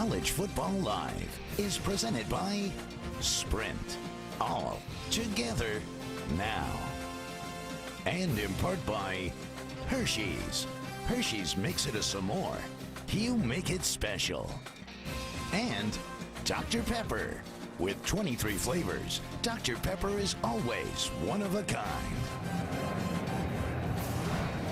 College Football Live is presented by Sprint. All together now. And in part by Hershey's. Hershey's makes it a s'more. You make it special. And Dr. Pepper. With 23 flavors, Dr. Pepper is always one of a kind.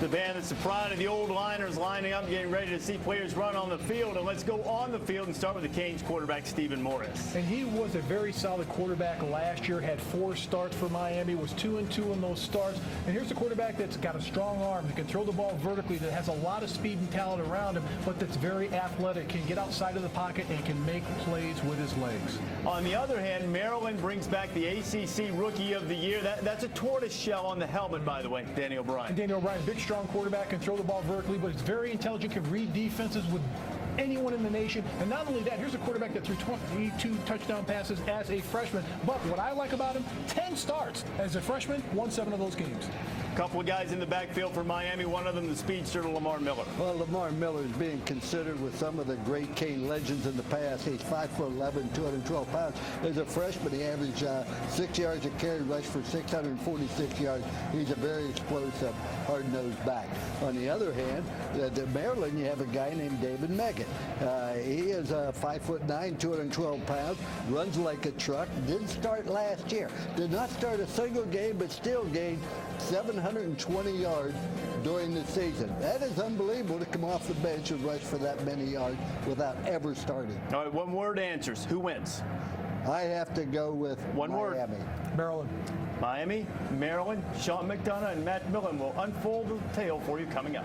The band that's the pride of the old liners lining up, getting ready to see players run on the field. And let's go on the field and start with the Canes quarterback, Stephen Morris. And he was a very solid quarterback last year, had 4 starts for Miami, was 2-2 in those starts. And here's a quarterback that's got a strong arm, that can throw the ball vertically, that has a lot of speed and talent around him, but that's very athletic, can get outside of the pocket, and can make plays with his legs. On the other hand, Maryland brings back the ACC Rookie of the Year. That's a tortoise shell on the helmet, by the way, Danny O'Brien. And Danny O'Brien, big, strong quarterback, can throw the ball vertically, but it's very intelligent, can read defenses with anyone in the nation. And not only that, here's a quarterback that threw 22 touchdown passes as a freshman. But what I like about him, 10 starts as a freshman, won 7 of those games. A couple of guys in the backfield for Miami, one of them the speedster Lamar Miller. Well, Lamar Miller is being considered with some of the great Cane legends in the past. He's 5'11", 212 pounds. As a freshman, he averaged 6 yards a carry, rushed for 646 yards. He's a very explosive, hard-nosed back. On the other hand, at Maryland, you have a guy named David Meggett. He is 5'9", 212 pounds, runs like a truck. Didn't start last year. Did not start a single game, but still gained 720 yards during the season. That is unbelievable to come off the bench and rush for that many yards without ever starting. All right, one-word answers. Who wins? I have to go with One word. Miami. Maryland. Miami, Maryland, Sean McDonough, and Matt Millen will unfold the tale for you coming up.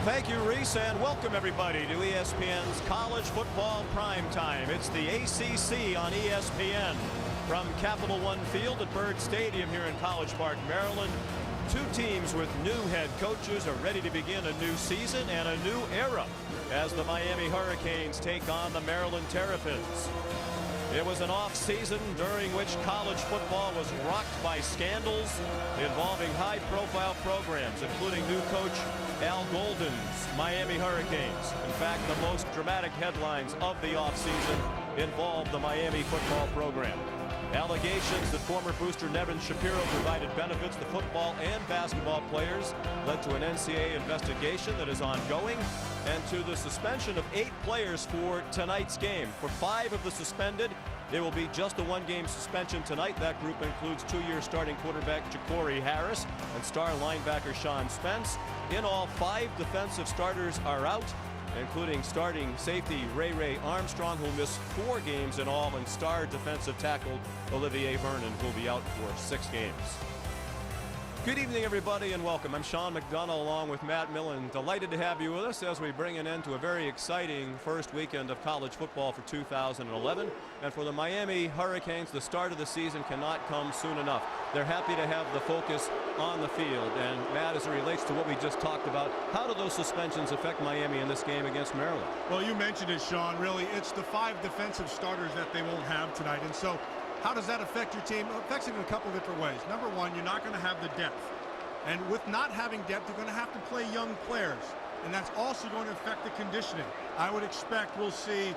Thank you, Reese, and welcome everybody to ESPN's College Football Primetime. It's the ACC on ESPN from Capital One Field at Byrd Stadium here in College Park, Maryland. 2 teams with new head coaches are ready to begin a new season and a new era as the Miami Hurricanes take on the Maryland Terrapins. It was an off-season during which college football was rocked by scandals involving high-profile programs, including new coach Al Golden's Miami Hurricanes. In fact, the most dramatic headlines of the off-season involved the Miami football program. Allegations that former booster Nevin Shapiro provided benefits to football and basketball players led to an NCAA investigation that is ongoing and to the suspension of 8 players for tonight's game. For 5 of the suspended, it will be just a 1-game suspension tonight. That group includes 2-year starting quarterback Ja'Cory Harris and star linebacker Sean Spence. In all, 5 defensive starters are out, including starting safety Ray Armstrong, who missed 4 games in all, and star defensive tackle Olivier Vernon, who will be out for 6 games. Good evening, everybody, and welcome. I'm Sean McDonough along with Matt Millen. Delighted to have you with us as we bring an end to a very exciting first weekend of college football for 2011. And for the Miami Hurricanes, the start of the season cannot come soon enough. They're happy to have the focus on the field. And Matt, as it relates to what we just talked about, how do those suspensions affect Miami in this game against Maryland? Well, you mentioned it, Sean. Really, it's the 5 defensive starters that they won't have tonight. And so how does that affect your team? It affects it in a couple different ways. Number one, you're not going to have the depth. And with not having depth, you're going to have to play young players. And that's also going to affect the conditioning. I would expect we'll see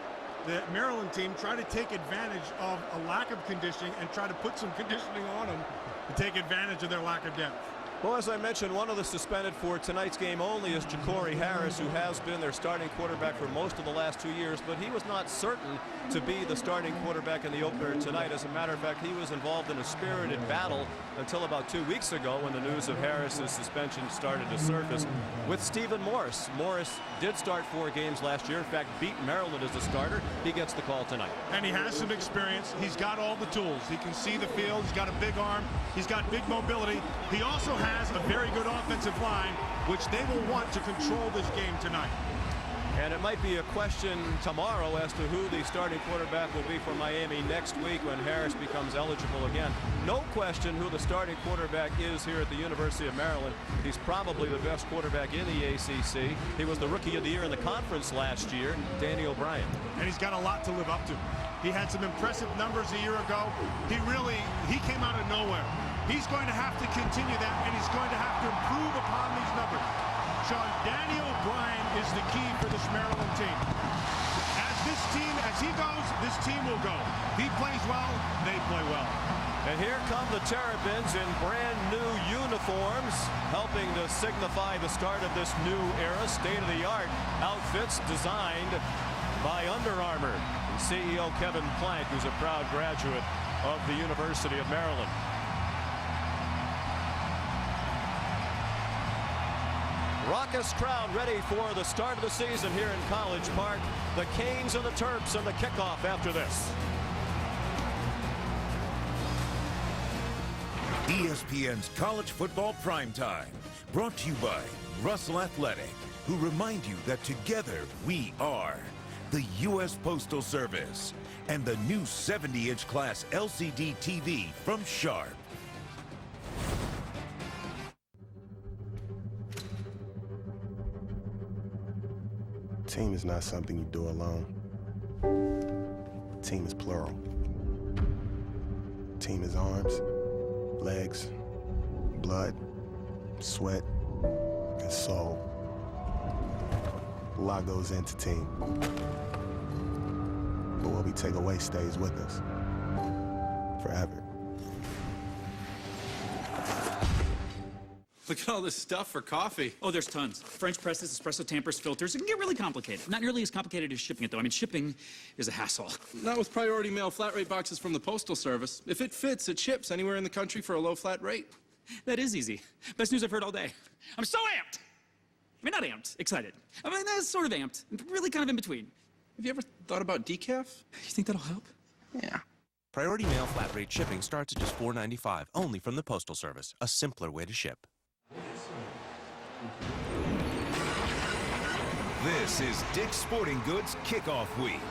the Maryland team try to take advantage of a lack of conditioning and try to put some conditioning on them to take advantage of their lack of depth. Well, as I mentioned, one of the suspended for tonight's game only is Ja'Cory Harris, who has been their starting quarterback for most of the last 2 years, but he was not certain to be the starting quarterback in the opener tonight. As a matter of fact, he was involved in a spirited battle until about 2 weeks ago when the news of Harris's suspension started to surface with Stephen Morris. Morris did start 4 games last year. In fact, beat Maryland as a starter. He gets the call tonight. And he has some experience. He's got all the tools. He can see the field. He's got a big arm. He's got big mobility. He also has a very good offensive line, which they will want to control this game tonight. And it might be a question tomorrow as to who the starting quarterback will be for Miami next week when Harris becomes eligible again. No question who the starting quarterback is here at the University of Maryland. He's probably the best quarterback in the ACC. He was the Rookie of the Year in the conference last year, Danny O'Brien. And he's got a lot to live up to. He had some impressive numbers a year ago. He came out of nowhere. He's going to have to continue that, and he's going to have to improve upon these numbers. Sean, Danny O'Brien is the key for this Maryland team. As he goes, this team will go. If he plays well, they play well. And here come the Terrapins in brand new uniforms, helping to signify the start of this new era. State-of-the-art outfits designed by Under Armour. And CEO Kevin Plank, who's a proud graduate of the University of Maryland. Raucous crowd ready for the start of the season here in College Park. The Canes and the Terps and the kickoff after this. ESPN's College Football Primetime, brought to you by Russell Athletic, who remind you that together we are the U.S. Postal Service and the new 70-inch class LCD TV from Sharp. Team is not something you do alone. Team is plural. Team is arms, legs, blood, sweat, and soul. A lot goes into team. But what we take away stays with us forever. Look at all this stuff for coffee. Oh, there's tons. French presses, espresso tampers, filters. It can get really complicated. Not nearly as complicated as shipping it, though. I mean, shipping is a hassle. Not with Priority Mail flat rate boxes from the Postal Service. If it fits, it ships anywhere in the country for a low flat rate. That is easy. Best news I've heard all day. I'm so amped. I mean, not amped, excited. I mean, that's sort of amped. Really kind of in between. Have you ever thought about decaf? You think that'll help? Yeah. Priority Mail flat rate shipping starts at just $4.95, only from the Postal Service. A simpler way to ship. This is Dick's Sporting Goods Kickoff Week.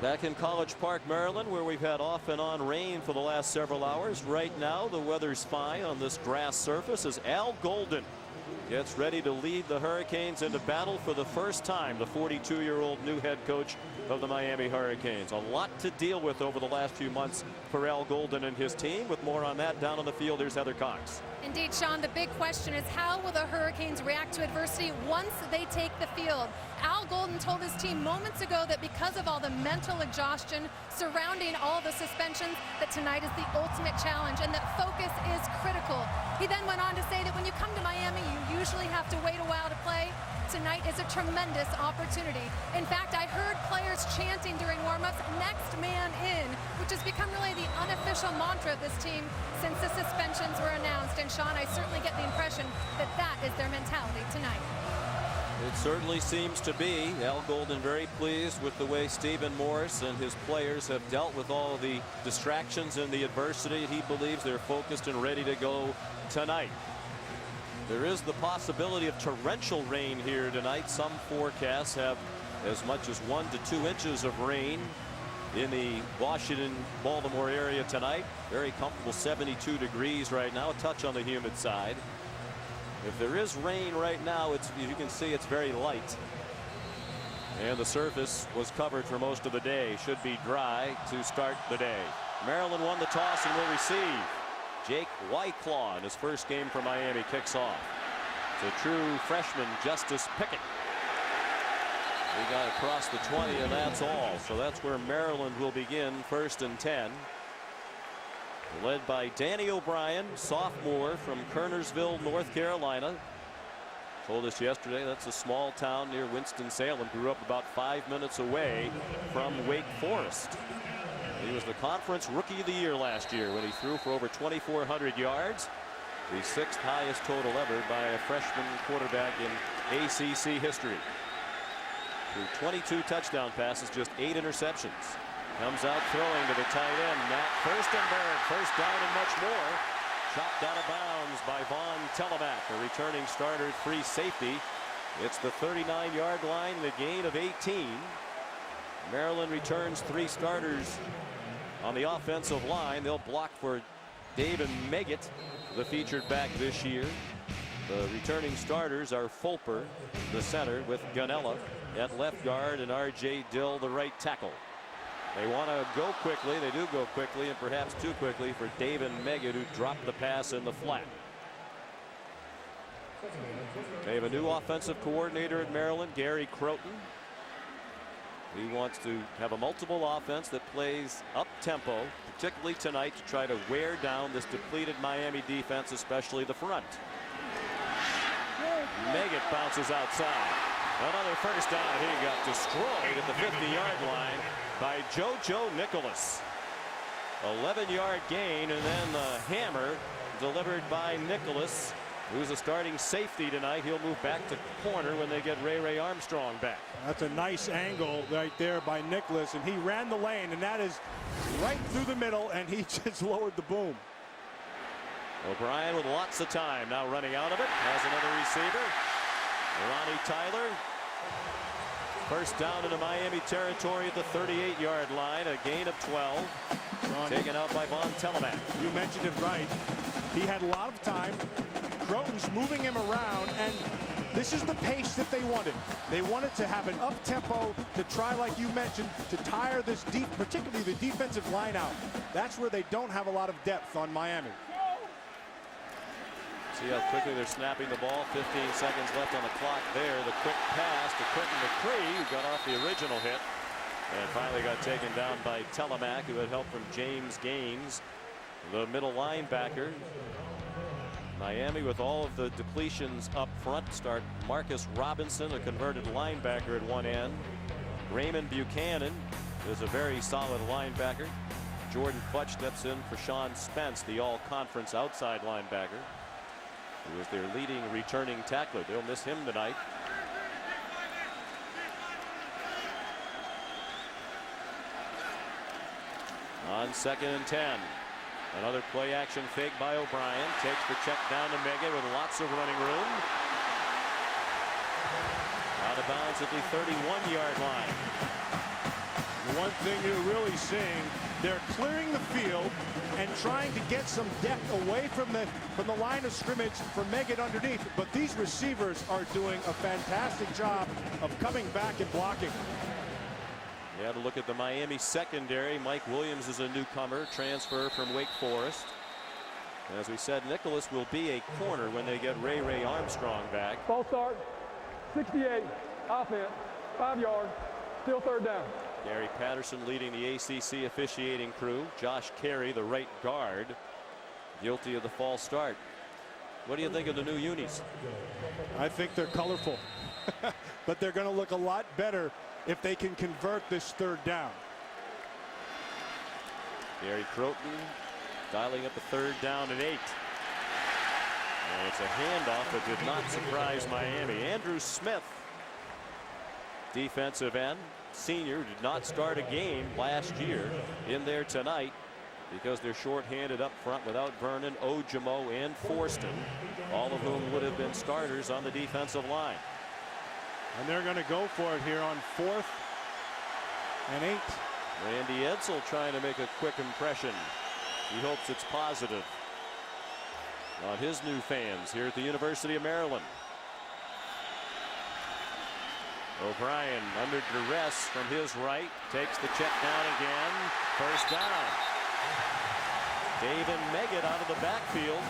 Back in College Park, Maryland, where we've had off and on rain for the last several hours. Right now, the weather's fine on this grass surface as Al Golden gets ready to lead the Hurricanes into battle for the first time. The 42-year-old new head coach of the Miami Hurricanes. A lot to deal with over the last few months for Al Golden and his team. With more on that down on the field, here's Heather Cox. Indeed, Sean, the big question is how will the Hurricanes react to adversity once they take the field? Al Golden told his team moments ago that because of all the mental exhaustion surrounding all the suspensions, that tonight is the ultimate challenge and that focus is critical. He then went on to say that when you come to Miami, you usually have to wait a while to play. Tonight is a tremendous opportunity. In fact, I heard players chanting during warm-ups, "Next man in," which has become really the unofficial mantra of this team since the suspensions were announced. And Sean, I certainly get the impression that that is their mentality tonight. It certainly seems to be. Al Golden very pleased with the way Stephen Morris and his players have dealt with all the distractions and the adversity. He believes they're focused and ready to go tonight. There is the possibility of torrential rain here tonight. Some forecasts have as much as 1 to 2 inches of rain in the Washington-Baltimore area tonight. Very comfortable 72 degrees right now, a touch on the humid side. If there is rain right now, you can see it's very light. And the surface was covered for most of the day. Should be dry to start the day. Maryland won the toss and will receive. Jake Whiteclaw in his first game for Miami kicks off. It's a true freshman, Justice Pickett. He got across the 20, and that's all. So that's where Maryland will begin, 1st and 10. Led by Danny O'Brien, sophomore from Kernersville, North Carolina. Told us yesterday that's a small town near Winston-Salem. Grew up about 5 minutes away from Wake Forest. He was the conference rookie of the year last year when he threw for over 2,400 yards. The 6th highest total ever by a freshman quarterback in ACC history. Threw 22 touchdown passes, just 8 interceptions. Comes out throwing to the tight end, Matt Furstenberg. First down and much more. Chopped out of bounds by Vaughn Telemack, a returning starter, free safety. It's the 39-yard line, the gain of 18. Maryland returns 3 starters on the offensive line. They'll block for David Meggett, the featured back this year. The returning starters are Fulper, the center, with Ganella at left guard, and R.J. Dill, the right tackle. They want to go quickly. They do go quickly, and perhaps too quickly for David Meggett, who dropped the pass in the flat. They have a new offensive coordinator at Maryland, Gary Croton. He wants to have a multiple offense that plays up-tempo, particularly tonight, to try to wear down this depleted Miami defense, especially the front. Meggett bounces outside. Another first down. He got destroyed at the 50-yard line by JoJo Nicholas. 11-yard gain, and then the hammer delivered by Nicholas, who's a starting safety tonight. He'll move back to corner when they get Ray Armstrong back. That's a nice angle right there by Nicholas, and he ran the lane, and that is right through the middle, and he just lowered the boom. O'Brien with lots of time now, running out of it, has another receiver. Ronnie Tyler. First down into Miami territory at the 38-yard line, a gain of 12. Taken out by Von Telemann. You mentioned it right. He had a lot of time. Croton's moving him around, and this is the pace that they wanted. They wanted to have an up-tempo to try, like you mentioned, to tire this particularly the defensive line out. That's where they don't have a lot of depth on Miami. See how quickly they're snapping the ball. 15 seconds left on the clock there. The quick pass to Quentin McCree, who got off the original hit and finally got taken down by Telemack, who had help from James Gaines, the middle linebacker. Miami, with all of the depletions up front, start Marcus Robinson, a converted linebacker at one end. Raymond Buchanan is a very solid linebacker. Jordan Futch steps in for Sean Spence, the all-conference outside linebacker, who is their leading returning tackler. They'll miss him tonight. On 2nd and 10. Another play action fake by O'Brien. Takes the check down to Meggett with lots of running room. Out of bounds at the 31-yard line. One thing you're really seeing, they're clearing the field and trying to get some depth away from the line of scrimmage for Meggett underneath. But these receivers are doing a fantastic job of coming back and blocking. You had to look at the Miami secondary. Mike Williams is a newcomer, transfer from Wake Forest. And as we said, Nicholas will be a corner when they get Ray Armstrong back. False start, 68, offense, 5 yards, still third down. Gary Patterson leading the ACC officiating crew. Josh Carey, the right guard, guilty of the false start. What do you think of the new unis? I think they're colorful, but they're going to look a lot better if they can convert this third down. Gary Croton dialing up the 3rd down and 8. And it's a handoff that did not surprise Miami. Andrew Smith, defensive end, senior, did not start a game last year, in there tonight because they're shorthanded up front without Vernon, Ojimo, and Forston, all of whom would have been starters on the defensive line. And they're going to go for it here on 4th and 8. Randy Edsall trying to make a quick impression. He hopes it's positive on his new fans here at the University of Maryland. O'Brien under duress from his right, takes the check down again. First down. David Meggett out of the backfield.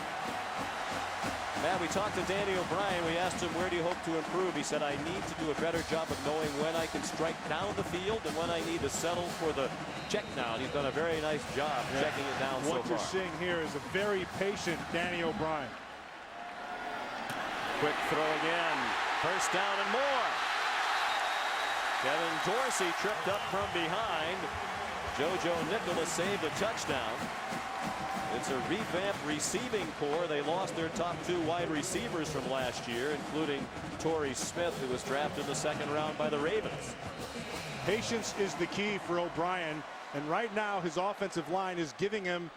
Matt, we talked to Danny O'Brien. We asked him, where do you hope to improve? He said, I need to do a better job of knowing when I can strike down the field and when I need to settle for the check down. He's done a very nice job checking it down so far. What you're seeing here is a very patient Danny O'Brien. Quick throw again. First down and more. Kevin Dorsey tripped up from behind. JoJo Nicholas saved a touchdown. It's a revamped receiving core. They lost their top 2 wide receivers from last year, including Torrey Smith, who was drafted in the 2nd round by the Ravens. Patience is the key for O'Brien, and right now his offensive line is giving him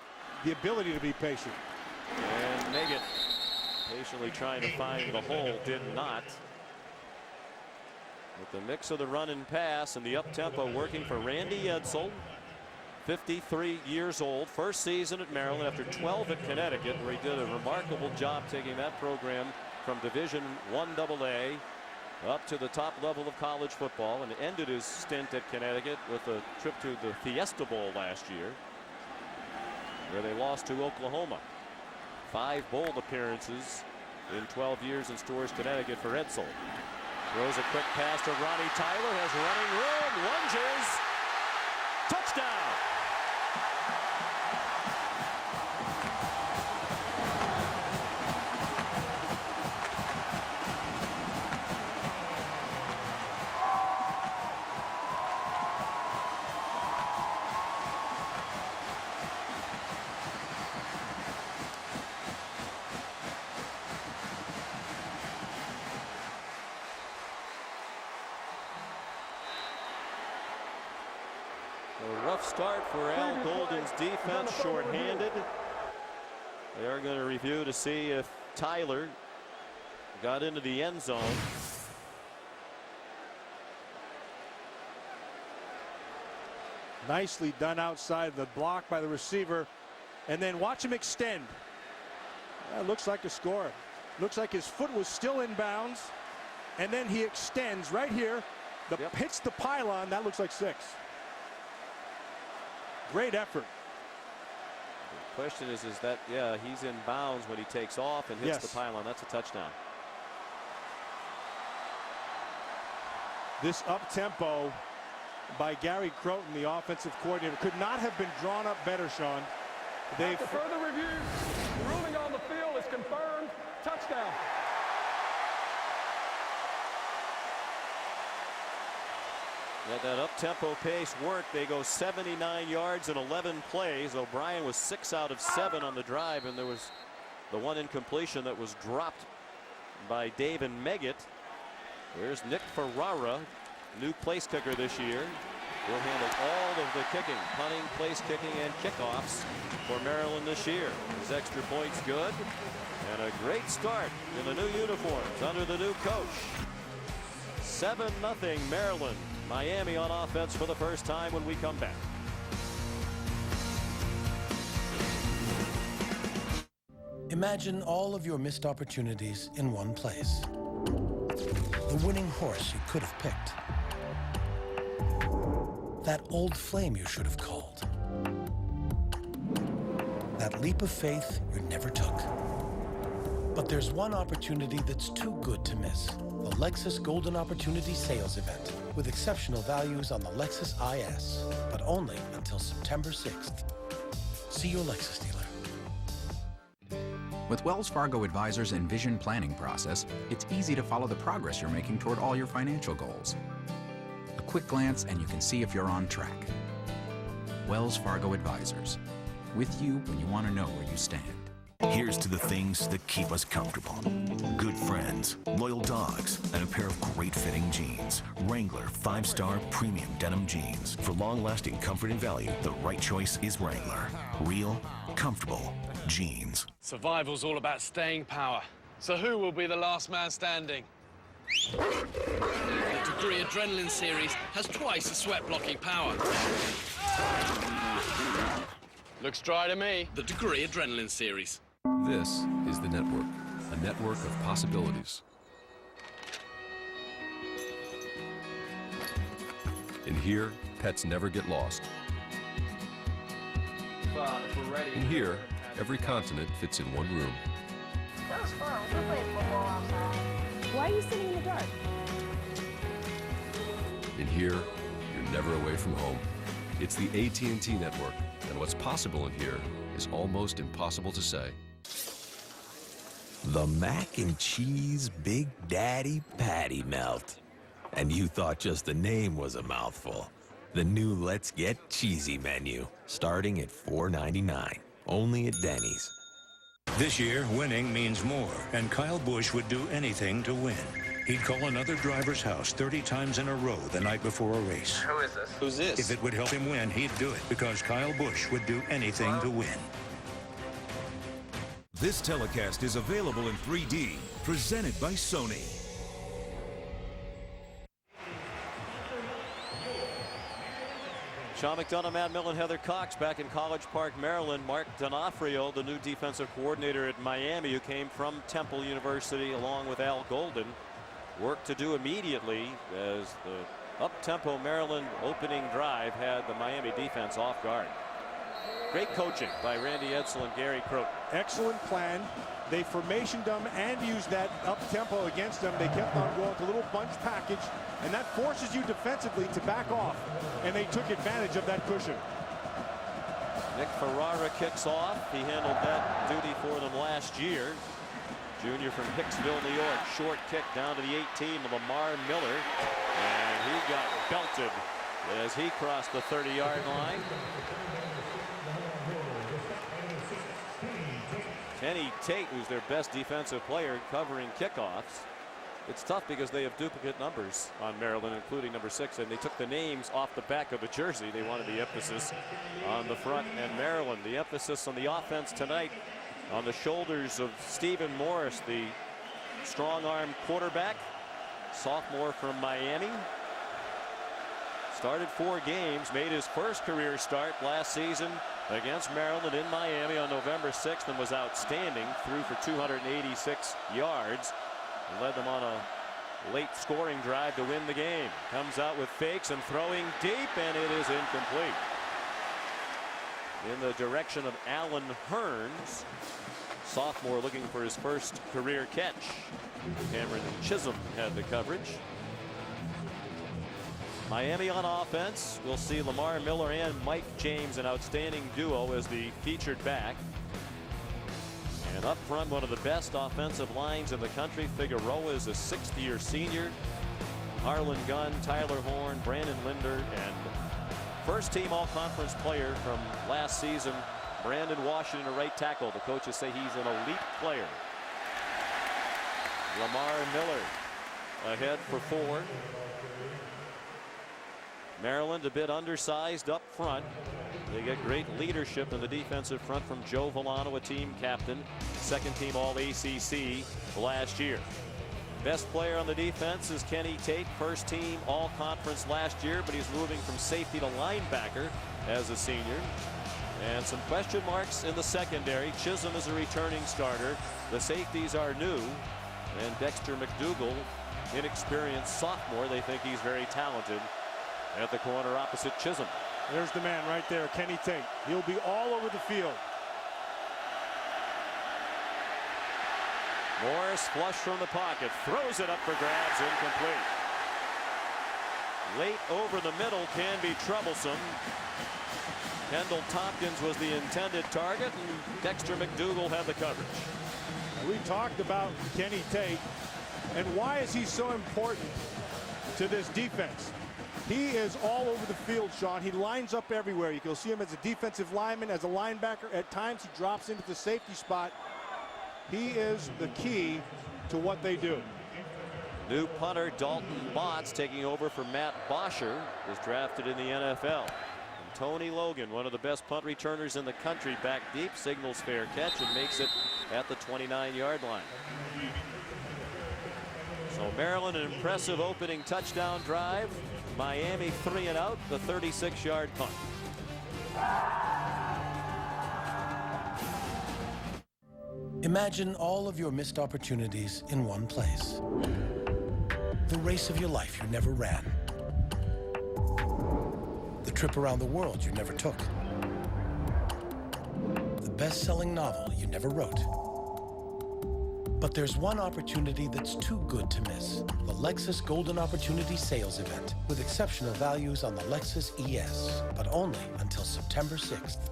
the ability to be patient. And Meggett patiently trying to find the hole, did not. With the mix of the run and pass and the up-tempo working for Randy Edsall, 53 years old, first season at Maryland after 12 at Connecticut, where he did a remarkable job taking that program from Division I AA up to the top level of college football and ended his stint at Connecticut with a trip to the Fiesta Bowl last year, where they lost to Oklahoma. 5 bowl appearances in 12 years in Storrs, Connecticut for Edsall. Throws a quick pass to Ronnie Tyler, has running room, lunges, touchdown. A rough start for Al Golden's defense, shorthanded. They are going to review to see if Tyler got into the end zone. Nicely done outside the block by the receiver, and then watch him extend. That looks like a score. Looks like his foot was still in bounds, and then he extends right here. Hits the pylon. That looks like 6. Great effort. The question is that, yeah, he's in bounds when he takes off and hits the pylon. That's a touchdown. This up-tempo by Gary Croton, the offensive coordinator, could not have been drawn up better, Sean. After further review, the ruling on the field is confirmed. Touchdown. Let that up-tempo pace work. They go 79 yards in 11 plays. O'Brien was 6 out of 7 on the drive, and there was the one incompletion that was dropped by David Meggett. There's Nick Ferrara, new place kicker this year. He'll handle all of the kicking, punting, place kicking, and kickoffs for Maryland this year. His extra points good, and a great start in the new uniforms under the new coach. 7-0 Maryland. Miami on offense for the first time when we come back. Imagine all of your missed opportunities in one place. The winning horse you could have picked. That old flame you should have called. That leap of faith you never took. But there's one opportunity that's too good to miss. The Lexus Golden Opportunity Sales Event, with exceptional values on the Lexus IS, but only until September 6th. See your Lexus dealer. With Wells Fargo Advisors Envision planning process, it's easy to follow the progress you're making toward all your financial goals. A quick glance and you can see if you're on track. Wells Fargo Advisors, with you when you want to know where you stand. Here's to the things that keep us comfortable. Good friends, loyal dogs, and a pair of great fitting jeans. Wrangler 5-star premium denim jeans. For long-lasting comfort and value, the right choice is Wrangler. Real, comfortable jeans. Survival's all about staying power. So who will be the last man standing? The Degree Adrenaline series has twice the sweat-blocking power. Looks dry to me. The Degree Adrenaline series. This is the network, a network of possibilities. In here, pets never get lost. In here, every continent fits in one room. That was fun. We played football outside. Why are you sitting in the dark? In here, you're never away from home. It's the AT&T network, and what's possible in here is almost impossible to say. The mac and cheese Big Daddy Patty Melt. And you thought just the name was a mouthful. The new Let's Get Cheesy menu, starting at $4.99, only at Denny's. This year, winning means more, and Kyle Busch would do anything to win. He'd call another driver's house 30 times in a row the night before a race. Who is this? Who's this? If it would help him win, he'd do it, because Kyle Busch would do anything to win. This telecast is available in 3D, presented by Sony. Sean McDonough, Matt Millen, Heather Cox back in College Park, Maryland. Mark D'Onofrio, the new defensive coordinator at Miami, who came from Temple University along with Al Golden. work to do immediately as the up-tempo Maryland opening drive had the Miami defense off guard. Great coaching by Randy Edsall and Gary Croton. Excellent plan. They formationed them and used that up-tempo against them. They kept on going to a little bunch package, and that forces you defensively to back off, and they took advantage of that cushion. Nick Ferrara kicks off. He handled that duty for them last year. Junior from Hicksville, New York. Short kick down to the 18 to Lamar Miller, and he got belted as he crossed the 30-yard line. Kenny Tate, who's their best defensive player, covering kickoffs. It's tough because they have duplicate numbers on Maryland, including number 6, and they took the names off the back of the jersey. They wanted the emphasis on the front. And Maryland, the emphasis on the offense tonight on the shoulders of Stephen Morris, the strong-arm quarterback, sophomore from Miami. Started 4 games, made his first career start last season against Maryland in Miami on November 6th and was outstanding. Threw for 286 yards and led them on a late scoring drive to win the game. Comes out with fakes and throwing deep, and it is incomplete. In the direction of Alan Hearns, sophomore looking for his first career catch. Cameron Chisholm had the coverage. Miami on offense. We'll see Lamar Miller and Mike James, an outstanding duo, as the featured back. And up front, one of the best offensive lines in the country. Figueroa is a 6th-year senior. Harlan Gunn, Tyler Horn, Brandon Linder, and first-team all-conference player from last season, Brandon Washington, a right tackle. The coaches say he's an elite player. Lamar Miller ahead for 4. Maryland a bit undersized up front. They get great leadership in the defensive front from Joe Villano, a team captain, 2nd-team All-ACC last year. Best player on the defense is Kenny Tate, 1st-team All-Conference last year, but he's moving from safety to linebacker as a senior. And some question marks in the secondary. Chisholm is a returning starter. The safeties are new, and Dexter McDougal, inexperienced sophomore. They think he's very talented at the corner opposite Chisholm. There's the man right there, Kenny Tate. He'll be all over the field. Morris flush from the pocket, throws it up for grabs, incomplete. Late over the middle can be troublesome. Kendall Tompkins was the intended target, and Dexter McDougal had the coverage. We talked about Kenny Tate, and why is he so important to this defense? He is all over the field, Sean. He lines up everywhere. You can see him as a defensive lineman, as a linebacker. At times he drops into the safety spot. He is the key to what they do. New punter Dalton Botts taking over for Matt Bosher, was drafted in the NFL. And Tony Logan, one of the best punt returners in the country, back deep, signals fair catch and makes it at the 29-yard line. So Maryland, an impressive opening touchdown drive. Miami 3 and out, the 36-yard punt. Imagine all of your missed opportunities in one place. The race of your life you never ran. The trip around the world you never took. The best-selling novel you never wrote. But there's one opportunity that's too good to miss. The Lexus Golden Opportunity Sales Event with exceptional values on the Lexus ES, but only until September 6th.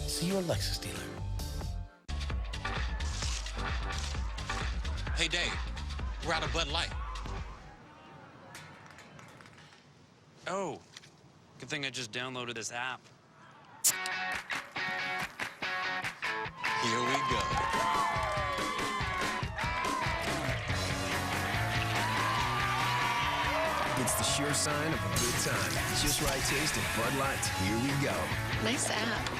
See your Lexus dealer. Hey, Dave, we're out of Bud Light. Oh, good thing I just downloaded this app. Here we go. It's the sure sign of a good time. Just right taste of Bud Light. Here we go. Nice app.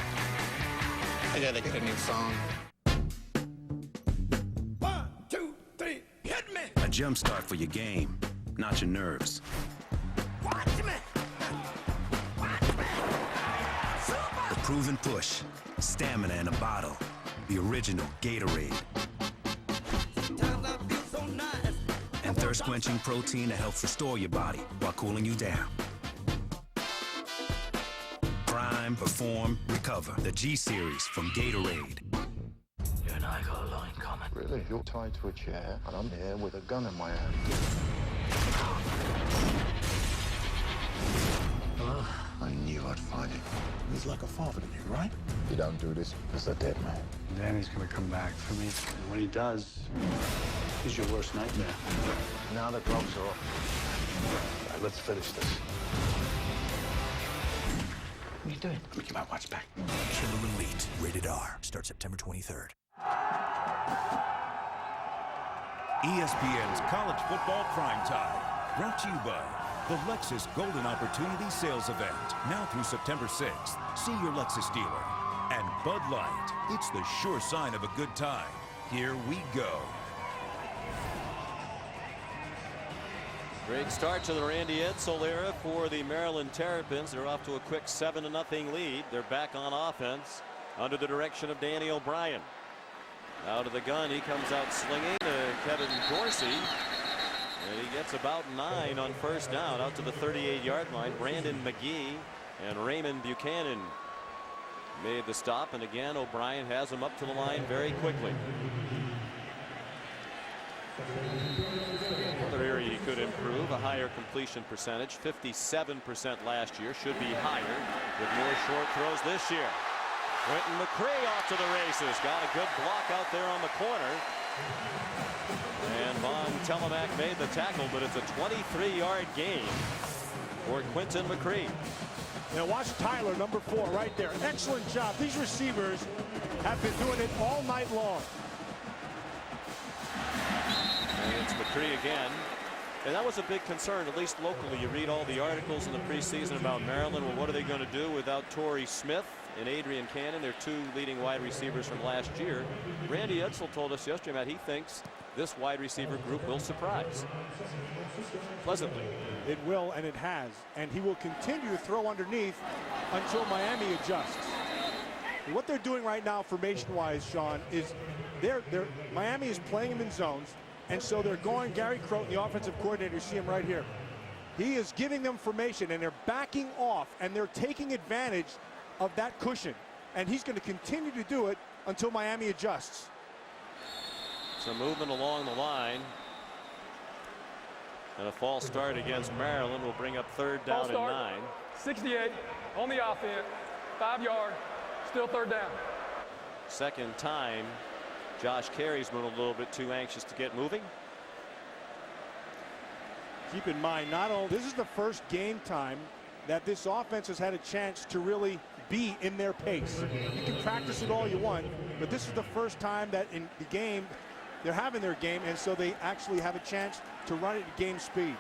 I gotta get a new phone. 1, 2, 3, hit me! A jump start for your game, not your nerves. Watch me! Watch me! The proven push, stamina in a bottle. The original Gatorade. And 30 thirst-quenching protein that helps restore your body while cooling you down. Prime, Perform, Recover. The G-Series from Gatorade. You and I got a lot in common. Really? You're tied to a chair, and I'm here with a gun in my hand. Hello? I knew I'd find it. He's like a father to me, right? If you don't do this, it's a dead man. Danny's gonna come back for me. And when he does, he's your worst nightmare. Now the gloves are off. All right, let's finish this. What are you doing? Let me get my watch back. Killer Elite. Rated R. Starts September 23rd. ESPN's College Football Primetime. Brought to you by the Lexus Golden Opportunity Sales Event. Now through September 6th. See your Lexus dealer. And Bud Light. It's the sure sign of a good time. Here we go. Great start to the Randy Edsall era for the Maryland Terrapins. They're off to a quick 7-0 lead. They're back on offense under the direction of Danny O'Brien. Out of the gun, he comes out slinging to Kevin Dorsey. And he gets about 9 on first down out to the 38-yard line. Brandon McGee and Raymond Buchanan made the stop. And again, O'Brien has him up to the line very quickly. Another area he could improve, a higher completion percentage. 57% last year, should be higher with more short throws this year. Quentin McCree off to the races. Got a good block out there on the corner. And Von Telemack made the tackle, but it's a 23-yard gain for Quentin McCree. Now watch Tyler, number 4, right there. Excellent job. These receivers have been doing it all night long. And it's McCree again. And that was a big concern, at least locally. You read all the articles in the preseason about Maryland. Well, what are they going to do without Torrey Smith and Adrian Cannon, their 2 leading wide receivers from last year? Randy Edsall told us yesterday, Matt, he thinks this wide receiver group will surprise pleasantly. It will, and it has. And he will continue to throw underneath until Miami adjusts. And what they're doing right now, formation-wise, Sean, is Miami is playing him in zones. And so they're going, Gary Croton, the offensive coordinator, you see him right here. He is giving them formation, and they're backing off, and they're taking advantage of that cushion. And he's going to continue to do it until Miami adjusts. Some movement along the line. And a false start against Maryland will bring up 3rd down and 9. 68 on the offense, 5 yard, still 3rd down. Second time. Josh Carey's been a little bit too anxious to get moving. Keep in mind, not only this is the first game time that this offense has had a chance to really be in their pace. You can practice it all you want, but this is the first time that in the game they're having their game, and so they actually have a chance to run it at game speed.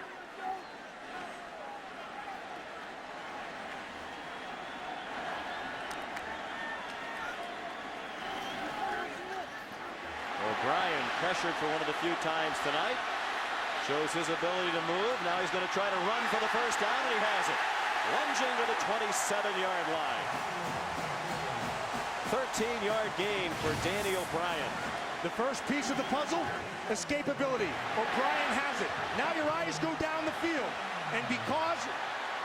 O'Brien pressured for one of the few times tonight. Shows his ability to move. Now he's going to try to run for the first down, and he has it. Lunging to the 27-yard line. 13-yard gain for Danny O'Brien. The first piece of the puzzle, escapability. O'Brien has it. Now your eyes go down the field. And because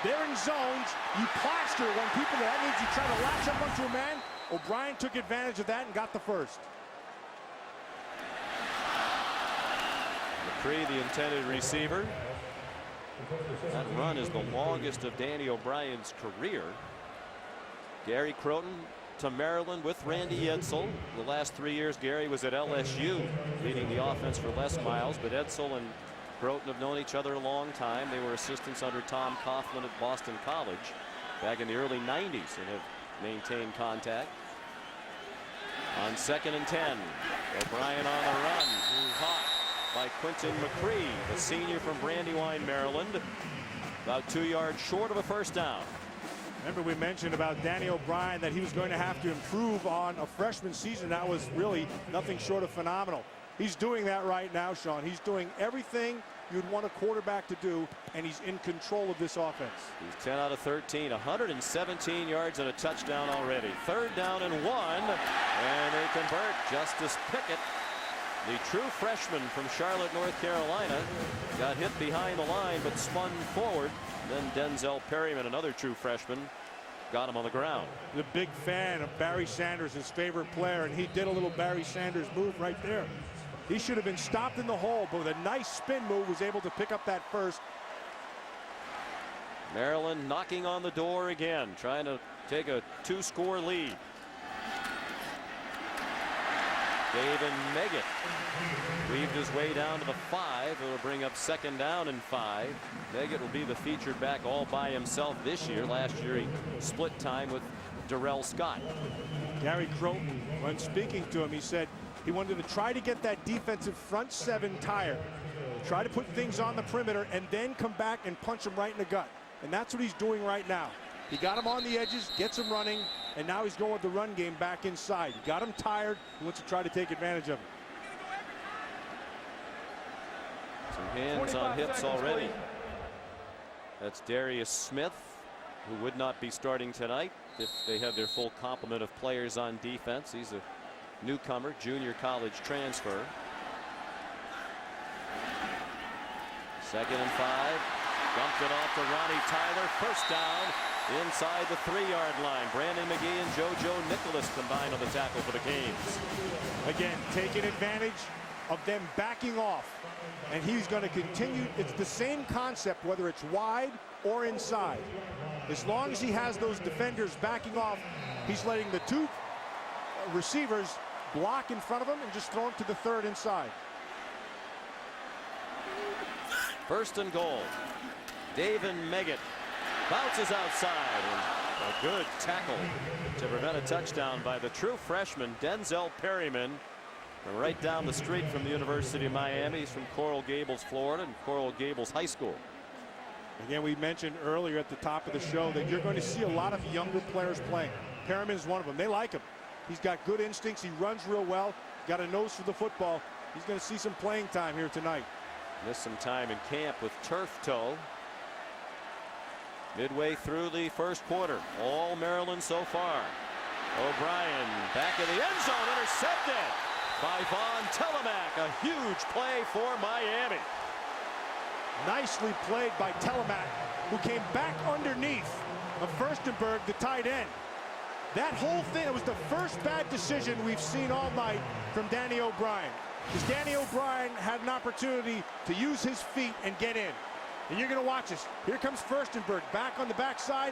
they're in zones, you plaster when people, that means you try to latch up onto a man. O'Brien took advantage of that and got the first. McCree, the intended receiver. That run is the longest of Danny O'Brien's career. Gary Croton to Maryland with Randy Edsall. The last 3 years, Gary was at LSU, leading the offense for Les Miles. But Edsall and Croton have known each other a long time. They were assistants under Tom Coughlin at Boston College back in the early 90s and have maintained contact. On 2nd and 10, O'Brien on the run. Caught by Quentin McCree, the senior from Brandywine, Maryland. About 2 yards short of a first down. Remember, we mentioned about Danny O'Brien that he was going to have to improve on a freshman season. That was really nothing short of phenomenal. He's doing that right now, Sean. He's doing everything you'd want a quarterback to do, and he's in control of this offense. He's 10 out of 13, 117 yards and a touchdown already. 3rd down and 1, and they convert. Justice Pickett The true freshman from Charlotte, North Carolina, got hit behind the line but spun forward. Then Denzel Perryman, another true freshman, got him on the ground. The big fan of Barry Sanders, his favorite player, and he did a little Barry Sanders move right there. He should have been stopped in the hole, but with a nice spin move was able to pick up that first. Maryland knocking on the door again, trying to take a 2-score lead. David Meggett weaved his way down to the 5. It'll bring up 2nd down and 5. Meggett will be the featured back all by himself this year. Last year he split time with Darrell Scott. Gary Crowton, when speaking to him, he said he wanted to try to get that defensive front 7 tired. Try to put things on the perimeter and then come back and punch him right in the gut. And that's what he's doing right now. He got him on the edges, gets him running, and now he's going with the run game back inside. He got him tired. He wants to try to take advantage of it. Some hands on hips already. That's Darius Smith, who would not be starting tonight if they had their full complement of players on defense. He's a newcomer, junior college transfer. 2nd and 5. Dumped it off to Ronnie Tyler. First down inside the 3-yard line. Brandon McGee and JoJo Nicholas combined on the tackle for the Canes. Again, taking advantage of them backing off. And he's going to continue. It's the same concept, whether it's wide or inside. As long as he has those defenders backing off, he's letting the 2 receivers block in front of him and just throw him to the 3rd inside. 1st and goal. David Meggett bounces outside, and a good tackle to prevent a touchdown by the true freshman Denzel Perryman, right down the street from the University of Miami. He's from Coral Gables, Florida, and Coral Gables High School. Again, we mentioned earlier at the top of the show that you're going to see a lot of younger players playing. Perryman is one of them. They like him. He's got good instincts. He runs real well. Got a nose for the football. He's going to see some playing time here tonight. Missed some time in camp with turf toe. Midway through the 1st quarter, all Maryland so far. O'Brien back in the end zone, intercepted by Von Telemack. A huge play for Miami. Nicely played by Telemack, who came back underneath of Furstenberg, the tight end. That whole thing, it was the first bad decision we've seen all night from Danny O'Brien. Because Danny O'Brien had an opportunity to use his feet and get in. And you're going to watch this. Here comes Furstenberg back on the backside.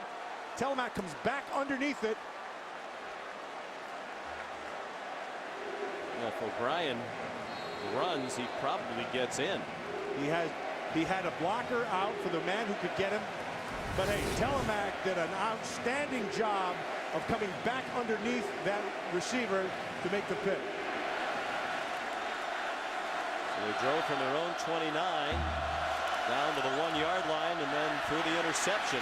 Telemack comes back underneath it. Yeah, if O'Brien runs, he probably gets in. He had a blocker out for the man who could get him. But hey, Telemack did an outstanding job of coming back underneath that receiver to make the pick. So they drove from their own 29 down to the 1-yard line and then through the interception.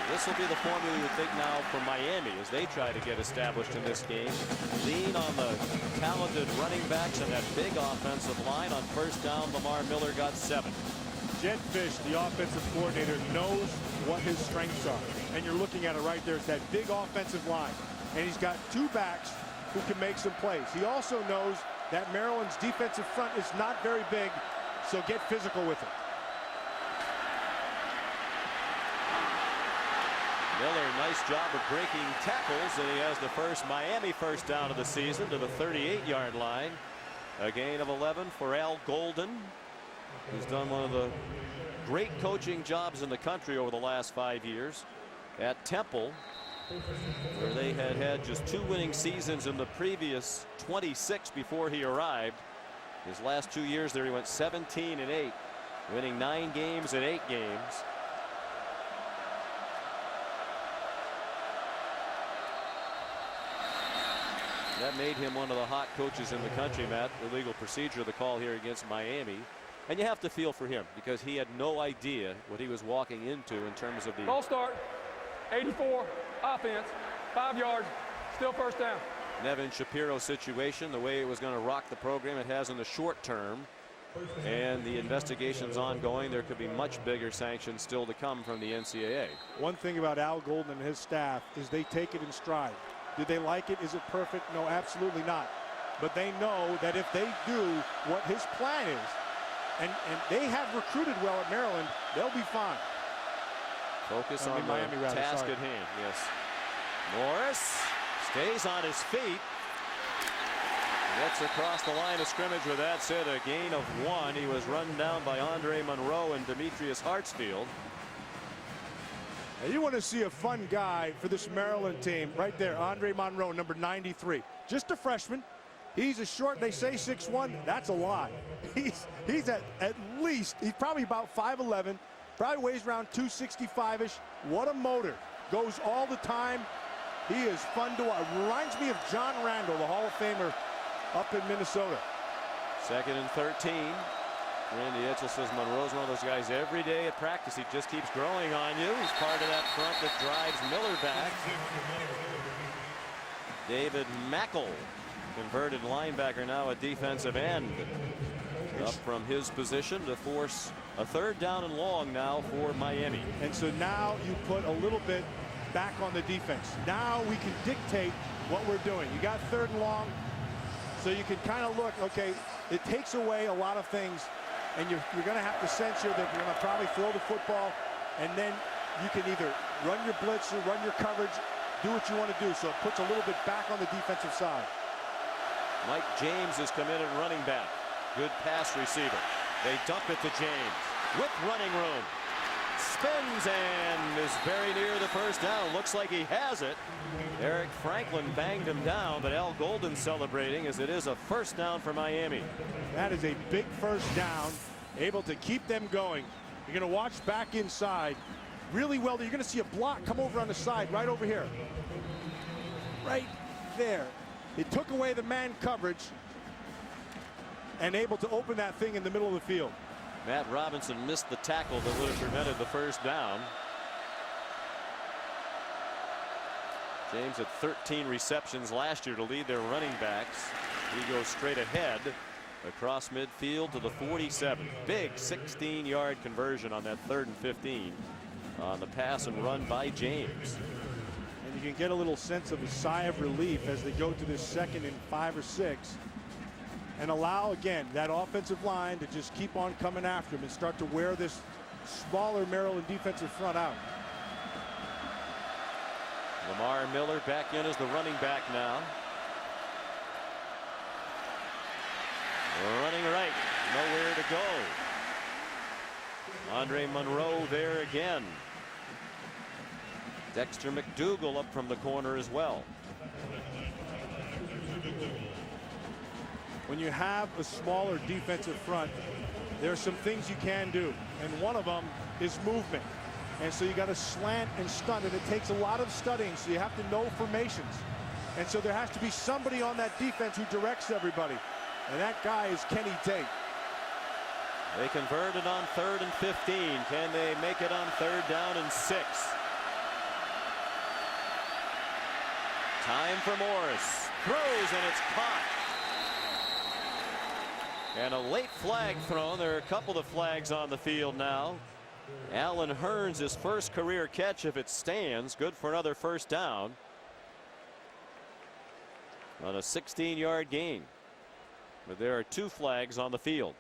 This will be the formula you would think now for Miami as they try to get established in this game. Lean on the talented running backs and that big offensive line. On 1st down, Lamar Miller got 7. Jed Fish, the offensive coordinator, knows what his strengths are. And you're looking at it right there. It's that big offensive line. And he's got 2 backs who can make some plays. He also knows that Maryland's defensive front is not very big, so get physical with it. Miller, nice job of breaking tackles, and he has the first Miami first down of the season to the 38-yard line. A gain of 11 for Al Golden, who's done one of the great coaching jobs in the country over the last 5 years at Temple, where they had had just 2 winning seasons in the previous 26 before he arrived. His last 2 years there, he went 17-8, winning 9 games in 8 games. That made him one of the hot coaches in the country, Matt. Illegal procedure, the call here against Miami. And you have to feel for him because he had no idea what he was walking into in terms of the... Ball start, 84, offense, 5 yards, still first down. Nevin Shapiro situation, the way it was going to rock the program it has in the short term. And the investigation's ongoing. There could be much bigger sanctions still to come from the NCAA. One thing about Al Golden and his staff is they take it in stride. Did they like it? Is it perfect? No, absolutely not. but they know that if they do what his plan is, and they have recruited well at Maryland, they'll be fine. Focus on the Miami, task at hand. Yes. Morris stays on his feet. Gets across the line of scrimmage with that said, a gain of 1. He was run down by Andre Monroe and Demetrius Hartsfield. Now you want to see a fun guy for this Maryland team right there. Andre Monroe, number 93. Just a freshman. He's a short, they say 6'1". That's a lie. He's at least, he's probably about 5'11". Probably weighs around 265-ish. What a motor. Goes all the time. He is fun to watch. Reminds me of John Randall, the Hall of Famer up in Minnesota. 2nd and 13. Randy Edsall says Monroe's one of those guys every day at practice. He just keeps growing on you. He's part of that front that drives Miller back. David Mackel, converted linebacker, now a defensive end. Up from his position to force a 3rd down and long now for Miami. And so now you put a little bit back on the defense. Now we can dictate what we're doing. You got 3rd and long, so you can kind of look, okay, it takes away a lot of things, and you're going to have to censor that you're going to probably throw the football, and then you can either run your blitz or run your coverage, do what you want to do. So it puts a little bit back on the defensive side. Mike James has come in at running back. Good pass receiver. They dump it to James with running room. Spins and is very near the 1st down. Looks like he has it. Eric Franklin banged him down, but Al Golden celebrating as it is a 1st down for Miami. That is a big 1st down, able to keep them going. You're going to watch back inside really well. You're going to see a block come over on the side right over here. Right there. It took away the man coverage and able to open that thing in the middle of the field. Matt Robinson missed the tackle that would have prevented the 1st down. James had 13 receptions last year to lead their running backs. He goes straight ahead across midfield to the 47. Big 16-yard conversion on that 3rd and 15 on the pass and run by James. And you can get a little sense of a sigh of relief as they go to this 2nd and 5 or 6. And allow, again, that offensive line to just keep on coming after him and start to wear this smaller Maryland defensive front out. Lamar Miller back in as the running back now. Running right, nowhere to go. Andre Monroe there again. Dexter McDougal up from the corner as well. When you have a smaller defensive front, there are some things you can do, and one of them is movement. And so you got to slant and stunt, and it takes a lot of studying, so you have to know formations. And so there has to be somebody on that defense who directs everybody, and that guy is Kenny Tate. They converted on 3rd and 15. Can they make it on 3rd down and 6? Time for Morris. Throws, and it's caught. And a late flag thrown. There are a couple of flags on the field now. Allen Hurns, his 1st career catch, if it stands, good for another 1st down on a 16-yard gain. But there are 2 flags on the field.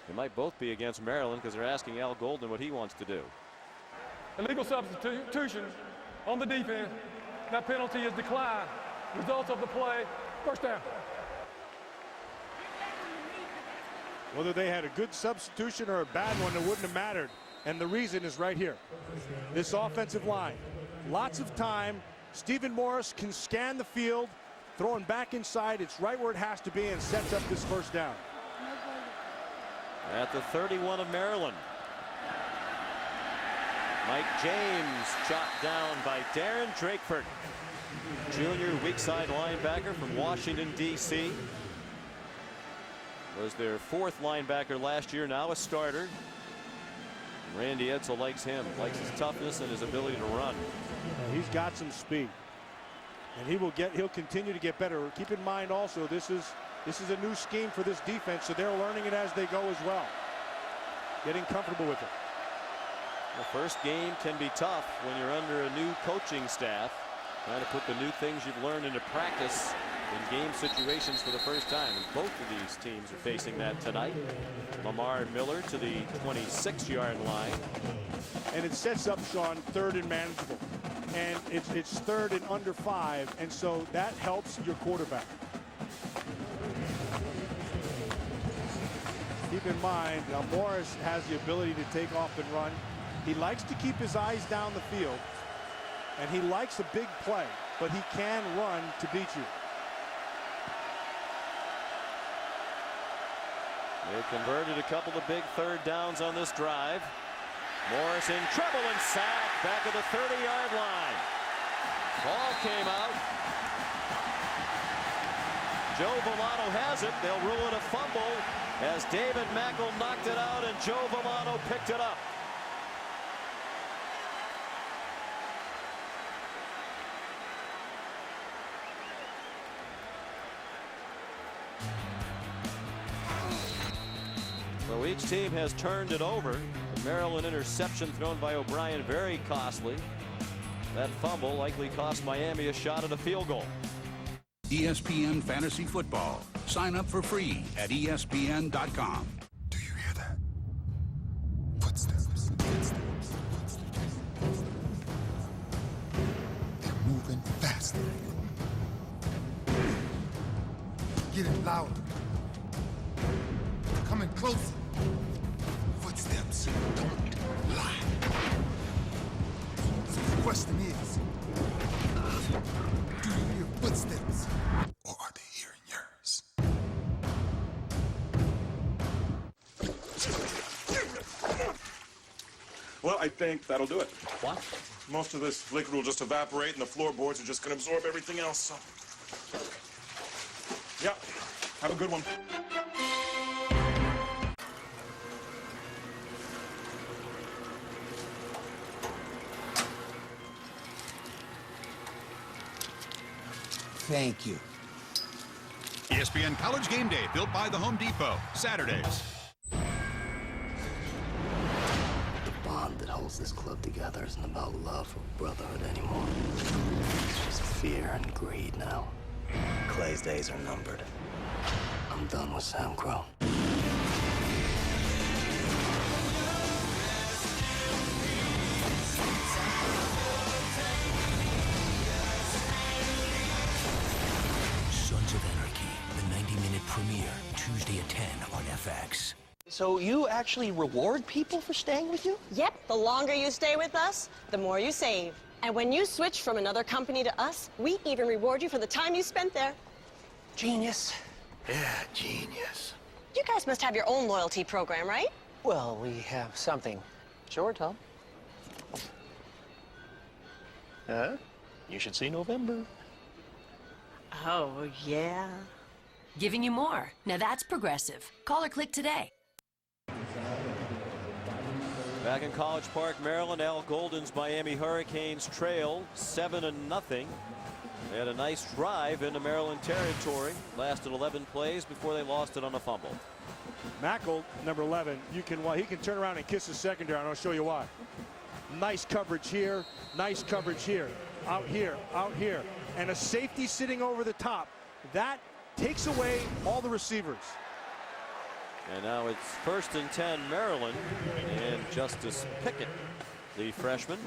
They might both be against Maryland because they're asking Al Golden what he wants to do. Illegal substitution on the defense. That penalty is declined. Results of the play, 1st down. Whether they had a good substitution or a bad one, it wouldn't have mattered. And the reason is right here. This offensive line. Lots of time. Stephen Morris can scan the field, throwing back inside. It's right where it has to be and sets up this 1st down. At the 31 of Maryland. Mike James chopped down by Darren Drakeford. Junior weak side linebacker from Washington, D.C. Was their 4th linebacker last year, now a starter. Randy Edsall likes him, likes his toughness and his ability to run. He's got some speed, and he'll continue to get better. Keep in mind also, this is a new scheme for this defense, so they're learning it as they go as well, getting comfortable with it. The first game can be tough when you're under a new coaching staff. Trying to put the new things you've learned into practice in game situations for the first time. And both of these teams are facing that tonight. Lamar Miller to the 26-yard line. And it sets up, Sean, third and manageable. And it's third and under 5, and so that helps your quarterback. Keep in mind, now Morris has the ability to take off and run. He likes to keep his eyes down the field, and he likes a big play, but he can run to beat you. They've converted a couple of big third downs on this drive. Morris in trouble and sacked back at the 30-yard line. Ball came out. Joe Villano has it. They'll rule it a fumble as David Mackel knocked it out and Joe Villano picked it up. So each team has turned it over. The Maryland interception thrown by O'Brien, very costly. That fumble likely cost Miami a shot at a field goal. ESPN Fantasy Football. Sign up for free at ESPN.com. Do you hear that? Footsteps. Footsteps. Footsteps. They're moving faster. Getting louder. Coming closer. Footsteps don't lie. So the question is, do you hear footsteps, or are they hearing yours? Well, I think that'll do it. What? Most of this liquid will just evaporate, and the floorboards are just going to absorb everything else, so... Yeah, have a good one. Thank you. ESPN College Game Day, built by the Home Depot. Saturdays. The bond that holds this club together isn't about love or brotherhood anymore. It's just fear and greed now. Clay's days are numbered. I'm done with Sam Crow. Sons of Anarchy, the 90-minute premiere, Tuesday at 10 on FX. So you actually reward people for staying with you? Yep, the longer you stay with us, the more you save. And when you switch from another company to us, we even reward you for the time you spent there. Genius. Yeah, genius. You guys must have your own loyalty program, right? Well, we have something. Sure, Tom. You should see November. Oh, yeah. Giving you more. Now that's progressive. Call or click today. Back in College Park, Maryland, Al Golden's Miami Hurricanes trail 7-0. They had a nice drive into Maryland territory. Lasted 11 plays before they lost it on a fumble. Mackel, number 11, he can turn around and kiss the secondary, and I'll show you why. Nice coverage here, nice coverage here, out here, and a safety sitting over the top. That takes away all the receivers. And now it's 1st and 10 Maryland, and Justice Pickett, the freshman,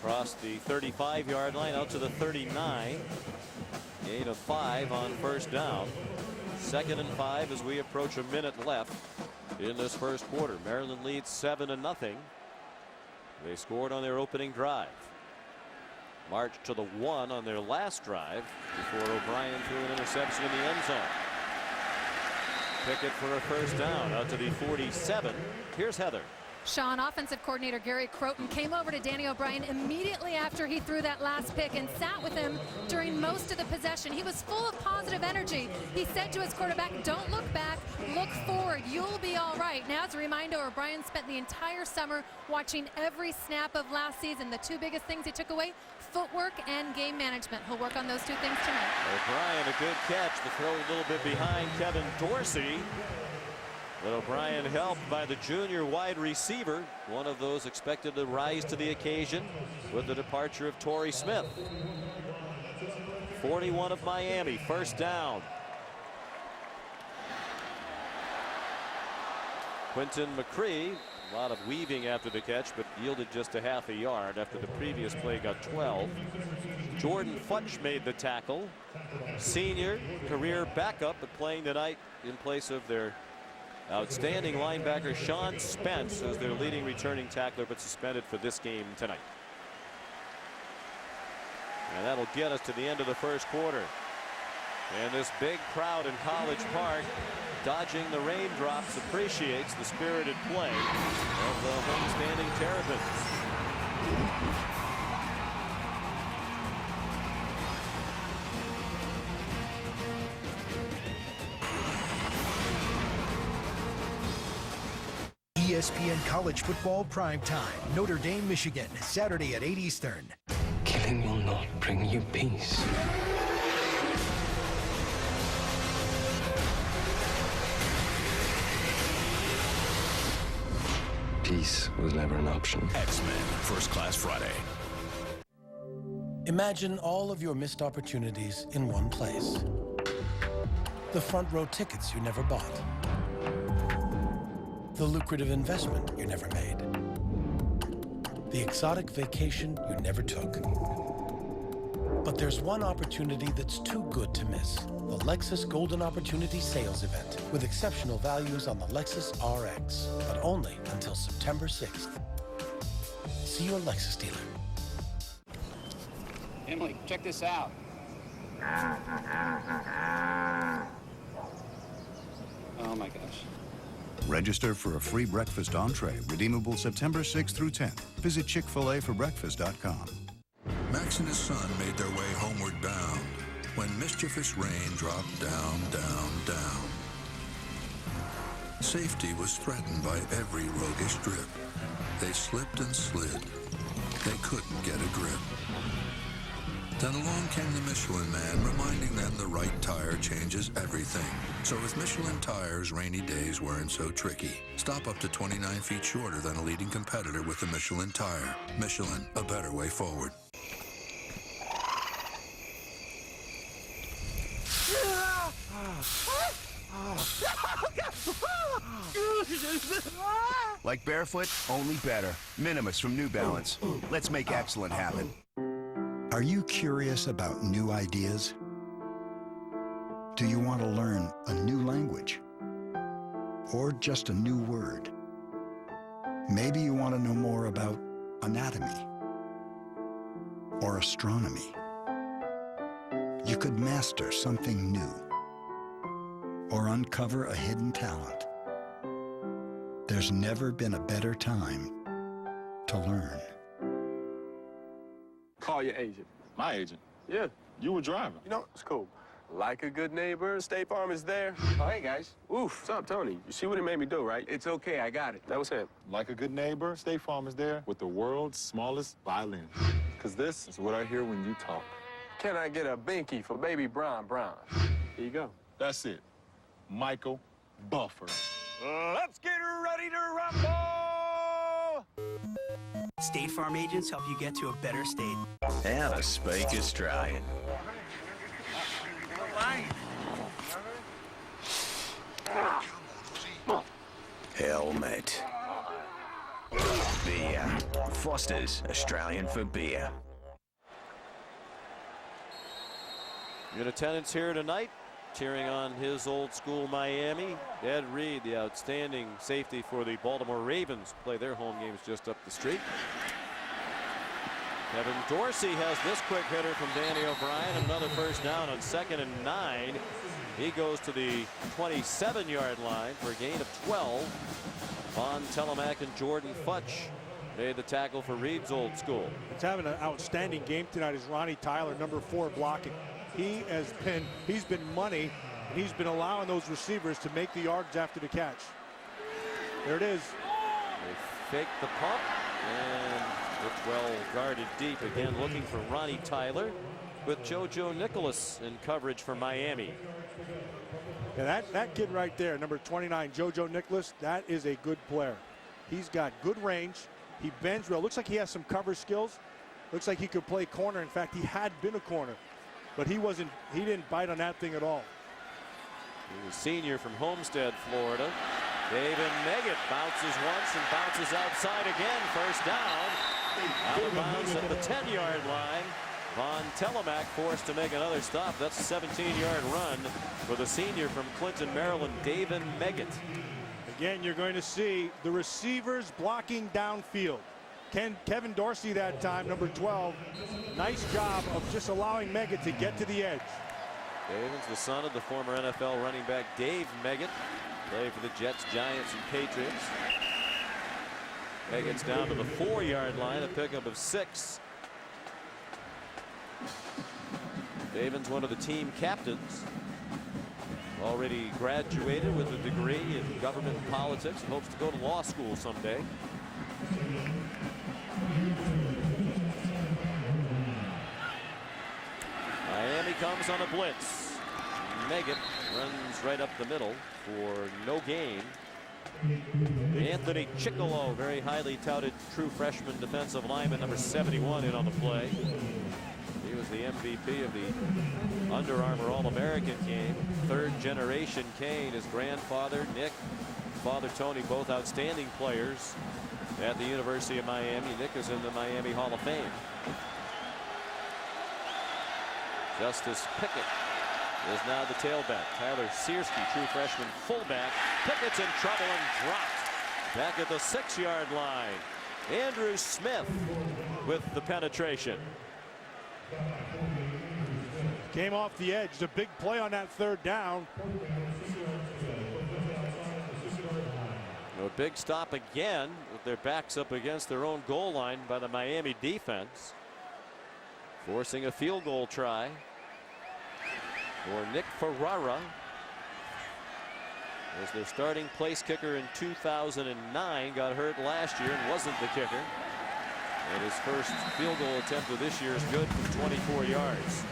across the 35-yard line out to the 39. Gain of 5 on first down. 2nd and 5 as we approach a minute left in this first quarter. Maryland leads 7-0. They scored on their opening drive. Marched to the 1 on their last drive before O'Brien threw an interception in the end zone. Pickett for a first down out to the 47. Here's Heather. Sean, offensive coordinator Gary Croton came over to Danny O'Brien immediately after he threw that last pick and sat with him during most of the possession. He was full of positive energy. He said to his quarterback, don't look back, look forward, you'll be all right. Now, as a reminder, O'Brien spent the entire summer watching every snap of last season. The two biggest things he took away, footwork and game management. He'll work on those two things tonight. O'Brien, a good catch. The throw a little bit behind Kevin Dorsey. But O'Brien helped by the junior wide receiver, one of those expected to rise to the occasion with the departure of Torrey Smith. 41 of Miami, first down. Quinton McCree, a lot of weaving after the catch, but yielded just a half a yard after the previous play got 12. Jordan Futch made the tackle. Senior, career backup, but playing tonight in place of their outstanding linebacker Sean Spence as their leading returning tackler, but suspended for this game tonight. And that'll get us to the end of the first quarter. And this big crowd in College Park, dodging the raindrops, appreciates the spirited play of the homestanding Terrapins. ESPN College Football Primetime, Notre Dame, Michigan, Saturday at 8 Eastern. Killing will not bring you peace. Peace was never an option. X-Men, First Class Friday. Imagine all of your missed opportunities in one place. The front row tickets you never bought. The lucrative investment you never made. The exotic vacation you never took. But there's one opportunity that's too good to miss. The Lexus Golden Opportunity Sales Event with exceptional values on the Lexus RX, but only until September 6th. See your Lexus dealer. Emily, check this out. Oh my gosh. Register for a free breakfast entree, redeemable September 6th through 10th. Visit Chick-fil-A-for-breakfast.com. Max and his son made their way homeward bound when mischievous rain dropped down, down, down. Safety was threatened by every roguish drip. They slipped and slid. They couldn't get a grip. Then along came the Michelin Man, reminding them the right tire changes everything. So with Michelin tires, rainy days weren't so tricky. Stop up to 29 feet shorter than a leading competitor with the Michelin tire. Michelin, a better way forward. Like barefoot, only better. Minimus from New Balance. Let's make excellent happen. Are you curious about new ideas? Do you want to learn a new language? Or just a new word? Maybe you want to know more about anatomy or astronomy. You could master something new or uncover a hidden talent. There's never been a better time to learn. Call your agent. My agent? Yeah. You were driving. You know, it's cool. Like a good neighbor, State Farm is there. Oh, hey, guys. Oof, what's up, Tony? You see what he made me do, right? It's okay, I got it. That was him. Like a good neighbor, State Farm is there with the world's smallest violin. Because this is what I hear when you talk. Can I get a binky for baby Brown? Here you go. That's it. Michael Buffer. Let's get ready to rumble! State Farm agents help you get to a better state. How to speak Australian. Helmet. Beer. Foster's, Australian for beer. In attendance here tonight, cheering on his old school Miami, Ed Reed, the outstanding safety for the Baltimore Ravens, play their home games just up the street. Kevin Dorsey has this quick hitter from Danny O'Brien, another first down on 2nd and 9. He goes to the 27-yard line for a gain of 12. Von Telemack and Jordan Futch made the tackle for Reed's old school. It's having an outstanding game tonight is Ronnie Tyler, number 4, blocking. He's been money, and he's been allowing those receivers to make the yards after the catch. There it is. They fake the pump, and it's well guarded deep again, looking for Ronnie Tyler with JoJo Nicholas in coverage for Miami. Yeah, that kid right there, number 29, JoJo Nicholas, that is a good player. He's got good range. He bends well. Looks like he has some cover skills. Looks like he could play corner. In fact, he had been a corner, but he didn't bite on that thing at all. He was senior from Homestead, Florida. David Meggett bounces once and bounces outside again. First down. Out of bounds at the 10-yard line. Von Telemack forced to make another stop. That's a 17-yard run for the senior from Clinton, Maryland, David Meggett. Again, you're going to see the receivers blocking downfield. Kevin Dorsey that time, number 12. Nice job of just allowing Meggett to get to the edge. David's the son of the former NFL running back Dave Meggett. Played for the Jets, Giants, and Patriots. Meggett's down to the 4-yard line, a pickup of 6. David's one of the team captains. Already graduated with a degree in government and politics and hopes to go to law school someday. Miami comes on a blitz. Meggett runs right up the middle for no gain. Anthony Chickalo, very highly touted true freshman defensive lineman, number 71, in on the play. He was the MVP of the Under Armour All-American game. Third-generation Cane. His grandfather, Nick, father Tony, both outstanding players at the University of Miami. Nick is in the Miami Hall of Fame. Justice Pickett is now the tailback. Tyler Searski, true freshman fullback. Pickett's in trouble and dropped. Back at the 6-yard line. Andrew Smith with the penetration. Came off the edge. The big play on that third down. A big stop again with their backs up against their own goal line by the Miami defense. Forcing a field goal try for Nick Ferrara. Was their starting place kicker in 2009. Got hurt last year and wasn't the kicker. And his first field goal attempt of this year is good from 24 yards.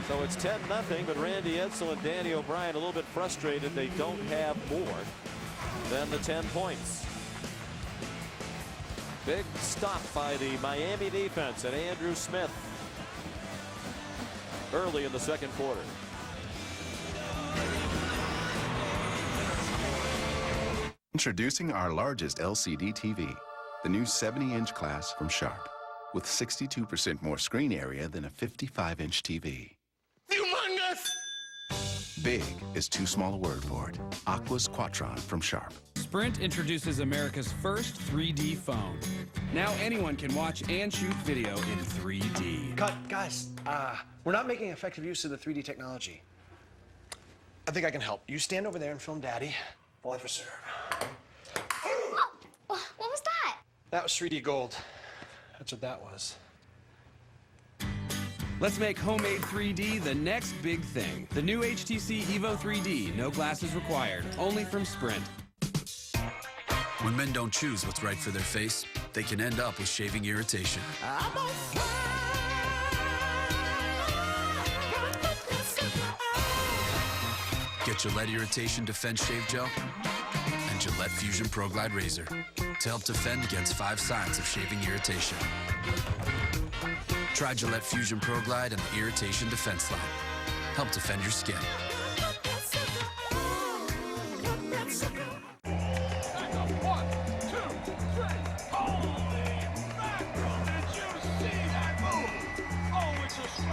So it's 10-0, but Randy Edsall and Danny O'Brien a little bit frustrated they don't have more than the 10 points. Big stop by the Miami defense and Andrew Smith early in the second quarter. Introducing our largest LCD TV, the new 70-inch class from Sharp, with 62% more screen area than a 55-inch TV. Humongous! Big is too small a word for it. Aquos Quatron from Sharp. Sprint introduces America's first 3D phone. Now anyone can watch and shoot video in 3D. Cut, guys. We're not making effective use of the 3D technology. I think I can help. You stand over there and film Daddy while I preserve. What was that? That was 3D gold. That's what that was. Let's make homemade 3D the next big thing. The new HTC Evo 3D, no glasses required, only from Sprint. When men don't choose what's right for their face, they can end up with shaving irritation. Get Gillette Irritation Defense Shave Gel and Gillette Fusion Pro Glide Razor to help defend against 5 signs of shaving irritation. Try Gillette Fusion Pro Glide and the Irritation Defense Line. Help defend your skin.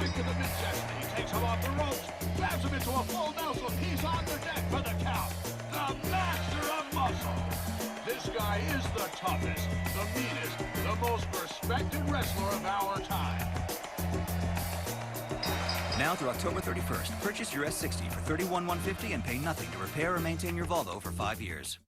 To the mid-chest, he takes him off the ropes, grabs him into a full Nelson. He's on the deck for the count. The master of muscle. This guy is the toughest, the meanest, the most respected wrestler of our time. Now through October 31st, purchase your S60 for $31,150 and pay nothing to repair or maintain your Volvo for 5 years.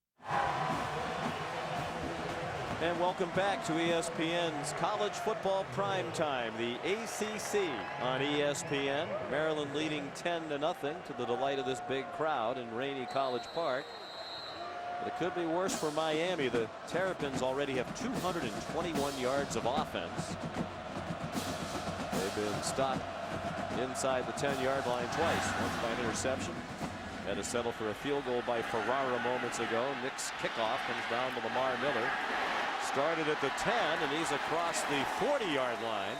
And welcome back to ESPN's College Football Primetime, the ACC on ESPN. Maryland leading 10-0 to the delight of this big crowd in rainy College Park. But it could be worse for Miami. The Terrapins already have 221 yards of offense. They've been stopped inside the 10-yard line twice, once by an interception Had to settle for a field goal by Ferrara moments ago. Nick's kickoff comes down to Lamar Miller. Started at the 10, and he's across the 40-yard line.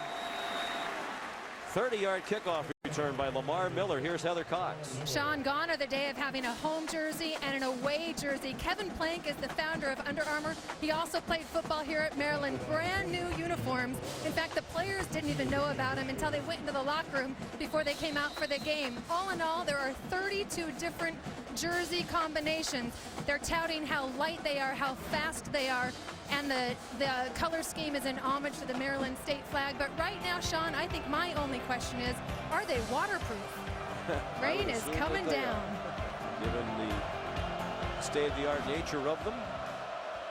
30-yard kickoff return by Lamar Miller. Here's Heather Cox. Sean, gone are the day of having a home jersey and an away jersey. Kevin Plank is the founder of Under Armour. He also played football here at Maryland. Brand new uniforms. In fact, the players didn't even know about them until they went into the locker room before they came out for the game. All in all, there are 32 different jersey combinations. They're touting how light they are, how fast they are, and the color scheme is an homage to the Maryland state flag. But right now, Sean, I think my only question is, are they waterproof? Rain is coming down. Given the state-of-the-art nature of them,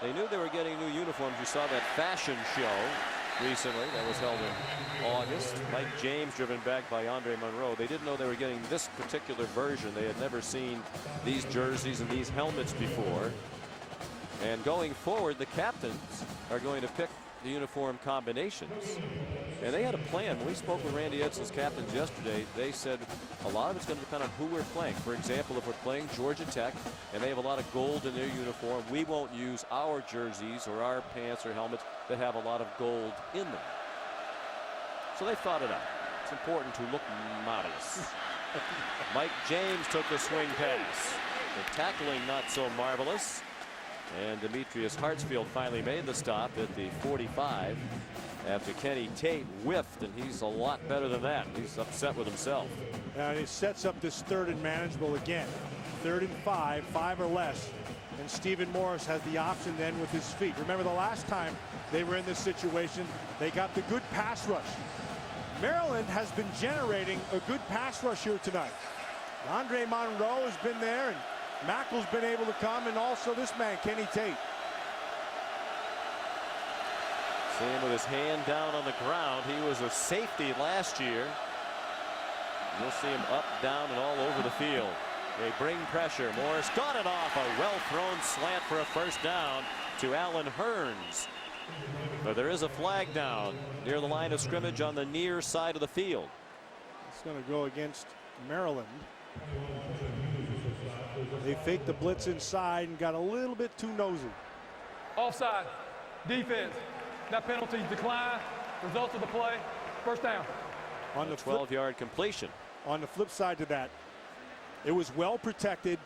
they knew they were getting new uniforms. You saw that fashion show recently that was held in August. Mike James driven back by Andre Monroe. They didn't know they were getting this particular version. They had never seen these jerseys and these helmets before. And going forward, the captains are going to pick the uniform combinations. And they had a plan. When we spoke with Randy Edsall's captains yesterday, they said a lot of it's going to depend on who we're playing. For example, if we're playing Georgia Tech and they have a lot of gold in their uniform, we won't use our jerseys or our pants or helmets that have a lot of gold in them. So they thought it out. It's important to look marvelous. Mike James took the swing pass. The tackling not so marvelous. And Demetrius Hartsfield finally made the stop at the 45 after Kenny Tate whiffed, and he's a lot better than that. He's upset with himself. And it sets up this 3rd and manageable again. 3rd and 5 or less. And Stephen Morris has the option then with his feet. Remember the last time they were in this situation, they got the good pass rush. Maryland has been generating a good pass rush here tonight. Andre Monroe has been there, and Mackle's been able to come, and also this man, Kenny Tate. See him with his hand down on the ground. He was a safety last year. You'll see him up, down, and all over the field. They bring pressure. Morris got it off. A well-thrown slant for a first down to Alan Hearns. But there is a flag down near the line of scrimmage on the near side of the field. It's going to go against Maryland. They faked the blitz inside and got a little bit too nosy. Offside. Defense. That penalty decline. Results of the play. First down. On the 12-yard completion. On the flip side to that, it was well protected,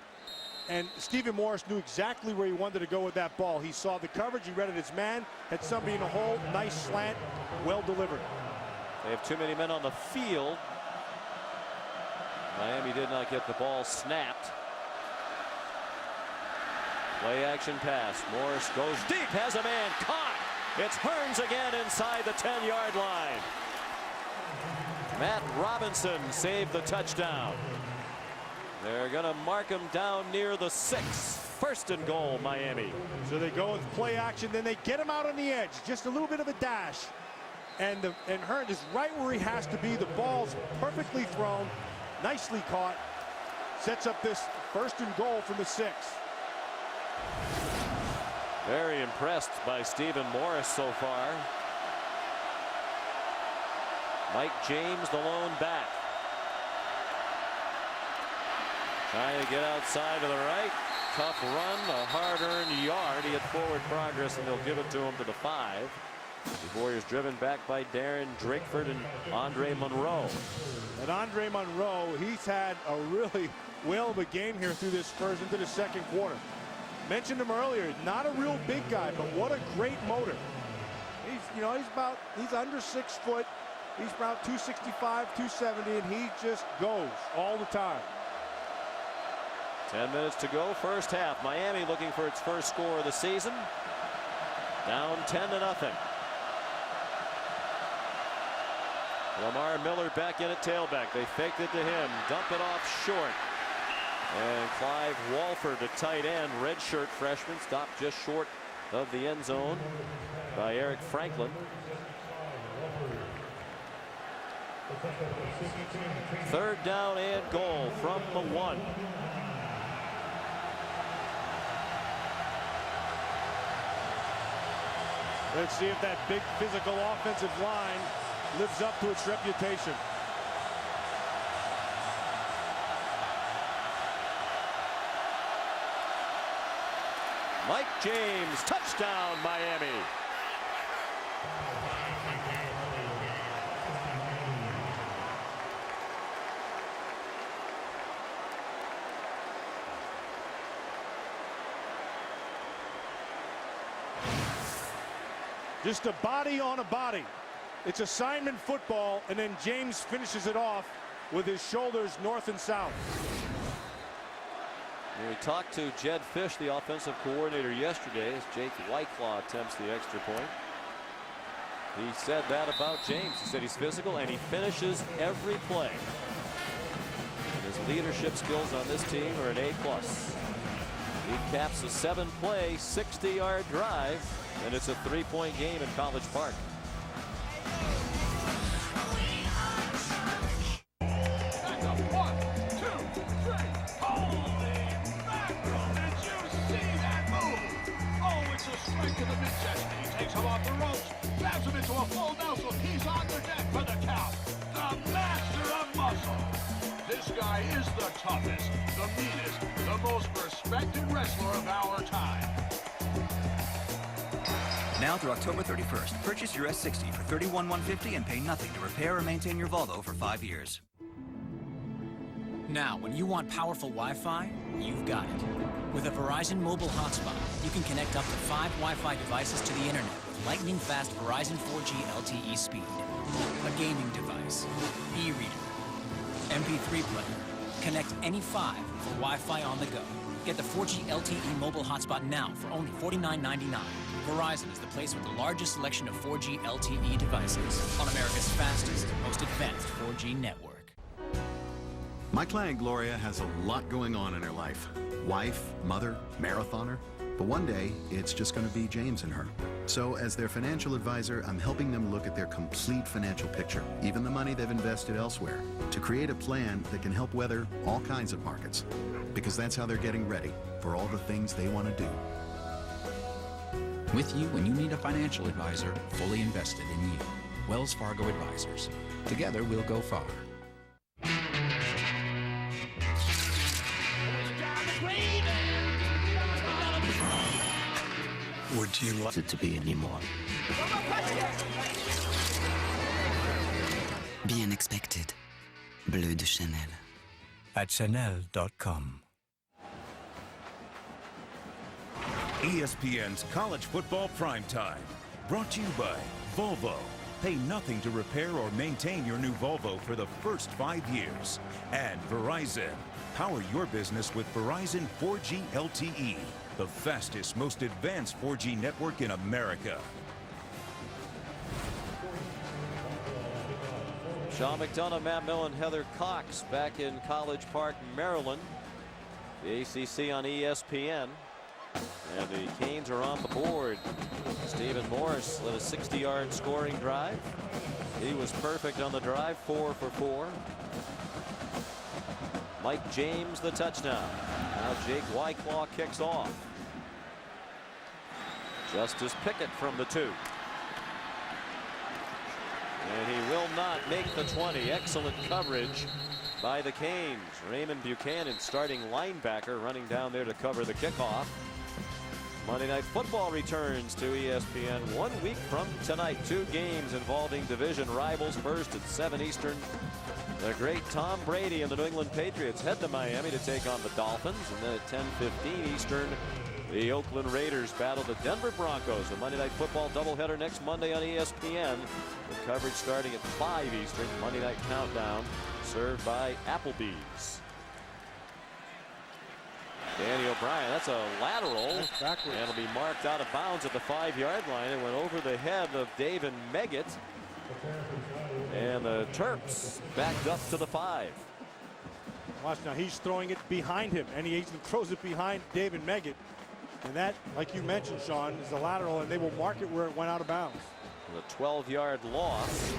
and Stephen Morris knew exactly where he wanted to go with that ball. He saw the coverage. He read it as man. Had somebody in the hole. Nice slant. Well delivered. They have too many men on the field. Miami did not get the ball snapped. Play action pass. Morris goes deep, has a man caught. It's Hearns again inside the 10-yard line. Matt Robinson saved the touchdown. They're going to mark him down near the 6. 1st and goal, Miami. So they go with play action, then they get him out on the edge. Just a little bit of a dash. And Hearns is right where he has to be. The ball's perfectly thrown. Nicely caught. Sets up this 1st and goal from the 6. Very impressed by Stephen Morris so far. Mike James, the lone back. Trying to get outside to the right. Tough run, a hard-earned yard. He had forward progress, and they'll give it to him to the 5. The Warriors driven back by Darren Drakeford and Andre Monroe. And Andre Monroe, he's had a really whale of a game here through this first into the 2nd quarter. Mentioned him earlier, not a real big guy, but what a great motor. He's under 6 foot. He's about 265, 270, and he just goes all the time. 10 minutes to go, first half. Miami looking for its first score of the season. Down 10-0. Lamar Miller back in at tailback. They faked it to him, dump it off short. And Clive Walford, a tight end, redshirt freshman, stopped just short of the end zone by Eric Franklin. 3rd down and goal from the 1. Let's see if that big physical offensive line lives up to its reputation. Mike James, touchdown, Miami. Just a body on a body. It's assignment football, and then James finishes it off with his shoulders north and south. We talked to Jed Fish, the offensive coordinator, yesterday as Jake Whiteclaw attempts the extra point. He said that about James. He said he's physical and he finishes every play. And his leadership skills on this team are an A+. He caps a 7-play, 60-yard drive, and it's a 3-point game in College Park. To the mid-chest. He takes him off the ropes, grabs him into a full Nelson. He's on the deck for the count. The master of muscle. This guy is the toughest, the meanest, the most respected wrestler of our time. Now through October 31st, purchase your S60 for $31,150 and pay nothing to repair or maintain your Volvo for 5 years. Now, when you want powerful Wi-Fi, you've got it. With a Verizon mobile hotspot, you can connect up to 5 Wi-Fi devices to the internet with lightning-fast Verizon 4G LTE speed. A gaming device, e-reader, MP3 player. Connect any 5 for Wi-Fi on the go. Get the 4G LTE mobile hotspot now for only $49.99. Verizon is the place with the largest selection of 4G LTE devices on America's fastest, most advanced 4G network. My client Gloria has a lot going on in her life. Wife, mother, marathoner. But one day, it's just going to be James and her. So as their financial advisor, I'm helping them look at their complete financial picture, even the money they've invested elsewhere, to create a plan that can help weather all kinds of markets. Because that's how they're getting ready for all the things they want to do. With you when you need a financial advisor fully invested in you. Wells Fargo Advisors. Together we'll go far. Would you like it to be anymore? Bien expected. Bleu de Chanel. At Chanel.com. ESPN's College Football Primetime. Brought to you by Volvo. Pay nothing to repair or maintain your new Volvo for the first 5 years. And Verizon. Power your business with Verizon 4G LTE. The fastest, most advanced 4G network in America. Sean McDonough, Matt Millen, Heather Cox back in College Park, Maryland. The ACC on ESPN. And the Canes are on the board. Stephen Morris led a 60-yard scoring drive. He was perfect on the drive, 4 for 4. Mike James the touchdown. Now Jake Whiteclaw kicks off. Justice Pickett from the 2. And he will not make the 20. Excellent coverage by the Canes. Raymond Buchanan, starting linebacker, running down there to cover the kickoff. Monday Night Football returns to ESPN 1 week from tonight. 2 games involving division rivals. First at 7 Eastern. The great Tom Brady and the New England Patriots head to Miami to take on the Dolphins. And then at 10:15 Eastern, the Oakland Raiders battle the Denver Broncos. A Monday Night Football doubleheader next Monday on ESPN. With coverage starting at 5 Eastern. Monday Night Countdown served by Applebee's. Danny O'Brien, that's a lateral. And it'll be marked out of bounds at the 5-yard line. It went over the head of David Meggett. And the Terps backed up to the 5. Watch now, he's throwing it behind him, and he throws it behind David Meggett. And that, like you mentioned, Sean, is a lateral, and they will mark it where it went out of bounds. The 12-yard loss.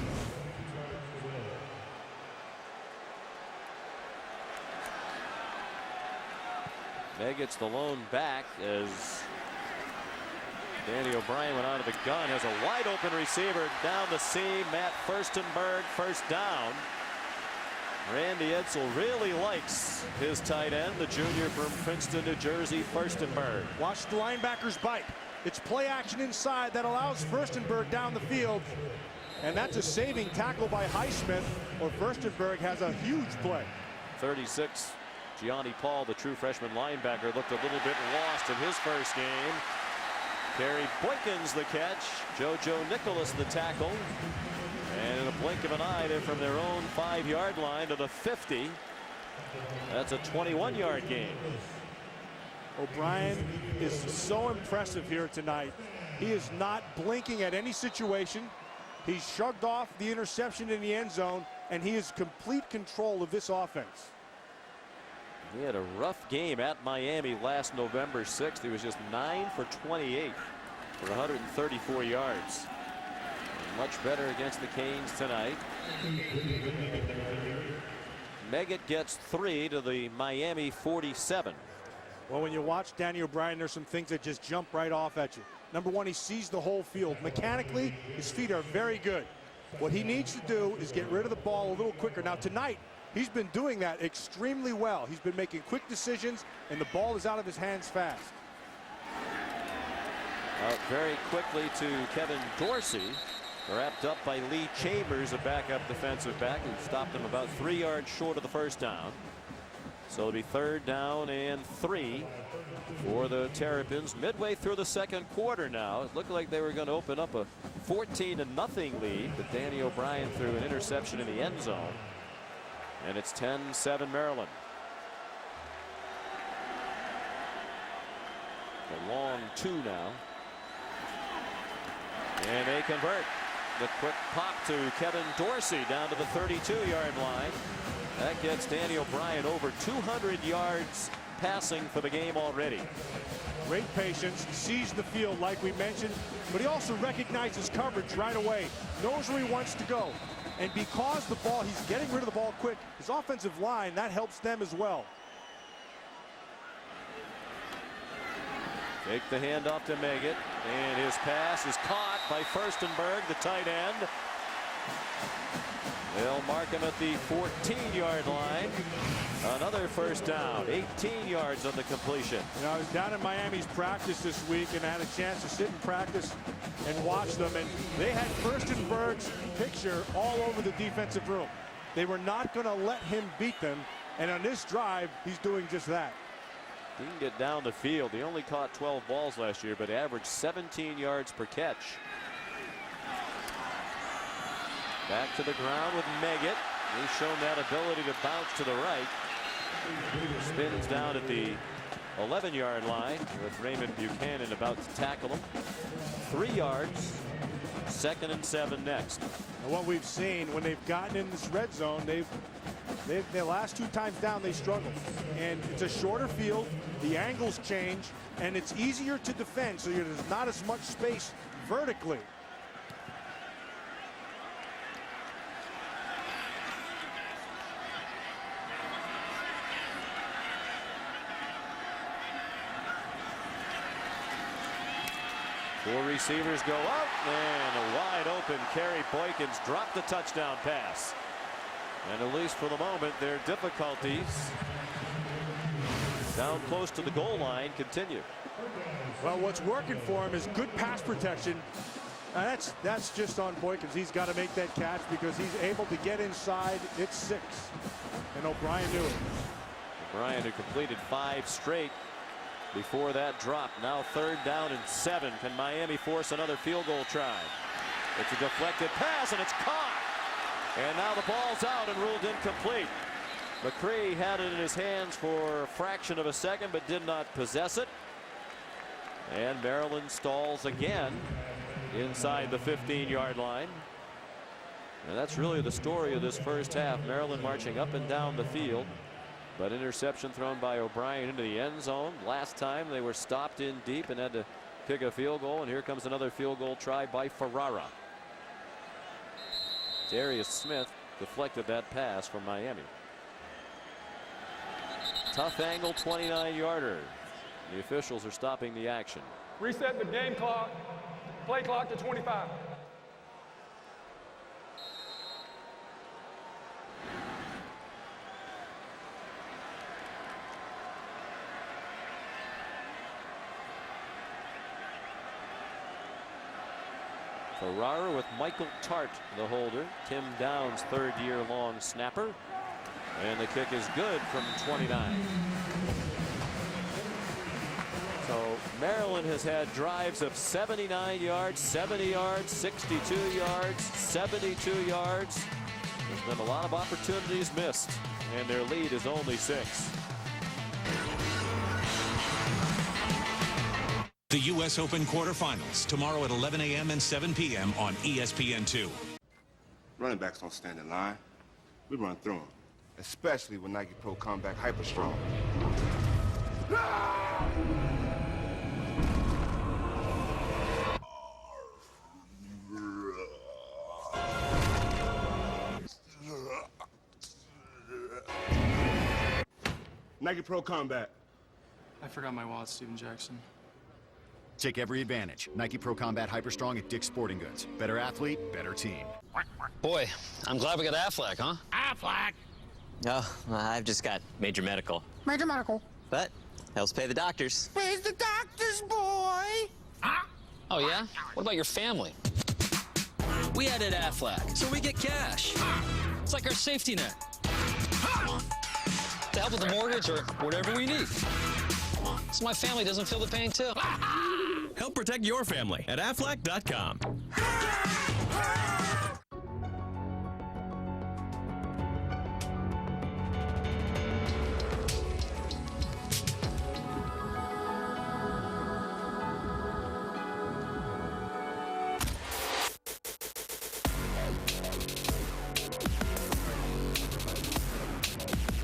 Meggett's the lone back as Danny O'Brien went out of the gun. Has a wide open receiver down the seam. Matt Furstenberg, first down. Randy Edsall really likes his tight end, the junior from Princeton, New Jersey, Furstenberg. Watch the linebackers bite. It's play action inside that allows Furstenberg down the field. And that's a saving tackle by Highsmith, or Furstenberg has a huge play. 36, Gianni Paul, the true freshman linebacker, looked a little bit lost in his first game. Kerry Boykins the catch, JoJo Nicholas the tackle. And in a blink of an eye, they're from their own 5-yard line to the 50. That's a 21-yard gain. O'Brien is so impressive here tonight. He is not blinking at any situation. He shrugged off the interception in the end zone, and he is complete control of this offense. He had a rough game at Miami last November 6th. He was just 9 for 28 for 134 yards. Much better against the Canes tonight. Meggett gets 3 to the Miami 47. Well, when you watch Danny O'Brien, there's some things that just jump right off at you. Number one, he sees the whole field. Mechanically, his feet are very good. What he needs to do is get rid of the ball a little quicker. Now, tonight, he's been doing that extremely well. He's been making quick decisions, and the ball is out of his hands fast. Out very quickly to Kevin Dorsey. Wrapped up by Lee Chambers, a backup defensive back, who stopped him about 3 yards short of the first down. So it'll be 3rd down and 3 for the Terrapins midway through the second quarter now. It looked like they were going to open up a 14-0 lead, but Danny O'Brien threw an interception in the end zone. And it's 10-7 Maryland. A long 2 now. And they convert. The quick pop to Kevin Dorsey down to the 32-yard line. That gets Danny O'Brien over 200 yards passing for the game already. Great patience, sees the field like we mentioned, but he also recognizes coverage right away, knows where he wants to go. And because the ball, he's getting rid of the ball quick, his offensive line, that helps them as well. Take the handoff to Meggett, and his pass is caught by Furstenberg, the tight end. They'll mark him at the 14-yard line. Another first down, 18 yards on the completion. You know, I was down in Miami's practice this week and I had a chance to sit and practice and watch them, and they had Furstenberg's picture all over the defensive room. They were not going to let him beat them, and on this drive, he's doing just that. He can get down the field. He only caught 12 balls last year, but averaged 17 yards per catch. Back to the ground with Meggett. He's shown that ability to bounce to the right. Spins down at the 11-yard line with Raymond Buchanan about to tackle him. 3 yards. 2nd and 7 next. And what we've seen when they've gotten in this red zone, the last 2 times down they struggled, and it's a shorter field, the angles change, and it's easier to defend, so there's not as much space vertically. Four receivers go up, and a wide open Kerry Boykins dropped the touchdown pass. And at least for the moment, their difficulties down close to the goal line continue. Well, what's working for him is good pass protection. That's just on Boykins. He's got to make that catch because he's able to get inside. It's 6, and O'Brien knew it. O'Brien, who completed 5 straight before that drop. Now 3rd down and 7. Can Miami force another field goal try? It's a deflected pass, and it's caught. And now the ball's out and ruled incomplete. McCree had it in his hands for a fraction of a second, but did not possess it. And Maryland stalls again inside the 15-yard line. And that's really the story of this first half. Maryland marching up and down the field. But interception thrown by O'Brien into the end zone. Last time they were stopped in deep and had to kick a field goal. And here comes another field goal try by Ferrara. Darius Smith deflected that pass from Miami. Tough angle 29-yarder. The officials are stopping the action. Reset the game clock, play clock to 25. Ferrara with Michael Tart, the holder. Tim Downs, third-year-long snapper. And the kick is good from 29. So Maryland has had drives of 79 yards, 70 yards, 62 yards, 72 yards. There's been a lot of opportunities missed, and their lead is only 6. The U.S. Open quarterfinals tomorrow at 11 a.m. and 7 p.m. on ESPN2. Running backs don't stand in line. We run through them, especially with Nike Pro Combat Hyper Strong. Nike Pro Combat. I forgot my wallet, Steven Jackson. Take every advantage. Nike Pro Combat Hyper Strong at Dick's Sporting Goods. Better athlete, better team. Boy, I'm glad we got Aflac, huh? Aflac? Oh, I've just got major medical. Major medical. But helps pay the doctors. Pays the doctors, boy. Huh? Oh, yeah? What about your family? We added Aflac, so we get cash. It's like our safety net. To help with the mortgage or whatever we need. So my family doesn't feel the pain, too. Help protect your family at Aflac.com.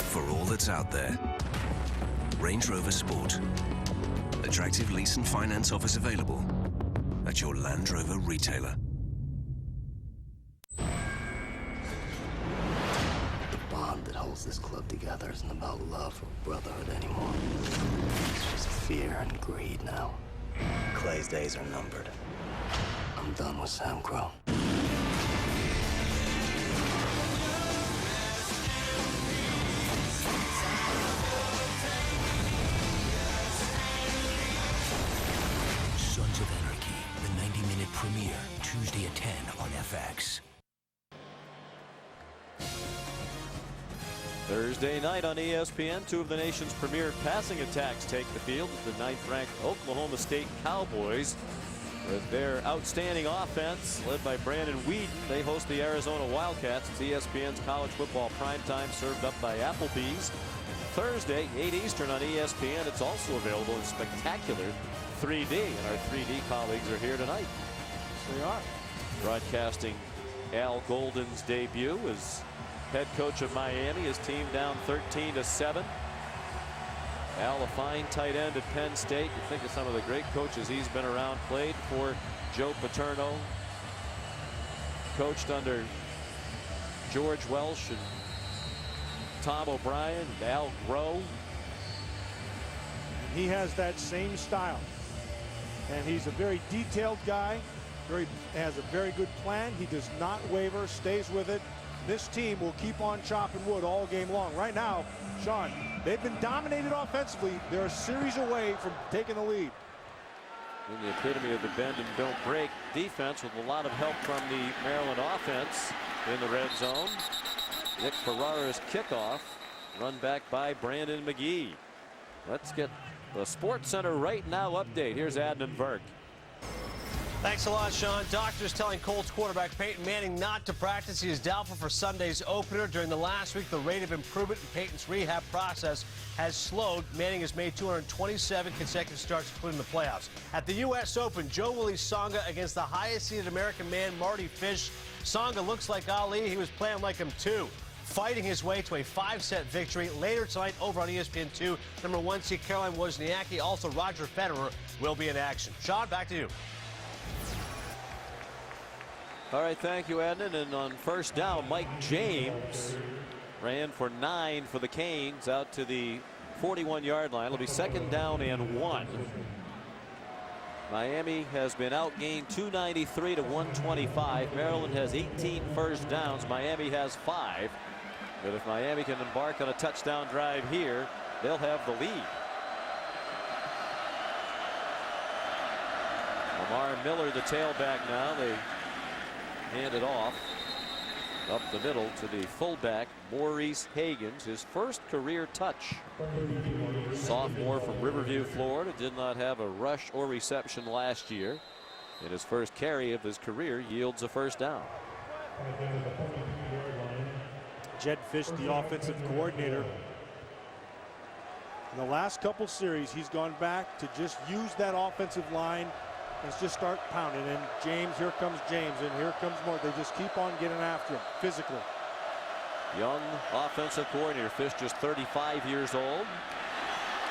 For all that's out there, Range Rover Sport. Attractive lease and finance offers available at your Land Rover retailer. The bond that holds this club together isn't about love or brotherhood anymore. It's just fear and greed now. Clay's days are numbered. I'm done with Sam Crow. Sons of Anarchy, the 90-minute premiere, Tuesday at 10 on FX. Thursday night on ESPN, two of the nation's premier passing attacks take the field. The 9th-ranked Oklahoma State Cowboys, with their outstanding offense led by Brandon Weeden, they host the Arizona Wildcats. It's ESPN's college football primetime, served up by Applebee's. Thursday, 8 Eastern on ESPN. It's also available in spectacular 3D, and our 3D colleagues are here tonight. They are. Broadcasting Al Golden's debut as head coach of Miami. His team down 13-7. Al, a fine tight end at Penn State. You think of some of the great coaches he's been around. Played for Joe Paterno. Coached under George Welsh and Tom O'Brien, Al Groh. He has that same style. And he's a very detailed guy. Has a very good plan. He does not waver, stays with it. This team will keep on chopping wood all game long. Right now, Sean, they've been dominated offensively. They're a series away from taking the lead. In the epitome of the bend and don't break defense, with a lot of help from the Maryland offense in the red zone. Nick Ferrara's kickoff, run back by Brandon McGee. Let's get the Sports Center right now update. Here's Adnan Virk. Thanks a lot, Sean. Doctors telling Colts quarterback Peyton Manning not to practice. He is doubtful for Sunday's opener. During the last week, the rate of improvement in Peyton's rehab process has slowed. Manning has made 227 consecutive starts, including the playoffs. At the U.S. Open, Joe Willie Tsonga against the highest-seeded American man, Marty Fish. Tsonga looks like Ali. He was playing like him, too, fighting his way to a 5-set victory. Later tonight over on ESPN2, number 1 seed Caroline Wozniacki, also Roger Federer, will be in action. Sean, back to you. All right, thank you, Adnan. And on first down, Mike James ran for 9 for the Canes out to the 41-yard line. It'll be 2nd down and 1. Miami has been outgained 293 to 125. Maryland has 18 first downs. Miami has 5. But if Miami can embark on a touchdown drive here, they'll have the lead. Lamar Miller, the tailback now. They handed off up the middle to the fullback Maurice Hagans, his first career touch. Sophomore from Riverview, Florida, did not have a rush or reception last year, and his first carry of his career yields a first down. Jedd Fisch, the offensive coordinator. In the last couple series, he's gone back to just use that offensive line and just start pounding. And James, here comes James, and here comes more. They just keep on getting after him physically. Young offensive coordinator. Fisch just 35 years old.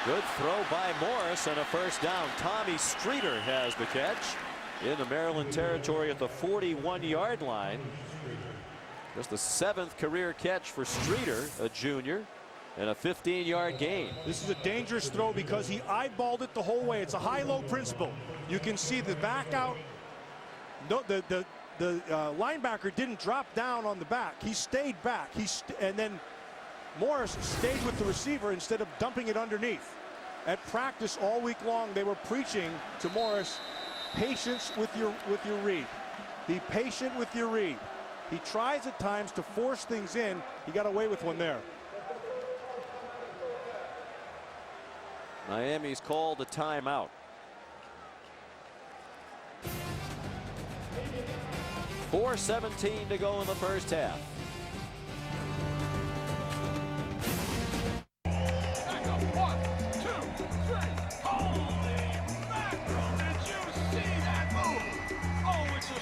Good throw by Morris and a first down. Tommy Streeter has the catch in the Maryland territory at the 41-yard line. Just the 7th career catch for Streeter, a junior, and a 15-yard gain. This is a dangerous throw because he eyeballed it the whole way. It's a high-low principle. You can see the back out. No, the linebacker didn't drop down on the back. He stayed back. And then Morris stayed with the receiver instead of dumping it underneath. At practice all week long, they were preaching to Morris, patience with your read. Be patient with your read. He tries at times to force things in. He got away with one there. Miami's called a timeout. 4:17 to go in the first half.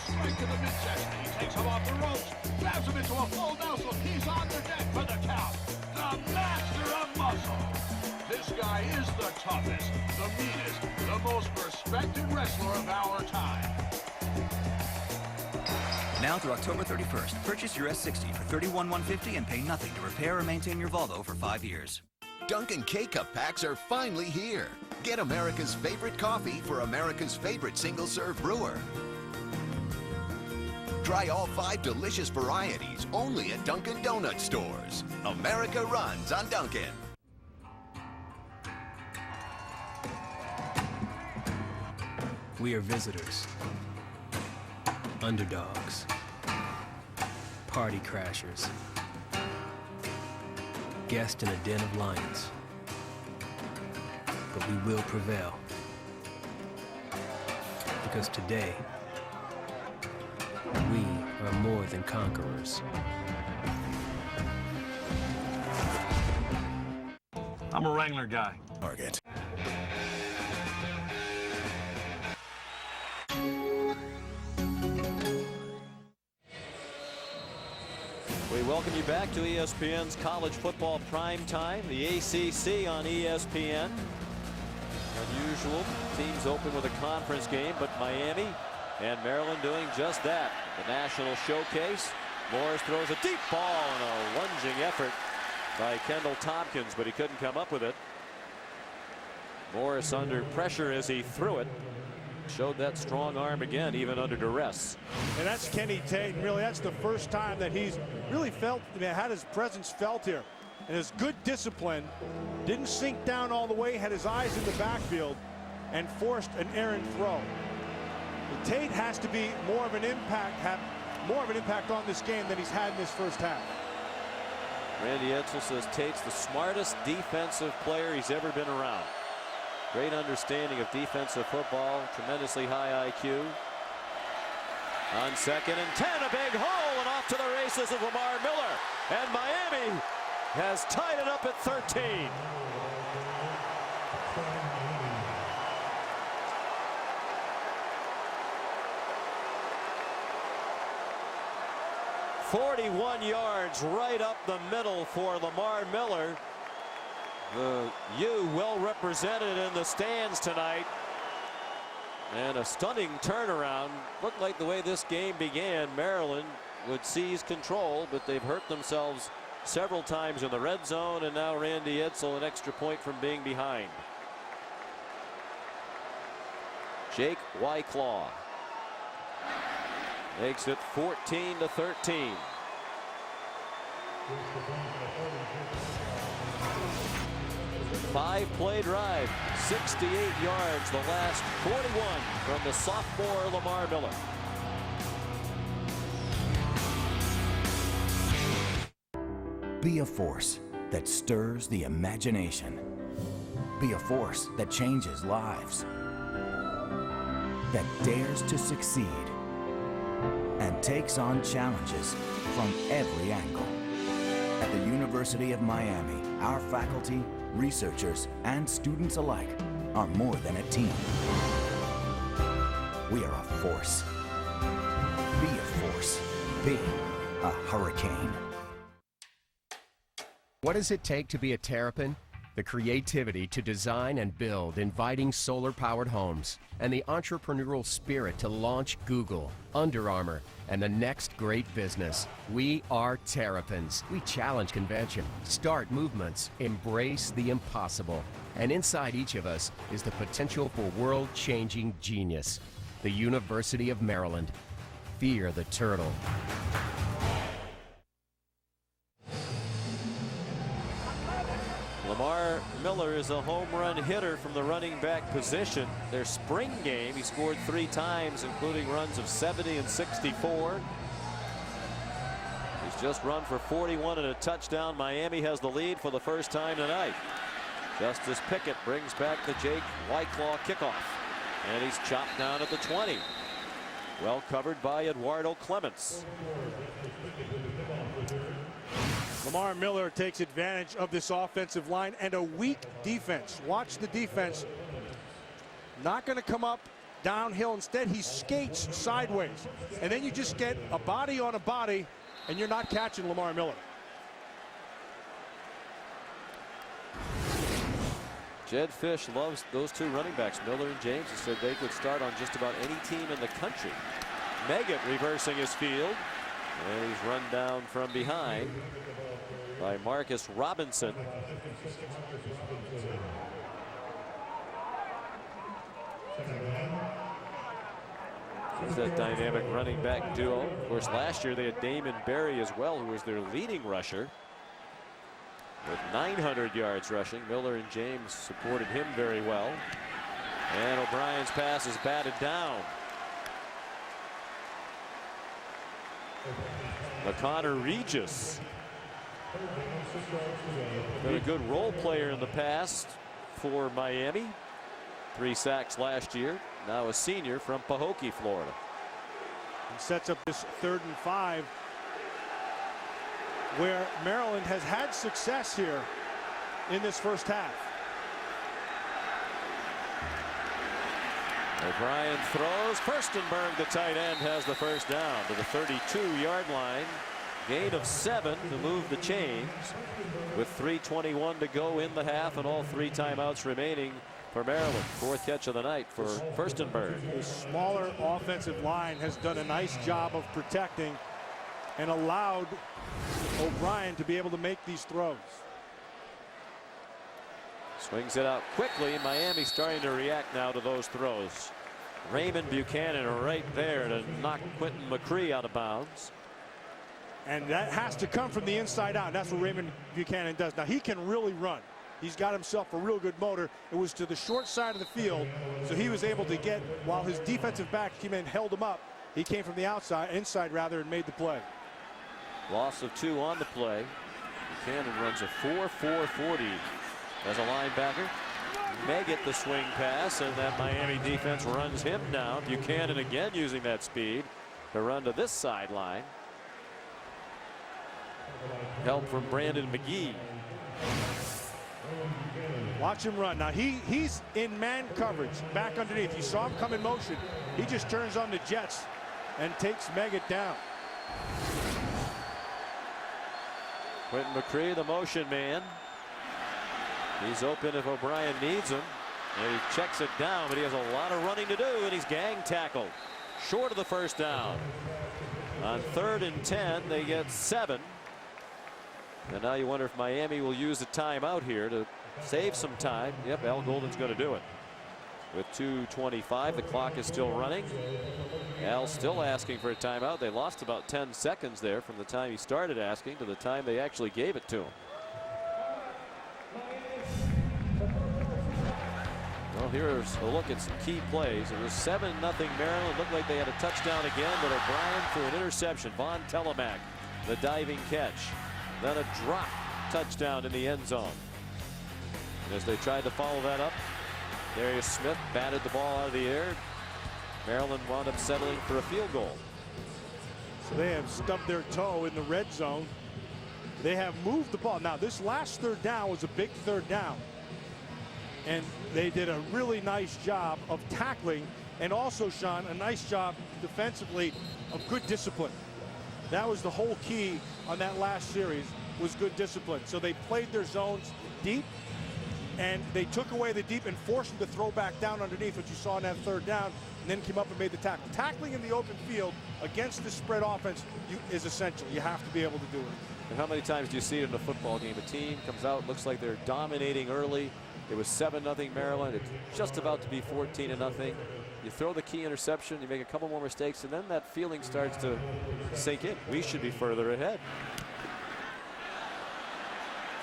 Straight to the mid-chest. He takes him off the ropes, grabs him into a full Nelson. He's on the deck for the count. The master of muscle. This guy is the toughest, the meanest, the most respected wrestler of our time. Now through October 31st, purchase your S60 for $31,150 and pay nothing to repair or maintain your Volvo for 5 years. Dunkin' K-Cup packs are finally here. Get America's favorite coffee for America's favorite single-serve brewer. Try all 5 delicious varieties only at Dunkin' Donut stores. America runs on Dunkin'. We are visitors, underdogs, party crashers, guests in a den of lions. But we will prevail. Because today, we are more than conquerors. I'm a Wrangler guy. Target. We welcome you back to ESPN's College Football Prime Time, the ACC on ESPN. Unusual. Teams open with a conference game, but Miami and Maryland doing just that. The national showcase. Morris throws a deep ball and a lunging effort by Kendall Tompkins, but he couldn't come up with it. Morris under pressure as he threw it. Showed that strong arm again, even under duress. And that's Kenny Tate. And really, that's the first time that he's really had his presence felt here. And his good discipline, didn't sink down all the way, had his eyes in the backfield, and forced an errant throw. But Tate has to be more of an impact, have more of an impact on this game than he's had in this first half. Randy Edsall says Tate's the smartest defensive player he's ever been around. Great understanding of defensive football, tremendously high IQ. On 2nd and 10, a big hole, and off to the races of Lamar Miller. And Miami has tied it up at 13. "41 yards right up the middle for Lamar Miller. The U well represented in the stands tonight. And a stunning turnaround. Looked like the way this game began, Maryland would seize control, but they've hurt themselves several times in the red zone, and now Randy Edsall an extra point from being behind. Jake Wyclaw makes it 14-13. Five-play drive, 68 yards, the last 41 from the sophomore Lamar Miller. Be a force that stirs the imagination. Be a force that changes lives. That dares to succeed and takes on challenges from every angle. At the University of Miami, our faculty, researchers, and students alike are more than a team. We are a force. Be a force. Be a hurricane. What does it take to be a Terrapin? The creativity to design and build inviting solar-powered homes, and the entrepreneurial spirit to launch Google, Under Armour, and the next great business. We are Terrapins. We challenge convention, start movements, embrace the impossible. And inside each of us is the potential for world-changing genius. The University of Maryland. Fear the turtle. Lamar Miller is a home run hitter from the running back position. Their spring game, he scored 3 times, including runs of 70 and 64. He's just run for 41 and a touchdown. Miami has the lead for the first time tonight. Justice Pickett brings back the Jake Whiteclaw kickoff. And he's chopped down at the 20. Well covered by Eduardo Clements. Lamar Miller takes advantage of this offensive line and a weak defense. Watch the defense. Not going to come up downhill. Instead, he skates sideways. And then you just get a body on a body, and you're not catching Lamar Miller. Jed Fish loves those 2 running backs, Miller and James. He said they could start on just about any team in the country. Meggett reversing his field. And he's run down from behind by Marcus Robinson. It's that dynamic running back duo. Of course, last year they had Damon Berry as well, who was their leading rusher. With 900 yards rushing, Miller and James supported him very well. And O'Brien's pass is batted down. Connor Regis. Been a good role player in the past for Miami. 3 sacks last year. Now a senior from Pahokee, Florida. And sets up this 3rd and 5. Where Maryland has had success here in this first half. O'Brien throws. Furstenberg, the tight end, has the first down to the 32-yard line. Gain of 7 to move the chains with 3:21 to go in the half and all 3 timeouts remaining for Maryland. 4th catch of the night for Furstenberg. The smaller offensive line has done a nice job of protecting and allowed O'Brien to be able to make these throws. Swings it out quickly, and Miami starting to react now to those throws. Raymond Buchanan right there to knock Quentin McCree out of bounds. And that has to come from the inside out. That's what Raymond Buchanan does. Now he can really run. He's got himself a real good motor. It was to the short side of the field, so he was able to get, while his defensive back came in and held him up, he came from the inside rather, and made the play. Loss of 2 on the play. Buchanan runs a 4.440 as a linebacker. Meggett the swing pass, and that Miami defense runs him down. Buchanan again using that speed to run to this sideline. Help from Brandon McGee. Watch him run. Now he's in man coverage back underneath. You saw him come in motion. He just turns on the jets and takes Meggett down. Quentin McCree, the motion man. He's open if O'Brien needs him. And he checks it down, but he has a lot of running to do, and he's gang tackled. Short of the first down. On 3rd and 10, they get 7. And now you wonder if Miami will use a timeout here to save some time. Yep, Al Golden's going to do it. With 2:25, the clock is still running. Al still asking for a timeout. They lost about 10 seconds there from the time he started asking to the time they actually gave it to him. Well, here's a look at some key plays. It was 7-0 Maryland. Looked like they had a touchdown again, but O'Brien threw an interception. Von Telemack, the diving catch. then a drop touchdown in the end zone. And as they tried to follow that up, Darius Smith batted the ball out of the air. Maryland wound up settling for a field goal. So they have stubbed their toe in the red zone. They have moved the ball. Now, this last third down was a big third down. And they did a really nice job of tackling, and also, Sean, a nice job defensively of good discipline. That was the whole key on that last series, was good discipline. So they played their zones deep, and they took away the deep and forced them to throw back down underneath, what you saw in that third down, and then came up and made the tackle. Tackling in the open field against the spread offense is essential. You have to be able to do it. And how many times do you see it in a football game? A team comes out, looks like they're dominating early. It was 7-0 Maryland. It's just about to be 14-0. You throw the key interception, you make a couple more mistakes, and then that feeling starts to sink in. We should be further ahead.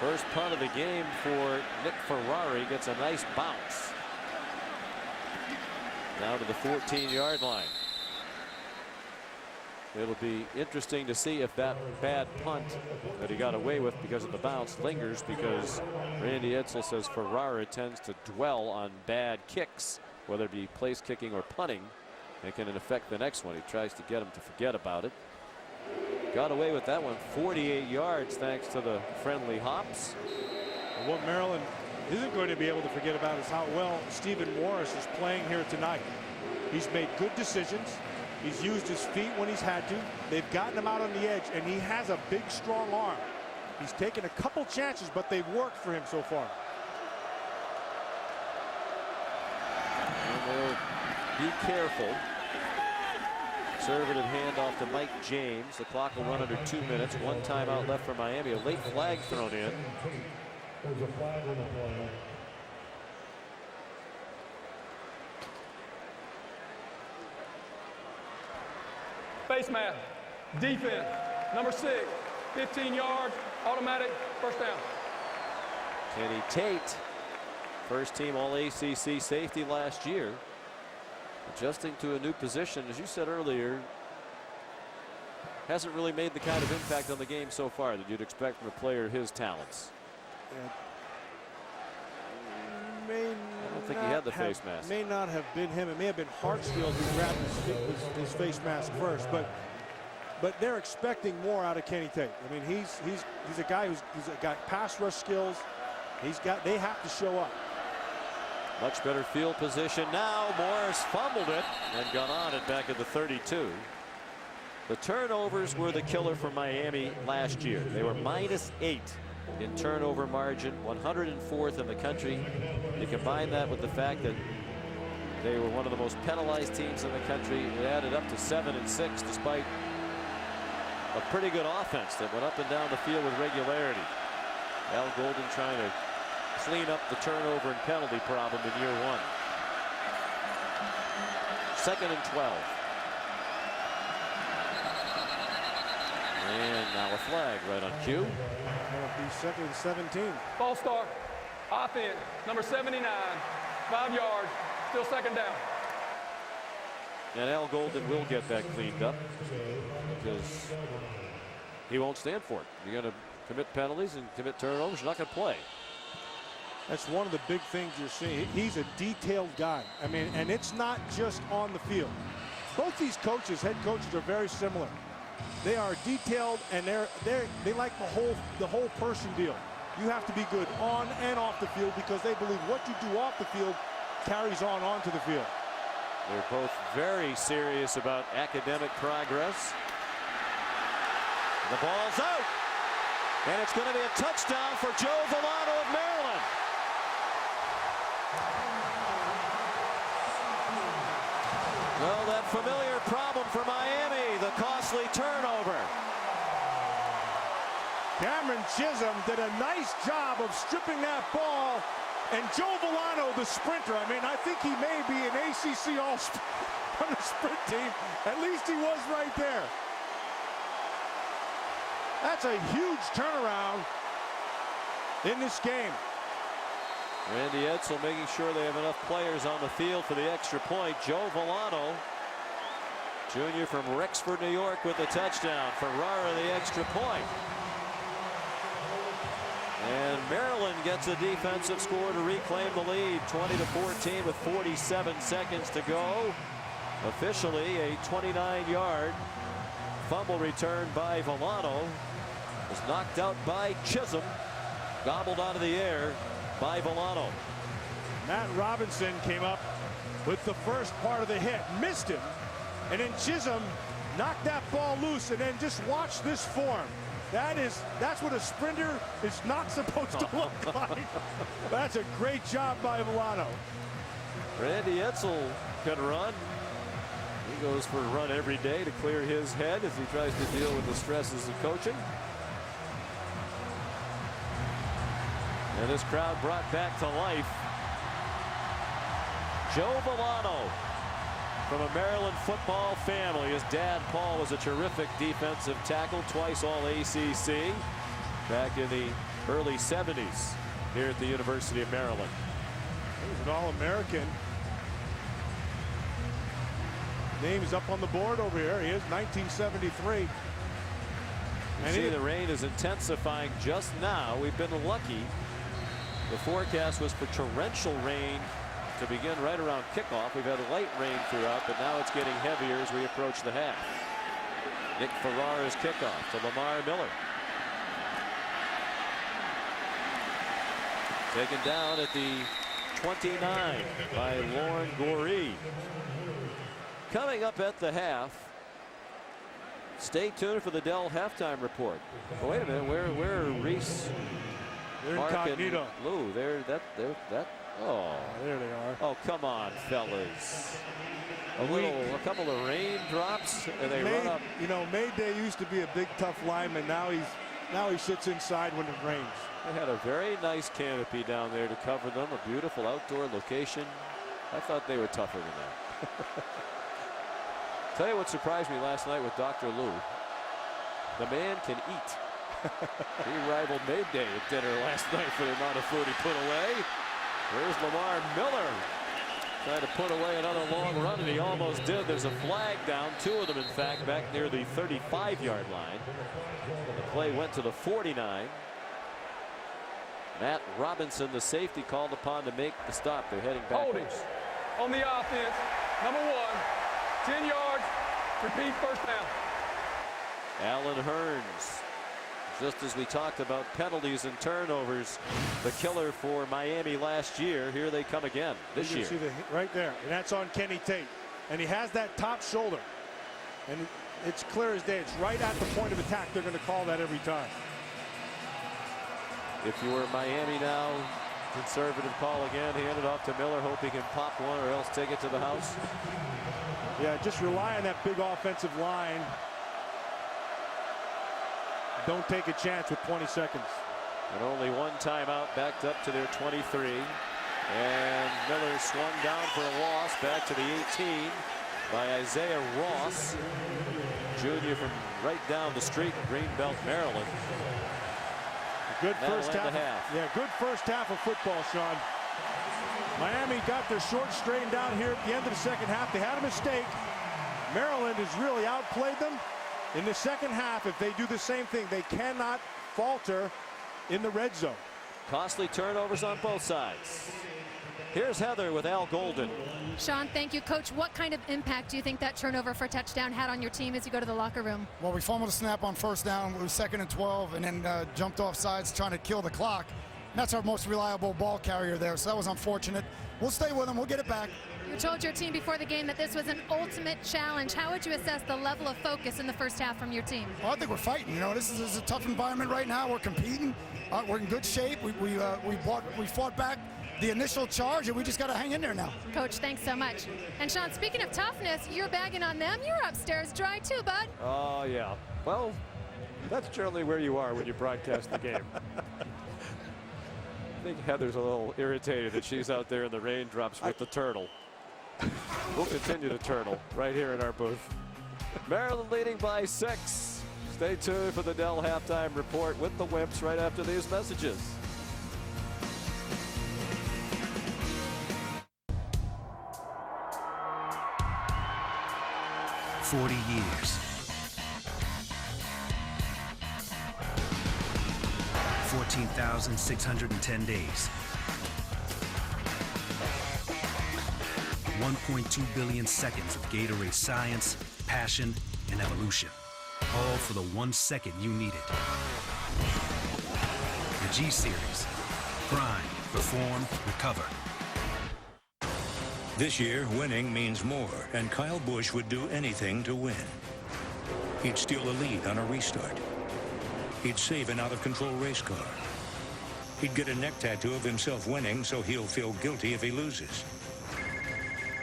First punt of the game for Nick Ferrari, gets a nice bounce. Down to the 14-yard line. It'll be interesting to see if that bad punt that he got away with because of the bounce lingers, because Randy Edsall says Ferrari tends to dwell on bad kicks, whether it be place kicking or punting. It can affect the next one. He tries to get him to forget about it. Got away with that one, 48 yards thanks to the friendly hops. And what Maryland isn't going to be able to forget about is how well Stephen Morris is playing here tonight. He's made good decisions. He's used his feet when he's had to. They've gotten him out on the edge, and he has a big, strong arm. He's taken a couple chances, but they've worked for him so far. And they'll be careful. Conservative handoff to Mike James. The clock will run under 2 minutes. One timeout left for Miami. A late flag thrown in. There's a flag on the play. Face mask, defense, number 6, 15 yards, automatic, first down. Kenny Tate, first team All-ACC safety last year. Adjusting to a new position, as you said earlier, hasn't really made the kind of impact on the game so far that you'd expect from a player of his talents. I don't think he had the face mask. May not have been him. It may have been Hartsfield who grabbed his face mask first, but they're expecting more out of Kenny Tate. I mean, he's a guy who's got pass rush skills. They have to show up. Much better field position now. Morris fumbled it and got on it back at the 32. The turnovers were the killer for Miami last year. They were -8 in turnover margin, 104th in the country. You combine that with the fact that they were one of the most penalized teams in the country. It added up to 7-6 despite a pretty good offense that went up and down the field with regularity. Al Golden trying to clean up the turnover and penalty problem in year 1. 2nd and 12. And now a flag right on cue. It'll be 2nd and 17. False start, offense, number 79, 5 yards, still second down. And Al Golden will get that cleaned up because he won't stand for it. You're going to commit penalties and commit turnovers, you're not going to play. That's one of the big things you're seeing. He's a detailed guy. I mean, and it's not just on the field. Both these coaches, head coaches, are very similar. They are detailed, and they like the whole person deal. You have to be good on and off the field because they believe what you do off the field carries on onto the field. They're both very serious about academic progress. The ball's out, and it's going to be a touchdown for Joe Villano of Maryland. Well, that familiar problem for Miami, the costly turnover. Cameron Chisholm did a nice job of stripping that ball, and Joe Villano, the sprinter, I mean, I think he may be an ACC All-Star on the sprint team. At least he was right there. That's a huge turnaround in this game. Randy Edsall making sure they have enough players on the field for the extra point. Joe Villano, junior from Rexford, New York, with the touchdown. Ferrara the extra point. Maryland gets a defensive score to reclaim the lead, 20-14 with 47 seconds to go. Officially a 29-yard fumble return by Villano. Was knocked out by Chisholm. Gobbled out of the air by Villano. Matt Robinson came up with the first part of the hit, missed him, and then Chisholm knocked that ball loose, and then just watch this form. That's what a sprinter is not supposed to look like. That's a great job by Villano. Randy Edsel can run. He goes for a run every day to clear his head as he tries to deal with the stresses of coaching. And this crowd brought back to life Joe Villano from a Maryland football family. His dad, Paul, was a terrific defensive tackle, twice All-ACC back in the early 70s here at the University of Maryland. He was an All-American. Name's up on the board over here. He is 1973. You see the rain is intensifying just now. We've been lucky. The forecast was for torrential rain to begin right around kickoff. We've had light rain throughout, but now it's getting heavier as we approach the half. Nick Ferrara's kickoff to Lamar Miller. Taken down at the 29 by Lauren Goree. Coming up at the half. Stay tuned for the Dell halftime report. Oh, wait a minute, where are Reese? They're Mark incognito. And Lou, oh, there they are. Oh, come on, fellas. A couple of raindrops, and they run up. You know, Mayday used to be a big, tough lineman. Now he sits inside when it rains. They had a very nice canopy down there to cover them. A beautiful outdoor location. I thought they were tougher than that. Tell you what surprised me last night with Dr. Lou. The man can eat. He rivaled Mayday at dinner last night for the amount of food he put away. There's Lamar Miller trying to put away another long run, and he almost did. There's a flag down, two of them, in fact, back near the 35-yard line. The play went to the 49. Matt Robinson, the safety, called upon to make the stop. They're heading back. Holding on the offense, number 1, 10 yards, repeat first down. Alan Hearns. Just as we talked about penalties and turnovers, the killer for Miami last year, here they come again this year. You can see right there, and that's on Kenny Tate. And he has that top shoulder. And it's clear as day. It's right at the point of attack. They're going to call that every time. If you were Miami now, conservative call again. Hand it off to Miller, hope he can pop one or else take it to the house. Yeah, just rely on that big offensive line. Don't take a chance with 20 seconds. And only one timeout, backed up to their 23. And Miller swung down for a loss back to the 18 by Isaiah Ross, junior from right down the street in Greenbelt, Maryland. Good first half. Yeah, good first half of football, Sean. Miami got their short straightened out here at the end of the second half. They had a mistake. Maryland has really outplayed them. In the second half, if they do the same thing, they cannot falter in the red zone. Costly turnovers on both sides. Here's Heather with Al Golden. Sean, thank you. Coach, what kind of impact do you think that turnover for a touchdown had on your team as you go to the locker room? Well, we fumbled a snap on first down. It was 2nd and 12, and then jumped off sides trying to kill the clock. And that's our most reliable ball carrier there, so that was unfortunate. We'll stay with them. We'll get it back. You told your team before the game that this was an ultimate challenge. How would you assess the level of focus in the first half from your team? Well, I think we're fighting. You know, this is a tough environment right now. We're competing. We're in good shape. We fought back the initial charge, and we just got to hang in there now. Coach, thanks so much. And Sean, speaking of toughness, you're bagging on them. You're upstairs dry too, bud. Oh, yeah. Well, that's generally where you are when you broadcast the game. I think Heather's a little irritated that she's out there in the raindrops with the turtle. We'll continue to turtle right here in our booth. Maryland leading by 6. Stay tuned for the Dell halftime report with the Wimps right after these messages. "40 years. 14,610 days. 1.2 billion seconds of Gatorade science, passion, and evolution. All for the 1 second you needed. The G-Series. Grind, perform, recover. This year, winning means more, and Kyle Busch would do anything to win. He'd steal a lead on a restart. He'd save an out-of-control race car. He'd get a neck tattoo of himself winning so he'll feel guilty if he loses.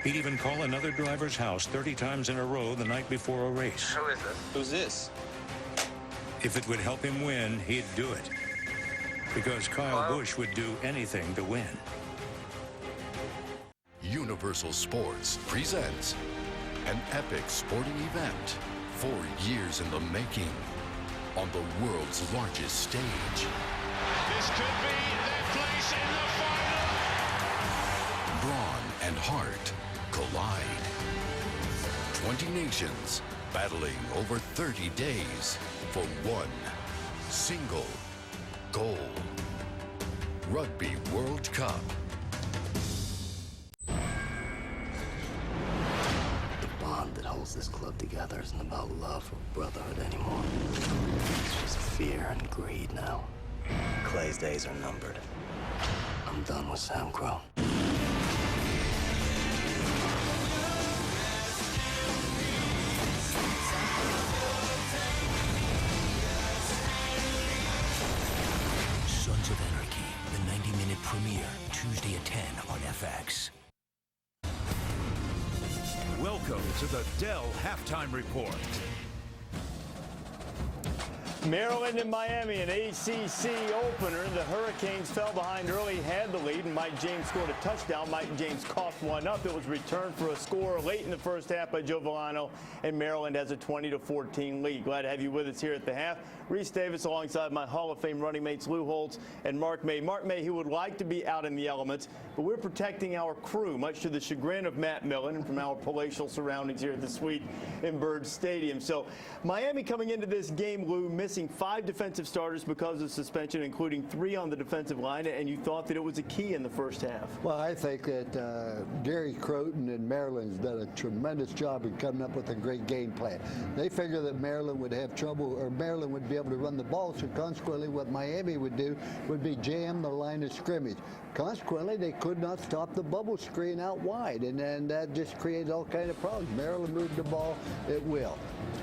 He'd even call another driver's house 30 times in a row the night before a race. Who is this? Who's this? If it would help him win, he'd do it. Because Kyle Busch would do anything to win. Universal Sports presents an epic sporting event 4 years in the making on the world's largest stage. This could be their place in the final. Brawn and heart collide. 20 nations battling over 30 days for one single goal. Rugby World Cup. That holds this club together isn't about love or brotherhood anymore. It's just fear and greed now. Clay's days are numbered. I'm done with Sam Crow. Sons of Anarchy, the 90-minute premiere, Tuesday at 10 on FX. Welcome to the Dell Halftime Report. Maryland and Miami, an ACC opener. The Hurricanes fell behind early, had the lead, and Mike James scored a touchdown. Mike James coughed one up. It was returned for a score late in the first half by Joe Villano, and Maryland has a 20-14 lead. Glad to have you with us here at the half. Reese Davis alongside my Hall of Fame running mates Lou Holtz and Mark May. Mark May, who would like to be out in the elements, but we're protecting our crew, much to the chagrin of Matt Millen and from our palatial surroundings here at the suite in Bird Stadium. So Miami coming into this game, Lou, missing 5 defensive starters because of suspension, including 3 on the defensive line, and you thought that it was a key in the first half. Well, I think that Gary Croton and Maryland's done a tremendous job in coming up with a great game plan. They figured that Maryland would have trouble, or Maryland would be able to run the ball, so consequently what Miami would do would be jam the line of scrimmage. Consequently, they could not stop the bubble screen out wide, and then that just created all kind of problems. Maryland moved the ball at will.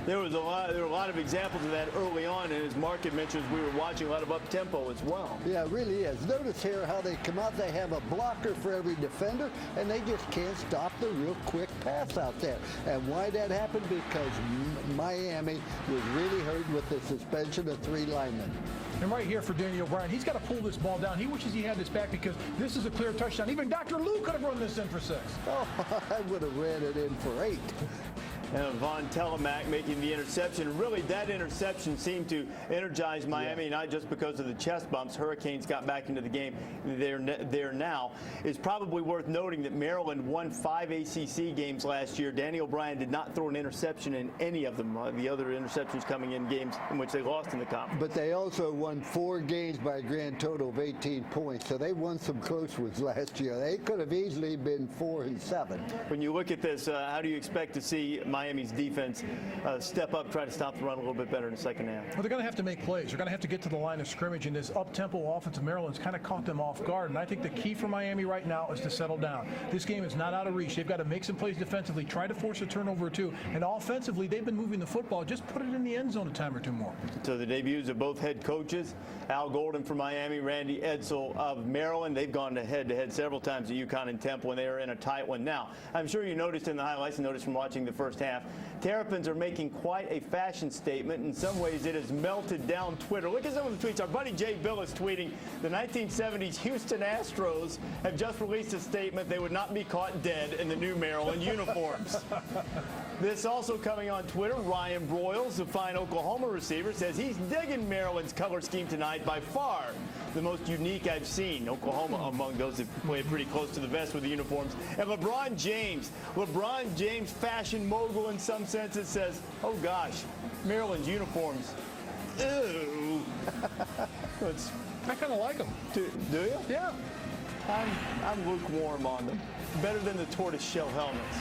There were a lot of examples of that early on, and as Mark had mentioned, we were watching a lot of up-tempo as well. Yeah, it really is. Notice here how they come out. They have a blocker for every defender, and they just can't stop the real quick pass out there. And why that happened? Because Miami was really hurt with the suspension of 3 linemen. And right here for Daniel Bryan, he's got to pull this ball down. He wishes he had this back because this is a clear touchdown. Even Dr. Lou could have run this in for 6. Oh, I would have ran it in for 8. And Von Telemack making the interception. Really, that interception seemed to energize Miami, not just because of the chest bumps. Hurricanes got back into the game. They're now. It's probably worth noting that Maryland won 5 ACC games last year. Danny O'Brien did not throw an interception in any of them. The other interceptions coming in games in which they lost in the conference. But they also won 4 games by a grand total of 18 points. So they won some close ones last year. They could have easily been 4-7. When you look at this, how do you expect to see Miami's defense step up, try to stop the run a little bit better in the second half? Well, they're going to have to make plays. They're going to have to get to the line of scrimmage, and this up-tempo offense of Maryland's kind of caught them off guard. And I think the key for Miami right now is to settle down. This game is not out of reach. They've got to make some plays defensively, try to force a turnover or 2. And offensively, they've been moving the football. Just put it in the end zone a time or 2 more. So the debuts of both head coaches, Al Golden from Miami, Randy Edsall of Maryland. They've gone head-to-head several times at UConn and Temple, and they are in a tight one. Now, I'm sure you noticed in the highlights and noticed from watching the first half, Terrapins are making quite a fashion statement. In some ways, it has melted down Twitter. Look at some of the tweets. Our buddy Jay Bill is tweeting, the 1970s Houston Astros have just released a statement they would not be caught dead in the new Maryland uniforms. This also coming on Twitter, Ryan Broyles, the fine Oklahoma receiver, says he's digging Maryland's color scheme tonight, by far the most unique I've seen. Oklahoma among those that played pretty close to the vest with the uniforms. And LeBron James, fashion mogul in some senses, says, oh gosh, Maryland's uniforms. Ew. I kind of like them. Do you? Yeah. I'm lukewarm on them. Better than the tortoise shell helmets.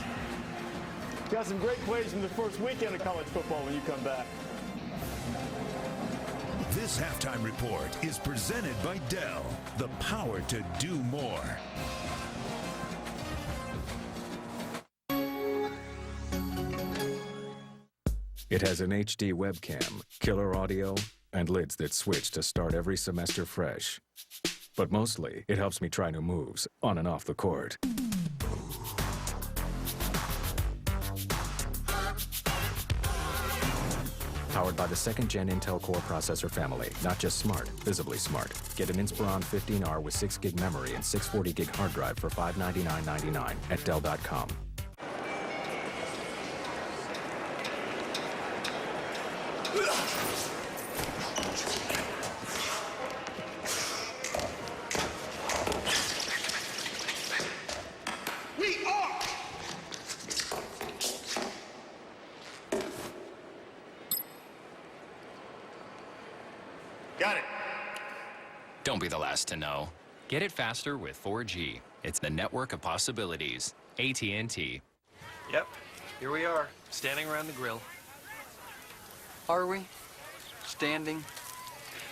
Got some great plays from the first weekend of college football when you come back. This halftime report is presented by Dell, the power to do more. It has an HD webcam, killer audio, and lids that switch to start every semester fresh. But mostly, it helps me try new moves on and off the court. Powered by the second-gen Intel Core processor family. Not just smart, visibly smart. Get an Inspiron 15R with 6 gig memory and 640 gig hard drive for $599.99 at Dell.com. Got it. Don't be the last to know. Get it faster with 4G. It's the network of possibilities. AT&T. Yep, here we are, standing around the grill. Are we standing,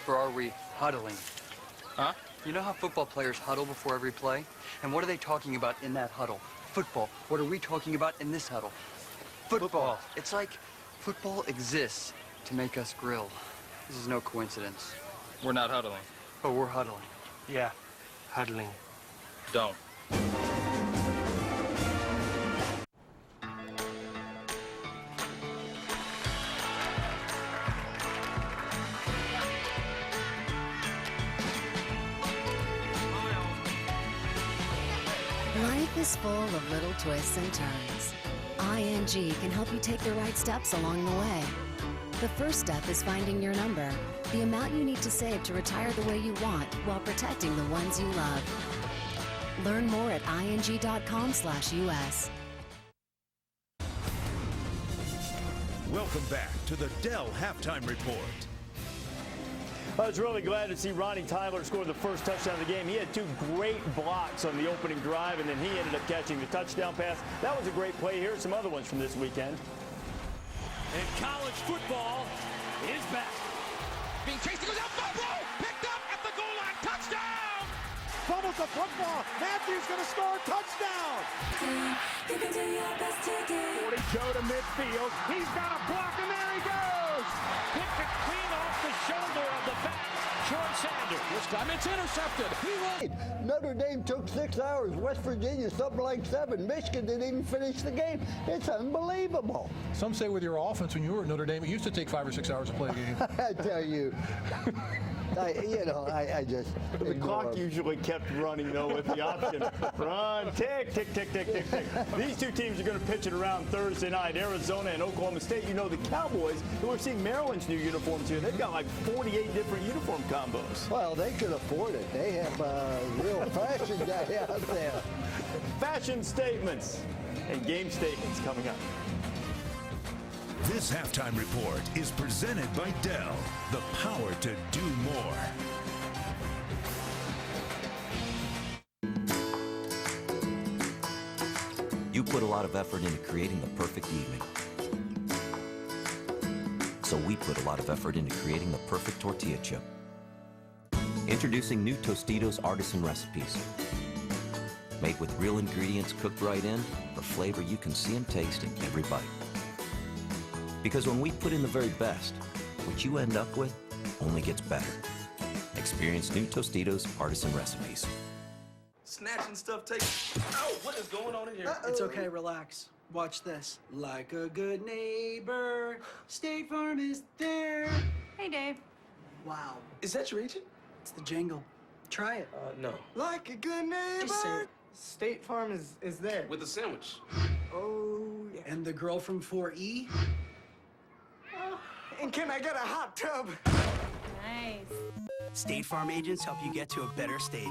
or are we huddling? Huh? You know how football players huddle before every play? And what are they talking about in that huddle? Football. What are we talking about in this huddle? Football. It's like football exists to make us grill. This is no coincidence. We're not huddling. Oh, we're huddling. Yeah, huddling. Don't. Life is full of little twists and turns. ING can help you take the right steps along the way. The first step is finding your number, the amount you need to save to retire the way you want while protecting the ones you love. Learn more at ing.com/US. Welcome back to the Dell Halftime Report. I was really glad to see Ronnie Tyler score the first touchdown of the game. He had two great blocks on the opening drive, and then he ended up catching the touchdown pass. That was a great play. Here's some other ones from this weekend. And college football is back. Being chased, he goes out, fumble! Picked up at the goal line, touchdown! Fumbles the football. Matthews going to score, touchdown! 40 Joe to midfield. He's got a block, and there he goes! Picked it clean off the shoulder of the back. George Sanders. This time it's intercepted. Notre Dame took 6 hours. West Virginia, something like 7. Michigan didn't even finish the game. It's unbelievable. Some say with your offense when you were at Notre Dame, it used to take 5 or 6 hours to play a game. I tell you. I just... The clock usually kept running, though, with the option. Run, tick, tick, tick, tick, tick, tick. These two teams are going to pitch it around Thursday night. Arizona and Oklahoma State. You know, the Cowboys, and we're seeing Maryland's new uniforms here. They've got like 48 different uniform combos. Well, they could afford it. They have a real fashion guy out there. Fashion statements and game statements coming up. This halftime report is presented by Dell, the power to do more. You put a lot of effort into creating the perfect evening. So we put a lot of effort into creating the perfect tortilla chip. Introducing new Tostitos Artisan Recipes. Made with real ingredients cooked right in for flavor you can see and taste in every bite. Because when we put in the very best, what you end up with only gets better. Experience new Tostitos Artisan Recipes. Snatching stuff takes... Oh, what is going on in here? It's okay, relax. Watch this. Like a good neighbor, State Farm is there. Hey, Dave. Wow. Is that your agent? It's the jingle. Try it. No. Like a good neighbor. Just say it. State Farm is there. With a sandwich. Oh, yeah. And the girl from 4E? And can I get a hot tub? Nice. State Farm agents help you get to a better state.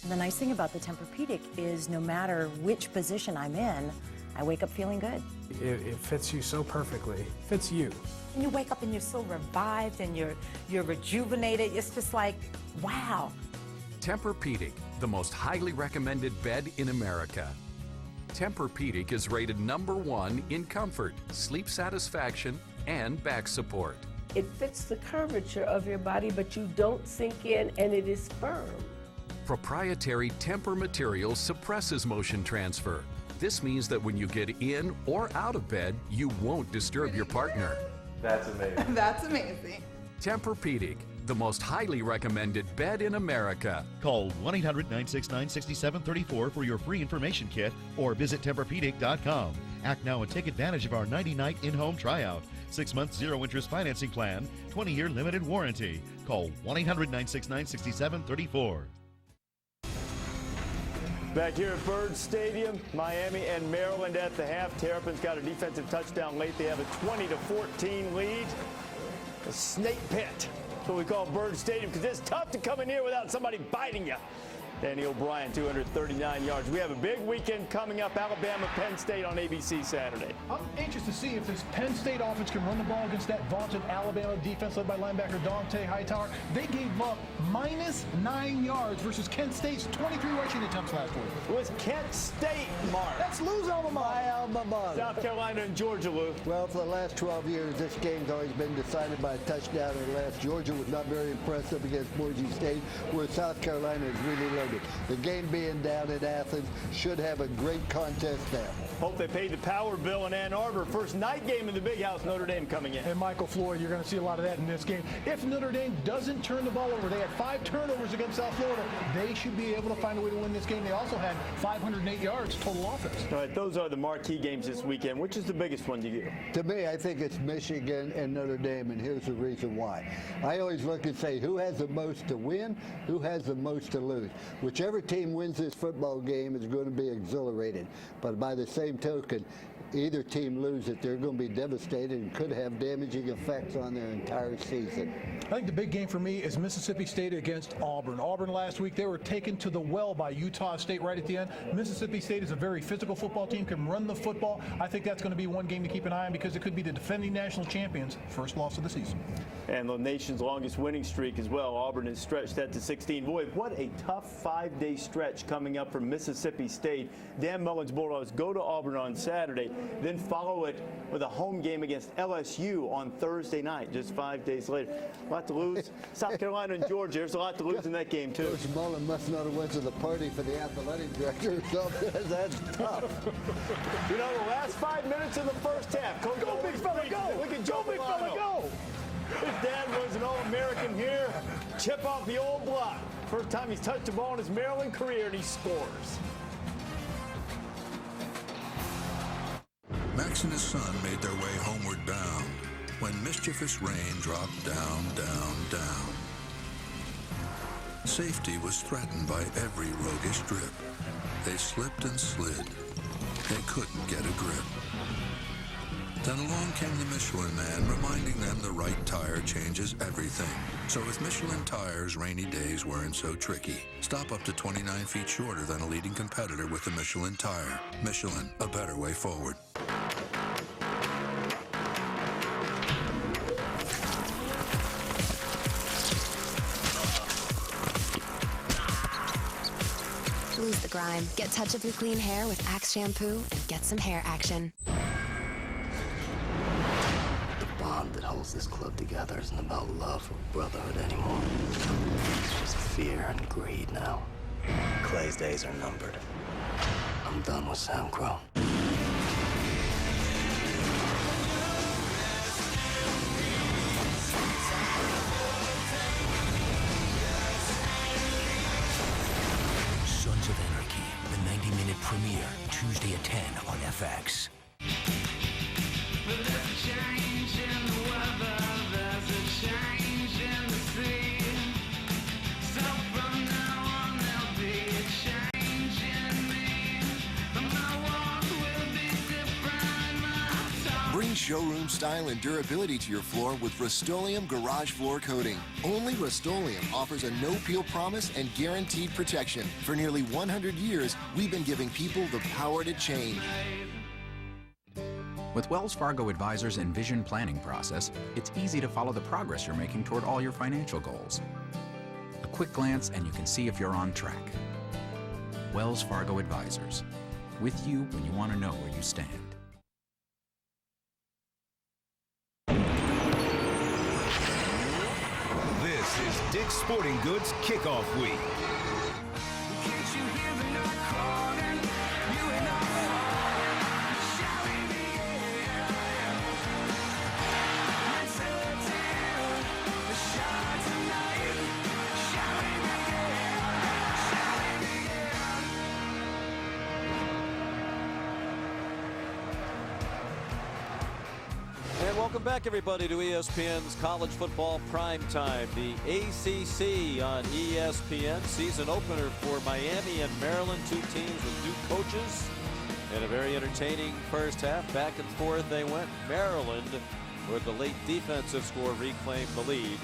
The nice thing about the Tempur-Pedic is no matter which position I'm in, I wake up feeling good. It fits you so perfectly. It fits you. And you wake up and you're so revived and you're rejuvenated. It's just like, wow. Tempur-Pedic, the most highly recommended bed in America. Tempur-Pedic is rated #1 in comfort, sleep satisfaction, and back support. It fits the curvature of your body, but you don't sink in, and it is firm. Proprietary Tempur material suppresses motion transfer. This means that when you get in or out of bed, you won't disturb your partner. That's amazing. That's amazing. Tempur-Pedic, the most highly recommended bed in America. Call 1-800-969-6734 for your free information kit or visit Tempur-Pedic.com. Act now and take advantage of our 90-night in-home tryout. 6-month zero-interest financing plan, 20-year limited warranty. Call 1-800-969-6734. Back here at Bird Stadium, Miami and Maryland at the half. Terrapins got a defensive touchdown late. They have a 20-14 lead. A snake pit. That's what we call Bird Stadium because it's tough to come in here without somebody biting you. Danny O'Brien, 239 yards. We have a big weekend coming up. Alabama, Penn State on ABC Saturday. I'm anxious to see if this Penn State offense can run the ball against that vaunted Alabama defense led by linebacker Dante Hightower. They gave up -9 yards versus Kent State's 23 rushing attempts last week. It was Kent State, Mark. That's Lou's alma mater. My alma mater. South Carolina and Georgia, Lou. Well, for the last 12 years, this game's always been decided by a touchdown or less. Georgia was not very impressive against Boise State, where South Carolina is really loaded. The game being down in Athens should have a great contest there. Hope they paid the power bill in Ann Arbor. First night game in the Big House, Notre Dame coming in. And Michael Floyd, you're going to see a lot of that in this game. If Notre Dame doesn't turn the ball over, they had 5 turnovers against South Florida. They should be able to find a way to win this game. They also had 508 yards total offense. All right, those are the marquee games this weekend. Which is the biggest one to you? To me, I think it's Michigan and Notre Dame, and here's the reason why. I always look and say, who has the most to win, who has the most to lose. Whichever team wins this football game is going to be exhilarated. But by the same token, either team loses, they're going to be devastated and could have damaging effects on their entire season. I think the big game for me is Mississippi State against Auburn. Auburn last week, they were taken to the well by Utah State right at the end. Mississippi State is a very physical football team, can run the football. I think that's going to be one game to keep an eye on because it could be the defending national champions' first loss of the season. And the nation's longest winning streak as well. Auburn has stretched that to 16. Boy, what a tough 5-day stretch coming up for Mississippi State. Dan Mullen's Bulldogs go to Auburn on Saturday, then follow it with a home game against LSU on Thursday night, just 5 days later. A lot to lose. South Carolina and Georgia, there's a lot to lose in that game, too. Coach Mullen must not have went to the party for the athletic director or something. That's tough. You know, the last 5 minutes of the first half. Coach Go, big fella, go! Look at Joe, big fella, go! His dad was an All-American here. Chip off the old block. First time he's touched the ball in his Maryland career, and he scores. Max and his son made their way homeward bound when mischievous rain dropped down, down, down. Safety was threatened by every roguish drip. They slipped and slid. They couldn't get a grip. Then along came the Michelin Man, reminding them the right tire changes everything. So with Michelin tires, rainy days weren't so tricky. Stop up to 29 feet shorter than a leading competitor with the Michelin tire. Michelin, a better way forward. Lose the grime. Get touch of your clean hair with Axe shampoo and get some hair action. The bond that holds this club together isn't about love or brotherhood anymore. It's just fear and greed now. Clay's days are numbered. I'm done with Sam Crow. Sons of Anarchy, the 90-minute premiere, Tuesday at 10 on FX. showroom style and durability to your floor with Rust-Oleum Garage Floor Coating. Only Rust-Oleum offers a no-peel promise and guaranteed protection. For nearly 100 years, we've been giving people the power to change. With Wells Fargo Advisors Envision planning process, it's easy to follow the progress you're making toward all your financial goals. A quick glance and you can see if you're on track. Wells Fargo Advisors, with you when you want to know where you stand. This is Dick's Sporting Goods Kickoff Week. And welcome back, everybody, to ESPN's College Football Primetime. The ACC on ESPN. Season opener for Miami and Maryland, two teams with new coaches. And a very entertaining first half. Back and forth they went. Maryland, with the late defensive score, reclaimed the lead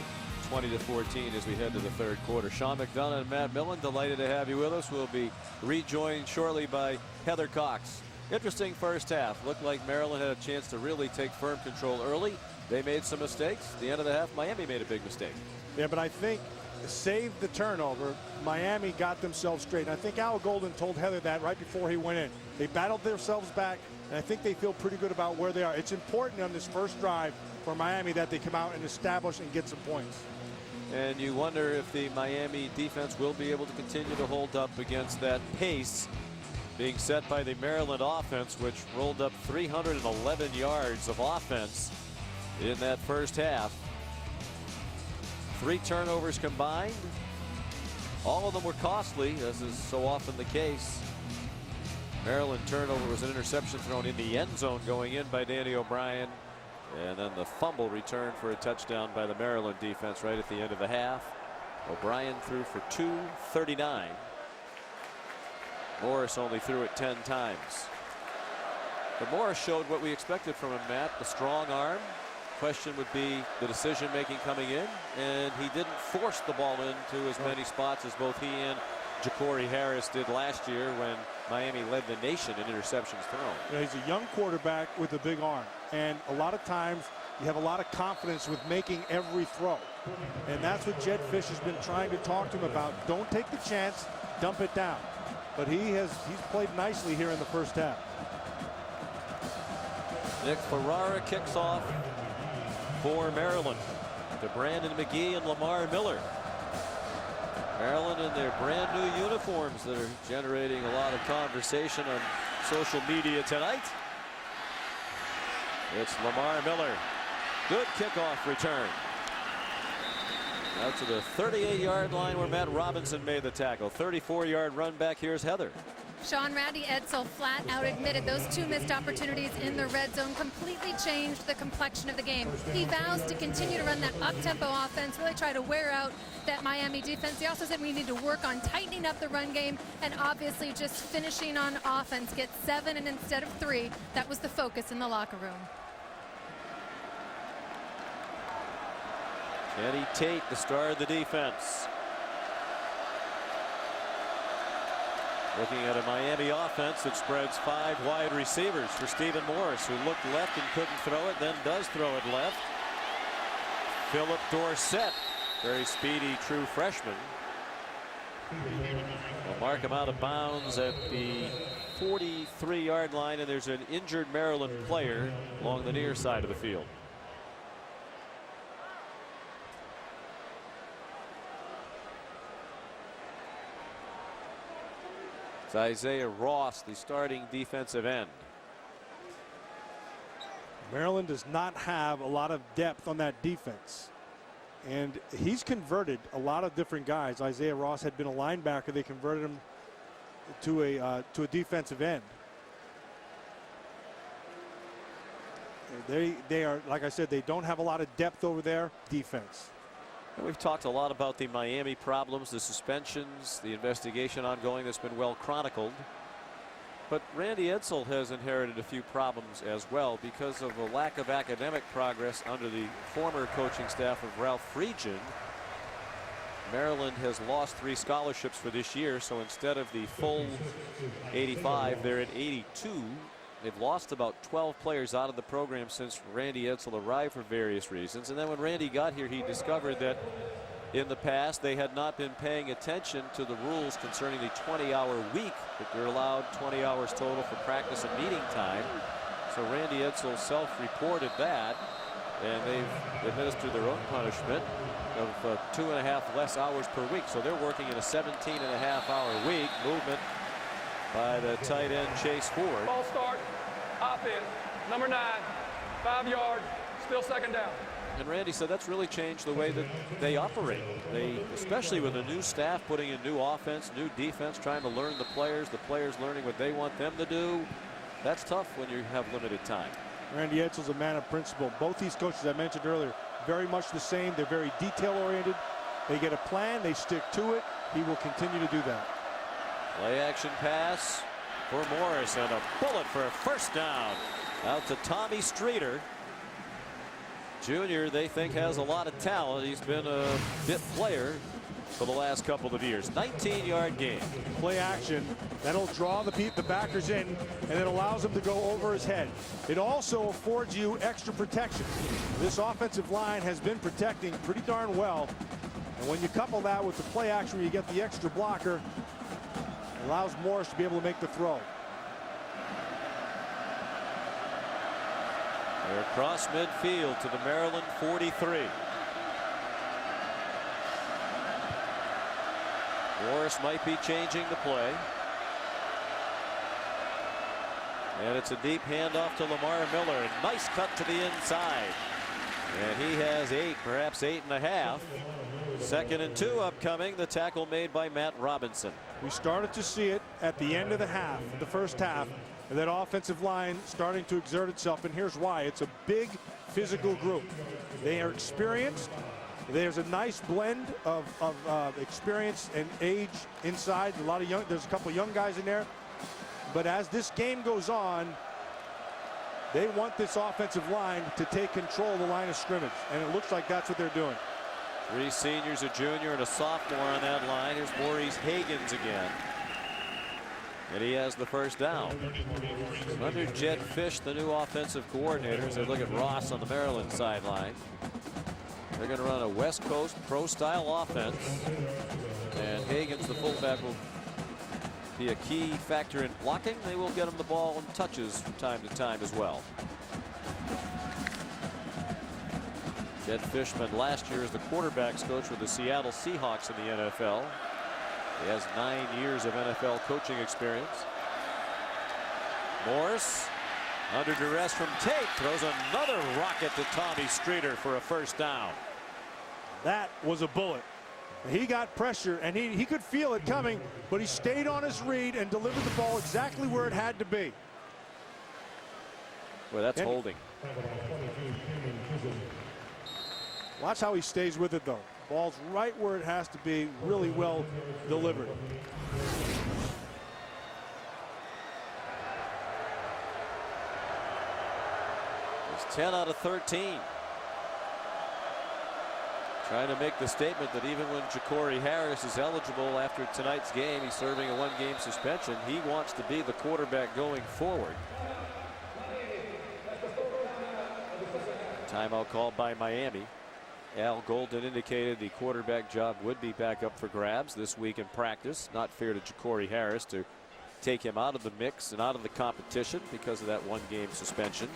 20-14 as we head to the third quarter. Sean McDonough and Matt Millen, delighted to have you with us. We'll be rejoined shortly by Heather Cox. Interesting first half. Looked like Maryland had a chance to really take firm control early. They made some mistakes. At the end of the half, Miami made a big mistake. Yeah, but I think save the turnover. Miami got themselves straight. And I think Al Golden told Heather that right before he went in. They battled themselves back, and I think they feel pretty good about where they are. It's important on this first drive for Miami that they come out and establish and get some points. And you wonder if the Miami defense will be able to continue to hold up against that pace being set by the Maryland offense, which rolled up 311 yards of offense in that first half. 3 turnovers combined. All of them were costly, as is so often the case. Maryland turnover was an interception thrown in the end zone going in by Danny O'Brien. And then the fumble returned for a touchdown by the Maryland defense right at the end of the half. O'Brien threw for 239. Morris only threw it 10 times. But Morris showed what we expected from him, Matt. The strong arm. Question would be the decision making coming in, and he didn't force the ball into as many spots as both he and Ja'Cory Harris did last year when Miami led the nation in interceptions thrown. Yeah, he's a young quarterback with a big arm, and a lot of times you have a lot of confidence with making every throw, and that's what Jedd Fisch has been trying to talk to him about. Don't take the chance, dump it down. But he's played nicely here in the first half. Nick Ferrara kicks off for Maryland to Brandon McGee and Lamar Miller. Maryland in their brand new uniforms that are generating a lot of conversation on social media tonight. It's Lamar Miller. Good kickoff return. Out to the 38-yard line where Matt Robinson made the tackle. 34-yard run back. Here's Heather. Sean Randy Edsall flat out admitted those 2 missed opportunities in the red zone completely changed the complexion of the game. He vows to continue to run that up-tempo offense, really try to wear out that Miami defense. He also said we need to work on tightening up the run game and obviously just finishing on offense. Get 7 and instead of 3. That was the focus in the locker room. Kenny Tate, the star of the defense. Looking at a Miami offense that spreads 5 wide receivers for Stephen Morris, who looked left and couldn't throw it, then does throw it left. Philip Dorsett, very speedy true freshman. Will mark him out of bounds at the 43-yard line, and there's an injured Maryland player along the near side of the field. It's Isaiah Ross, the starting defensive end. Maryland does not have a lot of depth on that defense, and he's converted a lot of different guys. Isaiah Ross had been a linebacker. They converted him to a defensive end. They are, like I said, they don't have a lot of depth over there. Defense. And we've talked a lot about the Miami problems, the suspensions, the investigation ongoing that's been well chronicled. But Randy Edsall has inherited a few problems as well because of a lack of academic progress under the former coaching staff of Ralph Friedgen. Maryland has lost 3 scholarships for this year, so instead of the full 85, they're at 82. They've lost about 12 players out of the program since Randy Edsall arrived for various reasons. And then when Randy got here, he discovered that in the past they had not been paying attention to the rules concerning the 20-hour week, that they're allowed 20 hours total for practice and meeting time. So Randy Edsall self-reported that, and they've administered their own punishment of 2.5 less hours per week. So they're working in a 17.5-hour week. Movement by the tight end Chase Ford. Ball start, offense, number 9, 5 yards, still second down. And Randy said that's really changed the way that they operate. They, especially with a new staff putting in new offense, new defense, trying to learn the players learning what they want them to do. That's tough when you have limited time. Randy Edsall's a man of principle. Both these coaches I mentioned earlier, very much the same. They're very detail oriented. They get a plan, they stick to it. He will continue to do that. Play action pass for Morris, and a bullet for a first down out to Tommy Streeter. Junior, they think, has a lot of talent. He's been a bit player for the last couple of years. 19-yard gain. Play action. That'll draw the backers in, and it allows them to go over his head. It also affords you extra protection. This offensive line has been protecting pretty darn well. And when you couple that with the play action where you get the extra blocker, it allows Morris to be able to make the throw. They're across midfield to the Maryland 43. Morris might be changing the play. And it's a deep handoff to Lamar Miller. A nice cut to the inside. And he has 8, perhaps 8.5. 2nd and 2 upcoming. The tackle made by Matt Robinson. We started to see it at the end of the half, the first half. And that offensive line starting to exert itself. And here's why. It's a big physical group. They are experienced. There's a nice blend of experience and age inside. A lot of young. There's a couple of young guys in there. But as this game goes on, they want this offensive line to take control of the line of scrimmage. And it looks like that's what they're doing. 3 seniors, a junior, and a sophomore on that line. Here's Maurice Hagans again. And he has the first down. Under Jed Fish, the new offensive coordinator, as they look at Ross on the Maryland sideline. They're going to run a West Coast pro-style offense. And Hagans, the fullback, will be a key factor in blocking. They will get him the ball in touches from time to time as well. Jed Fishman last year as the quarterbacks coach with the Seattle Seahawks in the NFL. He has 9 years of NFL coaching experience. Morris under duress from Tate throws another rocket to Tommy Streeter for a first down. That was a bullet. He got pressure, and he could feel it coming, but he stayed on his read and delivered the ball exactly where it had to be. Well, that's holding. Watch how he stays with it, though. Ball's right where it has to be, really well delivered. It's 10 out of 13. Trying to make the statement that even when Ja'Cory Harris is eligible after tonight's game, he's serving a 1-game suspension. He wants to be the quarterback going forward. Timeout called by Miami. Al Golden indicated the quarterback job would be back up for grabs this week in practice. Not fair to Ja'Cory Harris to take him out of the mix and out of the competition because of that 1-game suspension.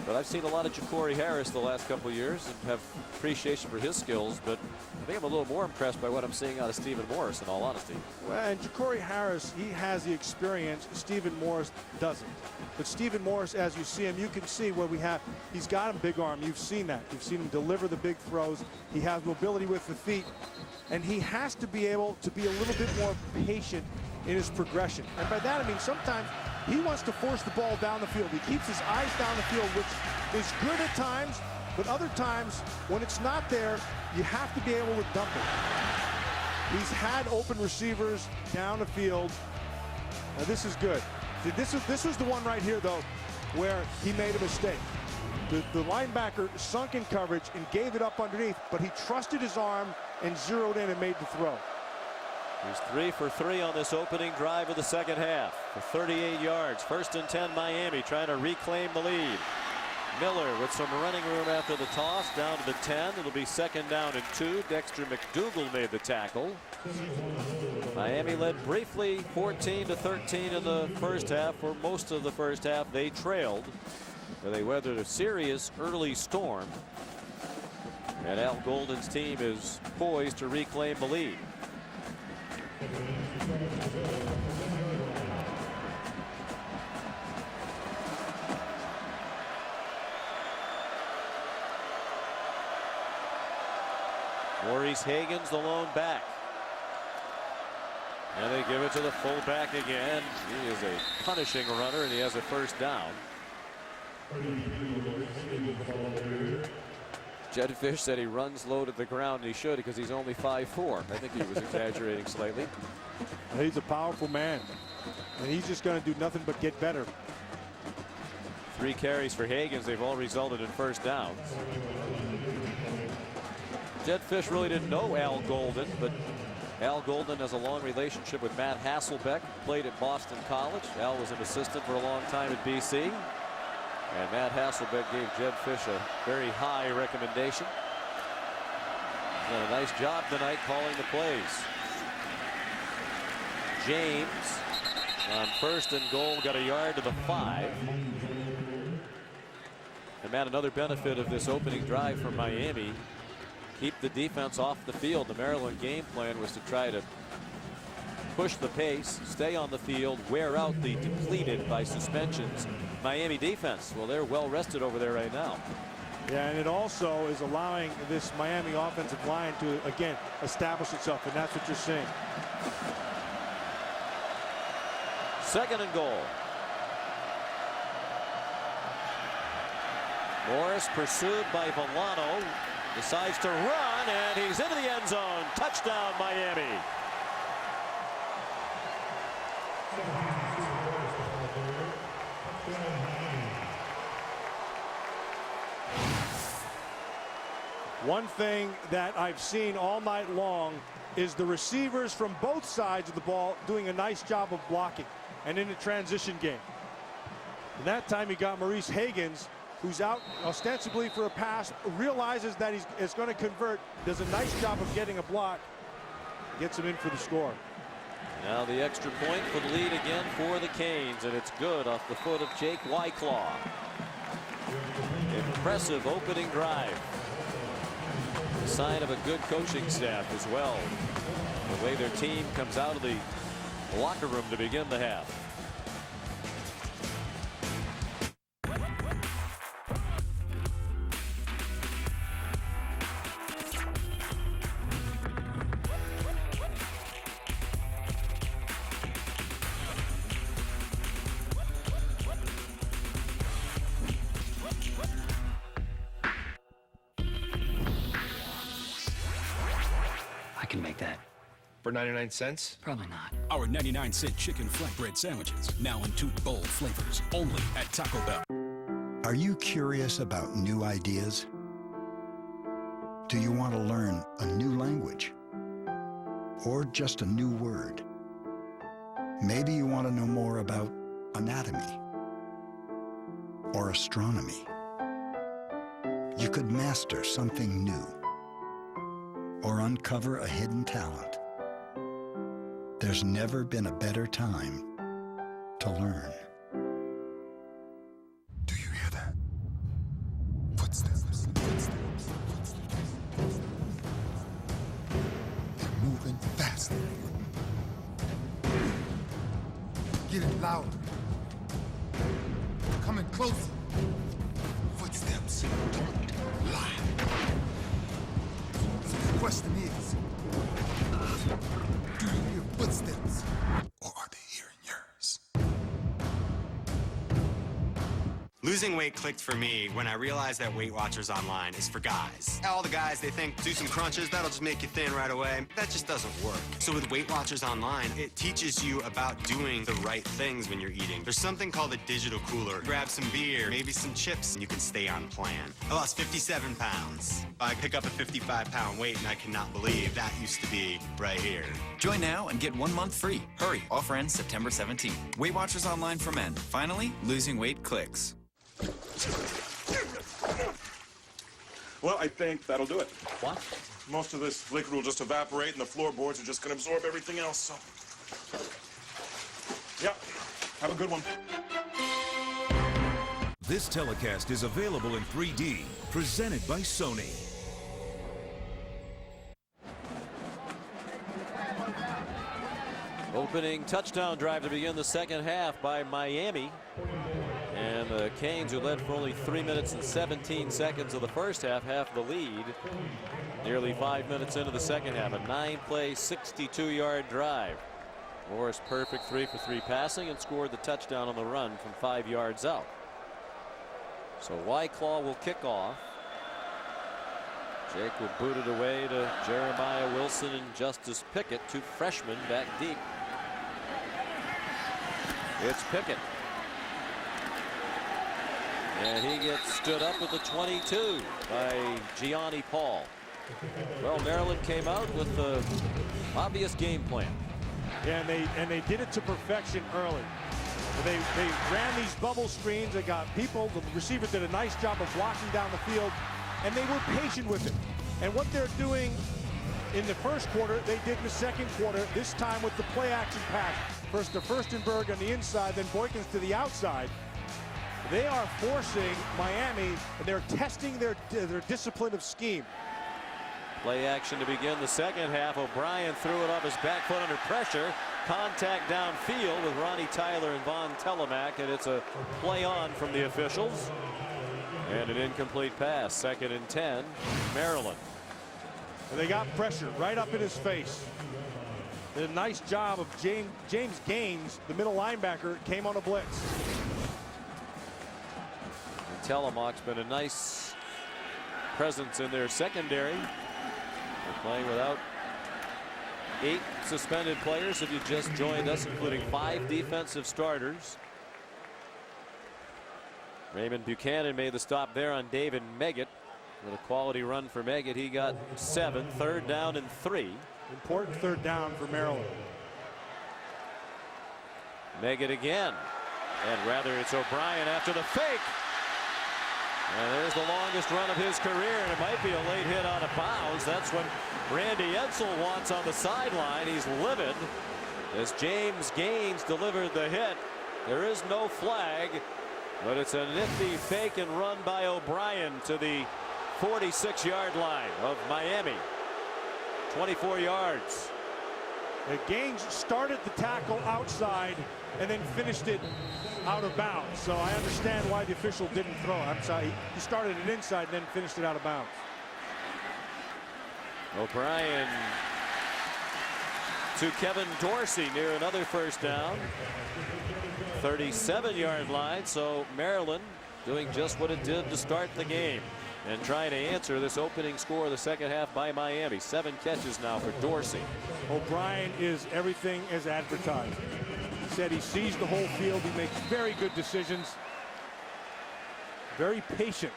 But I've seen a lot of Ja'Cory Harris the last couple of years and have appreciation for his skills, but I think I'm a little more impressed by what I'm seeing out of Stephen Morris, in all honesty. Well, and Ja'Cory Harris, he has the experience Stephen Morris doesn't. But Stephen Morris, as you see him, you can see what we have. He's got a big arm. You've seen that. You've seen him deliver the big throws. He has mobility with the feet. And he has to be able to be a little bit more patient in his progression. And by that, I mean sometimes he wants to force the ball down the field. He keeps his eyes down the field, which is good at times, but other times when it's not there, you have to be able to dump it. He's had open receivers down the field, Now this is good. This was the one right here, though, where he made a mistake. The linebacker sunk in coverage and gave it up underneath, but he trusted his arm and zeroed in and made the throw. He's 3 for 3 on this opening drive of the second half for 38 yards. 1st and 10 Miami trying to reclaim the lead. Miller with some running room after the toss down to the 10. It'll be 2nd down and 2. Dexter McDougal made the tackle. Miami led briefly 14-13 in the first half. For most of the first half they trailed. They weathered a serious early storm. And Al Golden's team is poised to reclaim the lead. Maurice Hagens, the lone back. And they give it to the fullback again. He is a punishing runner, and he has a 1st down. Jedd Fisch said he runs low to the ground, and he should because he's only 5'4". I think he was exaggerating slightly. He's a powerful man, and he's just going to do nothing but get better. 3 carries for Hagens. They've all resulted in 1st downs. Jedd Fisch really didn't know Al Golden, but Al Golden has a long relationship with Matt Hasselbeck, played at Boston College. Al was an assistant for a long time at BC. And Matt Hasselbeck gave Jedd Fisch a very high recommendation. He's done a nice job tonight calling the plays. James on 1st and goal got a yard to the 5. And Matt, another benefit of this opening drive for Miami, keep the defense off the field. The Maryland game plan was to try to push the pace, stay on the field, wear out the depleted by suspensions Miami defense. Well, they're well rested over there right now. Yeah, and it also is allowing this Miami offensive line to, again, establish itself, and that's what you're seeing. 2nd and goal. Morris pursued by Villano. Decides to run, and he's into the end zone. Touchdown, Miami. One thing that I've seen all night long is the receivers from both sides of the ball doing a nice job of blocking and in the transition game. And that time he got Maurice Hagens, who's out ostensibly for a pass, realizes that he's going to convert, does a nice job of getting a block, gets him in for the score. Now the extra point for the lead again for the Canes, and it's good off the foot of Jake Wyclaw. Impressive opening drive. A sign of a good coaching staff as well. The way their team comes out of the locker room to begin the half. can make that. For 99 cents? Probably not. Our 99-cent chicken flatbread sandwiches, now in 2 bold flavors, only at Taco Bell. Are you curious about new ideas? Do you want to learn a new language? Or just a new word? Maybe you want to know more about anatomy or astronomy. You could master something new or uncover a hidden talent. There's never been a better time to learn. Do you hear that? Footsteps, footsteps, footsteps. They're moving faster. Get it louder. Coming closer. Footsteps don't lie. So the question is, do you hear footsteps, or are they hearing yours? Losing weight clicked for me when I realized that Weight Watchers Online is for guys. All the guys, they think, do some crunches, that'll just make you thin right away. That just doesn't work. So with Weight Watchers Online, it teaches you about doing the right things when you're eating. There's something called a digital cooler. Grab some beer, maybe some chips, and you can stay on plan. I lost 57 pounds. I pick up a 55-pound weight, and I cannot believe that used to be right here. Join now and get 1 month free. Hurry, offer ends September 17th. Weight Watchers Online for men. Finally, losing weight clicks. Well, I think that'll do it. What? Most of this liquid will just evaporate, and the floorboards are just going to absorb everything else, so... Yep. Have a good one. This telecast is available in 3D, presented by Sony. Opening touchdown drive to begin the second half by Miami. And the Canes, who led for only 3 minutes and 17 seconds of the first half, have the lead. Nearly 5 minutes into the second half. A 9-play, 62-yard drive. Morris perfect 3 for 3 passing and scored the touchdown on the run from 5 yards out. So Wyclaw will kick off. Jake will boot it away to Jeremiah Wilson and Justice Pickett, 2 freshmen back deep. It's Pickett. And he gets stood up at the 22 by Gianni Paul. Well, Maryland came out with the obvious game plan. Yeah, and they did it to perfection early. They ran these bubble screens. They got people. The receiver did a nice job of blocking down the field, and they were patient with it. And what they're doing in the first quarter, they did in the second quarter, this time with the play action pass. First to Furstenberg on the inside, then Boykins to the outside. They are forcing Miami, and they're testing their discipline of scheme. Play action to begin the second half. O'Brien threw it off his back foot under pressure. Contact downfield with Ronnie Tyler and Von Telemack, and it's a play on from the officials. And an incomplete pass. 2nd and 10, Maryland. And they got pressure right up in his face. Did a nice job of James Gaines, the middle linebacker, came on a blitz. And Telemack's been a nice presence in their secondary. They're playing without 8 suspended players if you just joined us, including 5 defensive starters. Raymond Buchanan made the stop there on David Meggett. With a quality run for Meggett, he got 7, 3rd down and 3. Important 3rd down for Maryland. Meggett again. And rather it's O'Brien after the fake. And there's the longest run of his career, and it might be a late hit out of bounds. That's what Randy Edsall wants on the sideline. He's livid as James Gaines delivered the hit. There is no flag, but it's a nifty fake and run by O'Brien to the 46-yard line of Miami. 24 yards. Gaines started the tackle outside and then finished it out of bounds. So I understand why the official didn't throw it. I'm sorry, he started it inside and then finished it out of bounds. O'Brien to Kevin Dorsey near another 1st down. 37-yard line. So Maryland doing just what it did to start the game and trying to answer this opening score of the second half by Miami. 7 catches now for Dorsey. O'Brien is everything as advertised. He said he sees the whole field. He makes very good decisions. Very patient.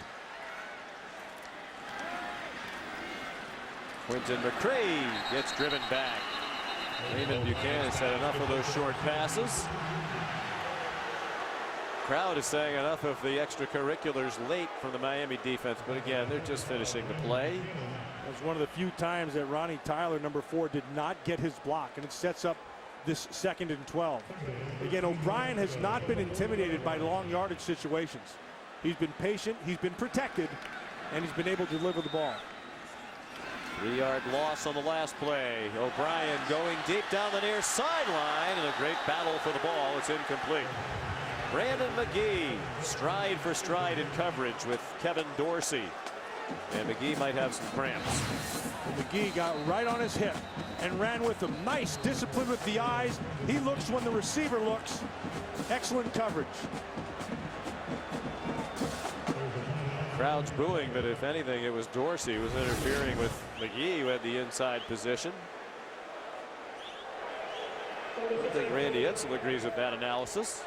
Quentin McCray gets driven back. Raymond Buchanan said enough of those short passes. Crowd is saying enough of the extracurriculars late from the Miami defense, but again, they're just finishing the play. It was one of the few times that Ronnie Tyler, number 4, did not get his block, and it sets up this 2nd and 12. Again, O'Brien has not been intimidated by long yardage situations. He's been patient, he's been protected, and he's been able to deliver the ball. 3-yard loss on the last play. O'Brien going deep down the near sideline, and a great battle for the ball. It's incomplete. Brandon McGee, stride for stride in coverage with Kevin Dorsey. And McGee might have some cramps. McGee got right on his hip and ran with him. Nice discipline with the eyes. He looks when the receiver looks. Excellent coverage. Crowd's booing, but if anything, it was Dorsey who was interfering with McGee, who had the inside position. I think Randy Edsall agrees with that analysis.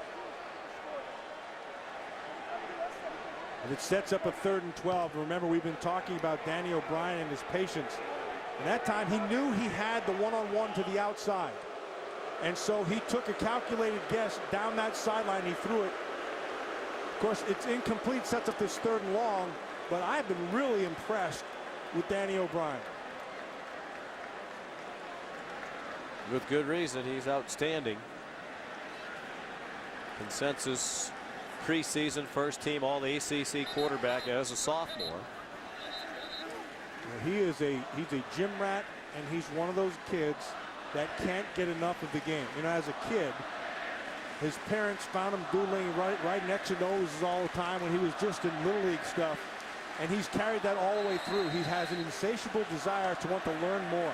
And it sets up a 3rd and 12. Remember, we've been talking about Danny O'Brien and his patience. And that time he knew he had the one-on-one to the outside. And so he took a calculated guess down that sideline. He threw it. Of course, it's incomplete, sets up this 3rd and long. But I've been really impressed with Danny O'Brien. With good reason. He's outstanding. Consensus preseason first team all ACC quarterback as a sophomore. He's a gym rat, and he's one of those kids that can't get enough of the game. You know, as a kid, his parents found him doodling right next to noses all the time when he was just in Little League stuff, and he's carried that all the way through. He has an insatiable desire to want to learn more.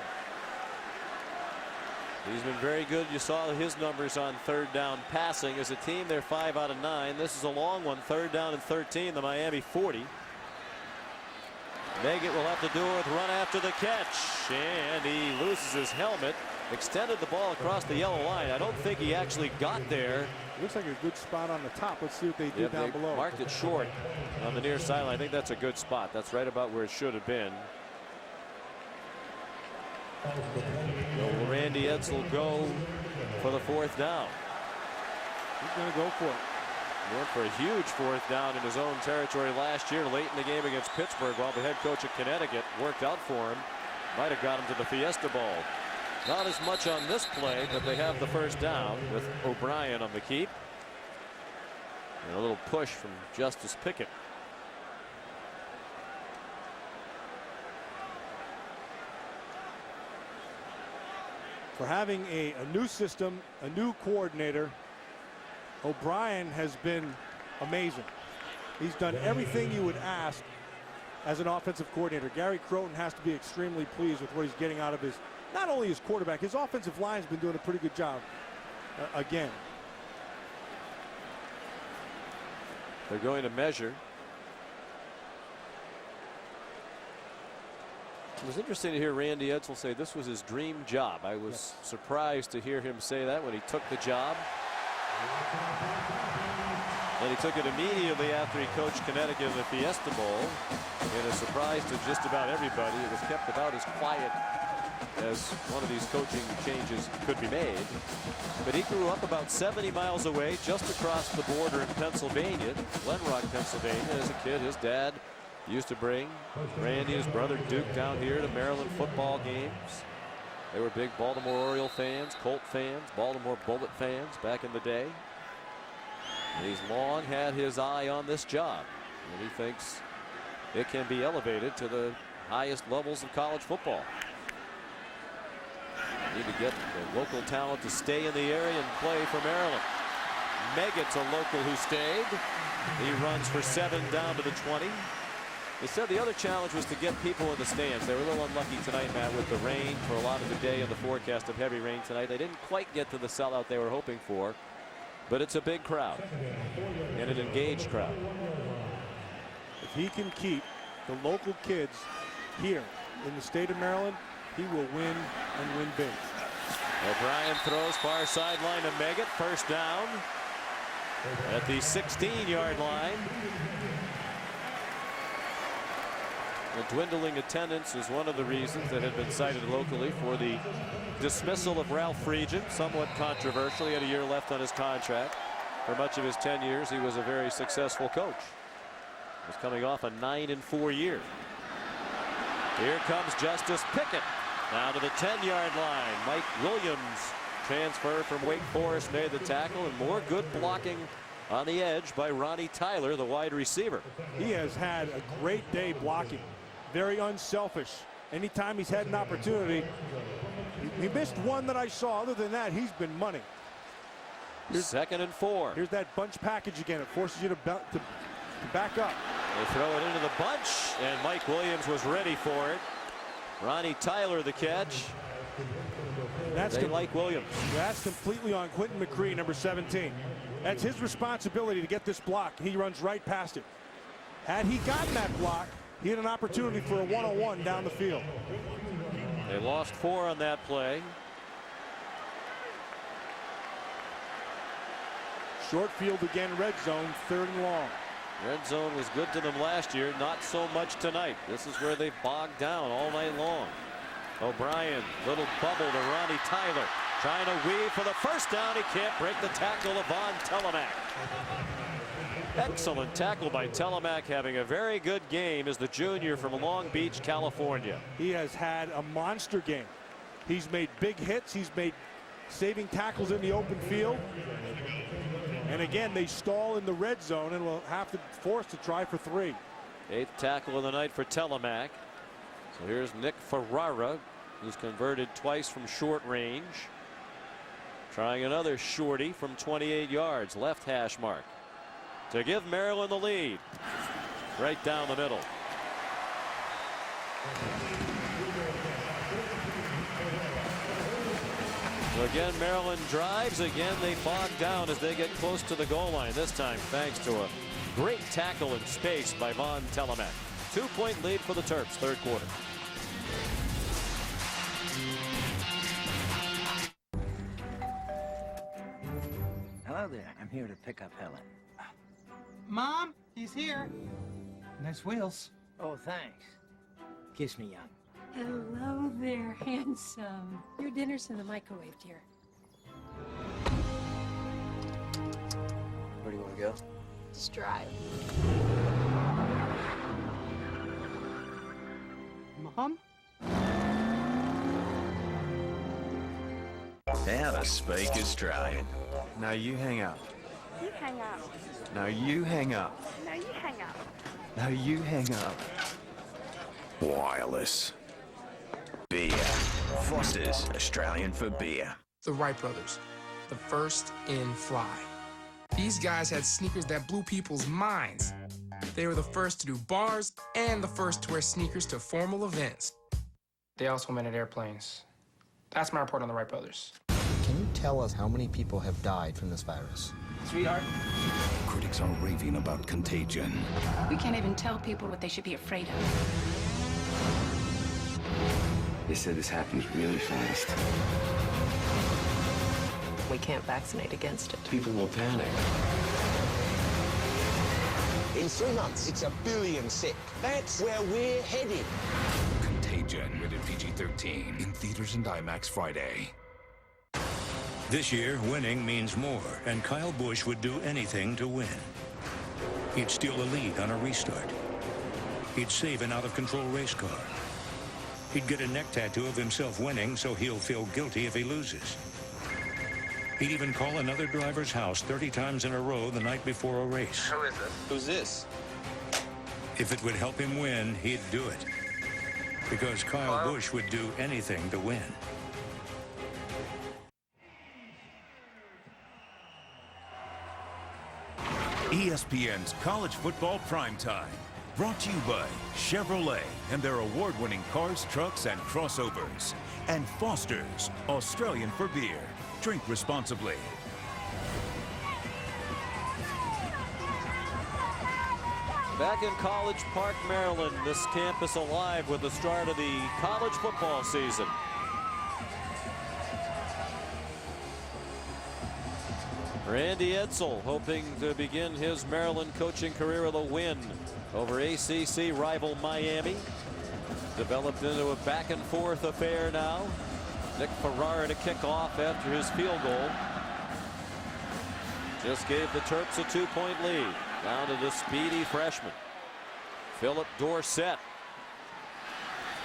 He's been very good. You saw his numbers on 3rd down passing. As a team, they're 5 out of 9. This is a long one, 3rd down and 13, the Miami 40. Meggett will have to do it with run after the catch, and he loses his helmet. Extended the ball across the yellow line. I don't think he actually got there. Looks like a good spot on the top. Let's see what they do down below. Marked it short on the near sideline. I think that's a good spot. That's right about where it should have been. Will Randy Edsall go for the 4th down? He's going to go for it. Went for a huge 4th down in his own territory last year late in the game against Pittsburgh, while the head coach of Connecticut worked out for him. Might have got him to the Fiesta Bowl. Not as much on this play, but they have the 1st down with O'Brien on the keep. And a little push from Justice Pickett. For having a new system, a new coordinator, O'Brien has been amazing. He's done everything you would ask as an offensive coordinator. Gary Crowton has to be extremely pleased with what he's getting out of his, not only his quarterback, his offensive line's been doing a pretty good job again. They're going to measure. It was interesting to hear Randy Edsall say this was his dream job. I was surprised to hear him say that when he took the job. And he took it immediately after he coached Connecticut in the Fiesta Bowl. And a surprise to just about everybody. It was kept about as quiet as one of these coaching changes could be made. But he grew up about 70 miles away, just across the border in Pennsylvania, Glen Rock, Pennsylvania. As a kid, his dad used to bring Randy and his brother Duke down here to Maryland football games. They were big Baltimore Oriole fans, Colt fans, Baltimore Bullet fans back in the day. And he's long had his eye on this job, and he thinks it can be elevated to the highest levels of college football. Need to get the local talent to stay in the area and play for Maryland. Meggett's a local who stayed. He runs for 7 down to the 20. They said the other challenge was to get people in the stands. They were a little unlucky tonight, Matt, with the rain for a lot of the day and the forecast of heavy rain tonight. They didn't quite get to the sellout they were hoping for, but it's a big crowd and an engaged crowd. If he can keep the local kids here in the state of Maryland, he will win and win big. O'Brien throws far sideline to Meggett. 1st down at the 16-yard line. The dwindling attendance is one of the reasons that had been cited locally for the dismissal of Ralph Friedgen, somewhat controversial. He had a year left on his contract. For much of his 10 years, he was a very successful coach. He was coming off a 9-4 year. Here comes Justice Pickett. Now to the 10-yard line. Mike Williams, transfer from Wake Forest, made the tackle, and more good blocking on the edge by Ronnie Tyler, the wide receiver. He has had a great day blocking. Very unselfish. Anytime he's had an opportunity, he missed one that I saw. Other than that, he's been money. Here's 2nd and 4. Here's that bunch package again. It forces you to back up. They throw it into the bunch, and Mike Williams was ready for it. Ronnie Tyler the catch. They like Williams. That's completely on Quentin McCree, number 17. That's his responsibility to get this block. He runs right past it. Had he gotten that block, he had an opportunity for a one-on-one down the field. They lost 4 on that play. Short field again, red zone, 3rd and long. Red zone was good to them last year, not so much tonight. This is where they've bogged down all night long. O'Brien, little bubble to Ronnie Tyler, trying to weave for the first down. He can't break the tackle of Von Telemack. Excellent tackle by Telemack, having a very good game as the junior from Long Beach, California. He has had a monster game. He's made big hits. He's made saving tackles in the open field. And again, they stall in the red zone and will have to force to try for 3. 8th tackle of the night for Telemack. So here's Nick Ferrara, who's converted twice from short range. Trying another shorty from 28 yards, left hash mark, to give Maryland the lead. Right down the middle. So again, Maryland drives. Again, they bog down as they get close to the goal line. This time, thanks to a great tackle in space by Von Telemack. 2-point lead for the Terps, 3rd quarter. Hello there. I'm here to pick up Helen. Mom, he's here. Nice wheels. Oh, thanks. Kiss me, young. Hello there, handsome. Your dinner's in the microwave, dear. Where do you want to go? Just drive. Mom? How to speak Australian. Now you hang up. You hang up. Now you hang up. No, you hang up. Now you hang up. Wireless. Beer. Foster's, Australian for beer. The Wright brothers, the first in fly. These guys had sneakers that blew people's minds. They were the first to do bars and the first to wear sneakers to formal events. They also invented airplanes. That's my report on the Wright brothers. Can you tell us how many people have died from this virus? Sweetheart? Critics are raving about Contagion. We can't even tell people what they should be afraid of. They said this happens really fast. We can't vaccinate against it. People will panic. In 3 months, it's 1 billion sick. That's where we're headed. Contagion, rated PG-13, in theaters and IMAX Friday. This year, winning means more, and Kyle Busch would do anything to win. He'd steal a lead on a restart. He'd save an out-of-control race car. He'd get a neck tattoo of himself winning so he'll feel guilty if he loses. He'd even call another driver's house 30 times in a row the night before a race. Who is this? Who's this? If it would help him win, he'd do it. Because Kyle Busch would do anything to win. ESPN's College Football Primetime. Brought to you by Chevrolet and their award-winning cars, trucks, and crossovers. And Foster's, Australian for beer. Drink responsibly. Back in College Park, Maryland, this campus alive with the start of the college football season. Randy Edsall hoping to begin his Maryland coaching career with a win over ACC rival Miami. Developed into a back-and-forth affair now. Nick Ferrara to kick off after his field goal. Just gave the Terps a 2-point lead. Down to the speedy freshman, Philip Dorsett.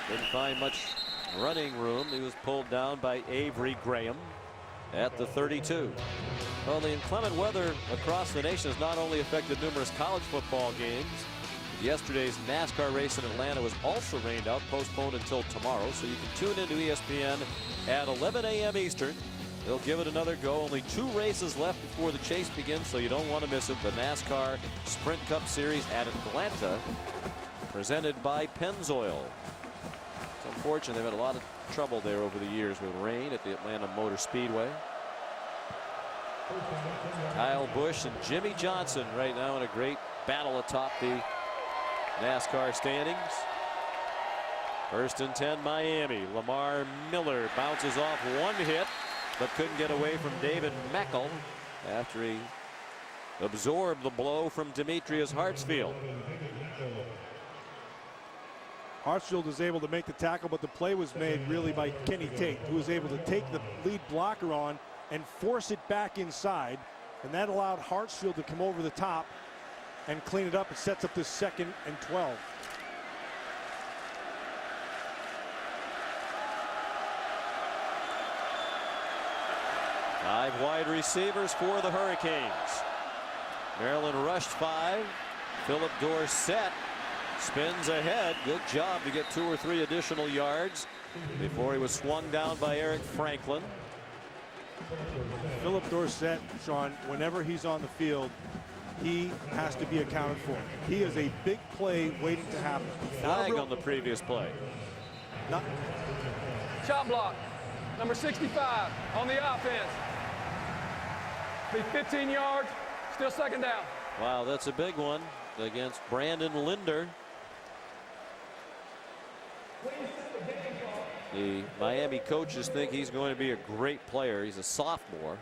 Didn't find much running room. He was pulled down by Avery Graham at the 32. Well, the inclement weather across the nation has not only affected numerous college football games. Yesterday's NASCAR race in Atlanta was also rained out, postponed until tomorrow. So you can tune into ESPN at 11 a.m. Eastern. They'll give it another go. Only 2 races left before the chase begins, so you don't want to miss it. The NASCAR Sprint Cup Series at Atlanta, presented by Pennzoil. It's unfortunate they've had a lot of trouble there over the years with rain at the Atlanta Motor Speedway. Kyle Busch and Jimmy Johnson right now in a great battle atop the NASCAR standings. 1st and 10 Miami. Lamar Miller bounces off one hit but couldn't get away from David Meckel after he absorbed the blow from Demetrius Hartsfield. Hartsfield was able to make the tackle, but the play was made really by Kenny Tate, who was able to take the lead blocker on and force it back inside, and that allowed Hartsfield to come over the top and clean it up. It sets up this 2nd and 12. Five wide receivers for the Hurricanes. Maryland rushed 5. Philip Dorsett spins ahead. Good job to get 2 or 3 additional yards before he was swung down by Eric Franklin. Philip Dorsett, Sean, whenever he's on the field, he has to be accounted for. He is a big play waiting to happen. Flag on the previous play. Chop block, number 65 on the offense. Be 15 yards, still 2nd down. Wow, that's a big one against Brandon Linder. The Miami coaches think he's going to be a great player. He's a sophomore.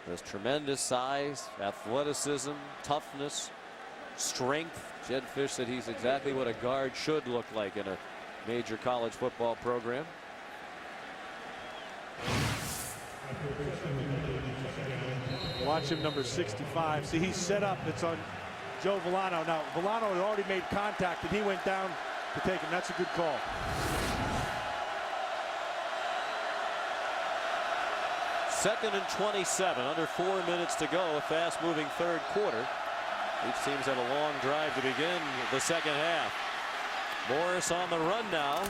Has tremendous size, athleticism, toughness, strength. Jed Fish said he's exactly what a guard should look like in a major college football program. Watch him, number 65. See, he's set up. It's on Joe Villano. Now, Villano had already made contact, and he went down to take him. That's a good call. Second and 27, under 4 minutes to go. A fast-moving 3rd quarter. Each team's had a long drive to begin the 2nd half. Morris on the run now.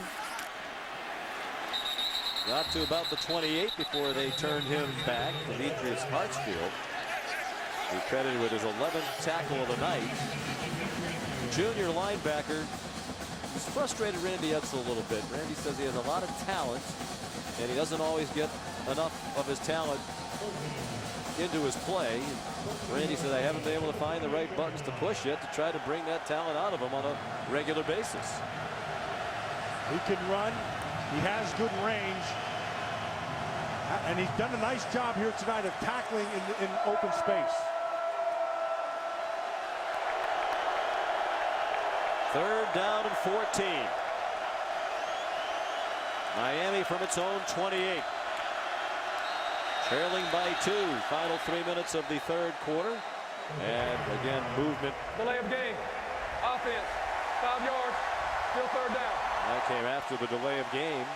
Got to about the 28 before they turned him back. Demetrius Hartsfield, he credited with his 11th tackle of the night. Junior linebacker. He's frustrated Randy Edsall a little bit. Randy says he has a lot of talent, and he doesn't always get enough of his talent into his play. Randy said, I haven't been able to find the right buttons to push yet to try to bring that talent out of him on a regular basis. He can run. He has good range. And he's done a nice job here tonight of tackling in open space. 3rd down and 14. Miami from its own 28. Trailing by 2. Final 3 minutes of the 3rd quarter. And again, movement. Delay of game. Offense, 5 yards, still 3rd down. That came after the delay of game.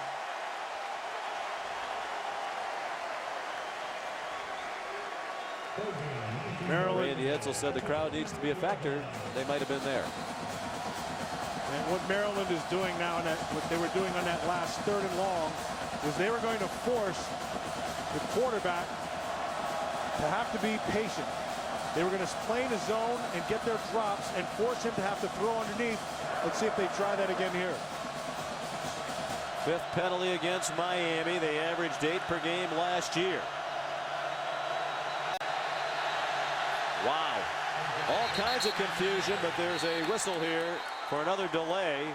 Maryland. Randy Edsall said the crowd needs to be a factor. They might have been there. And what Maryland is doing now, and what they were doing on that last 3rd and long, was they were going to force the quarterback to have to be patient. They were going to play in a zone and get their drops and force him to have to throw underneath. Let's see if they try that again here. 5th penalty against Miami. They averaged 8 per game last year. Wow. All kinds of confusion, but there's a whistle here for another delay.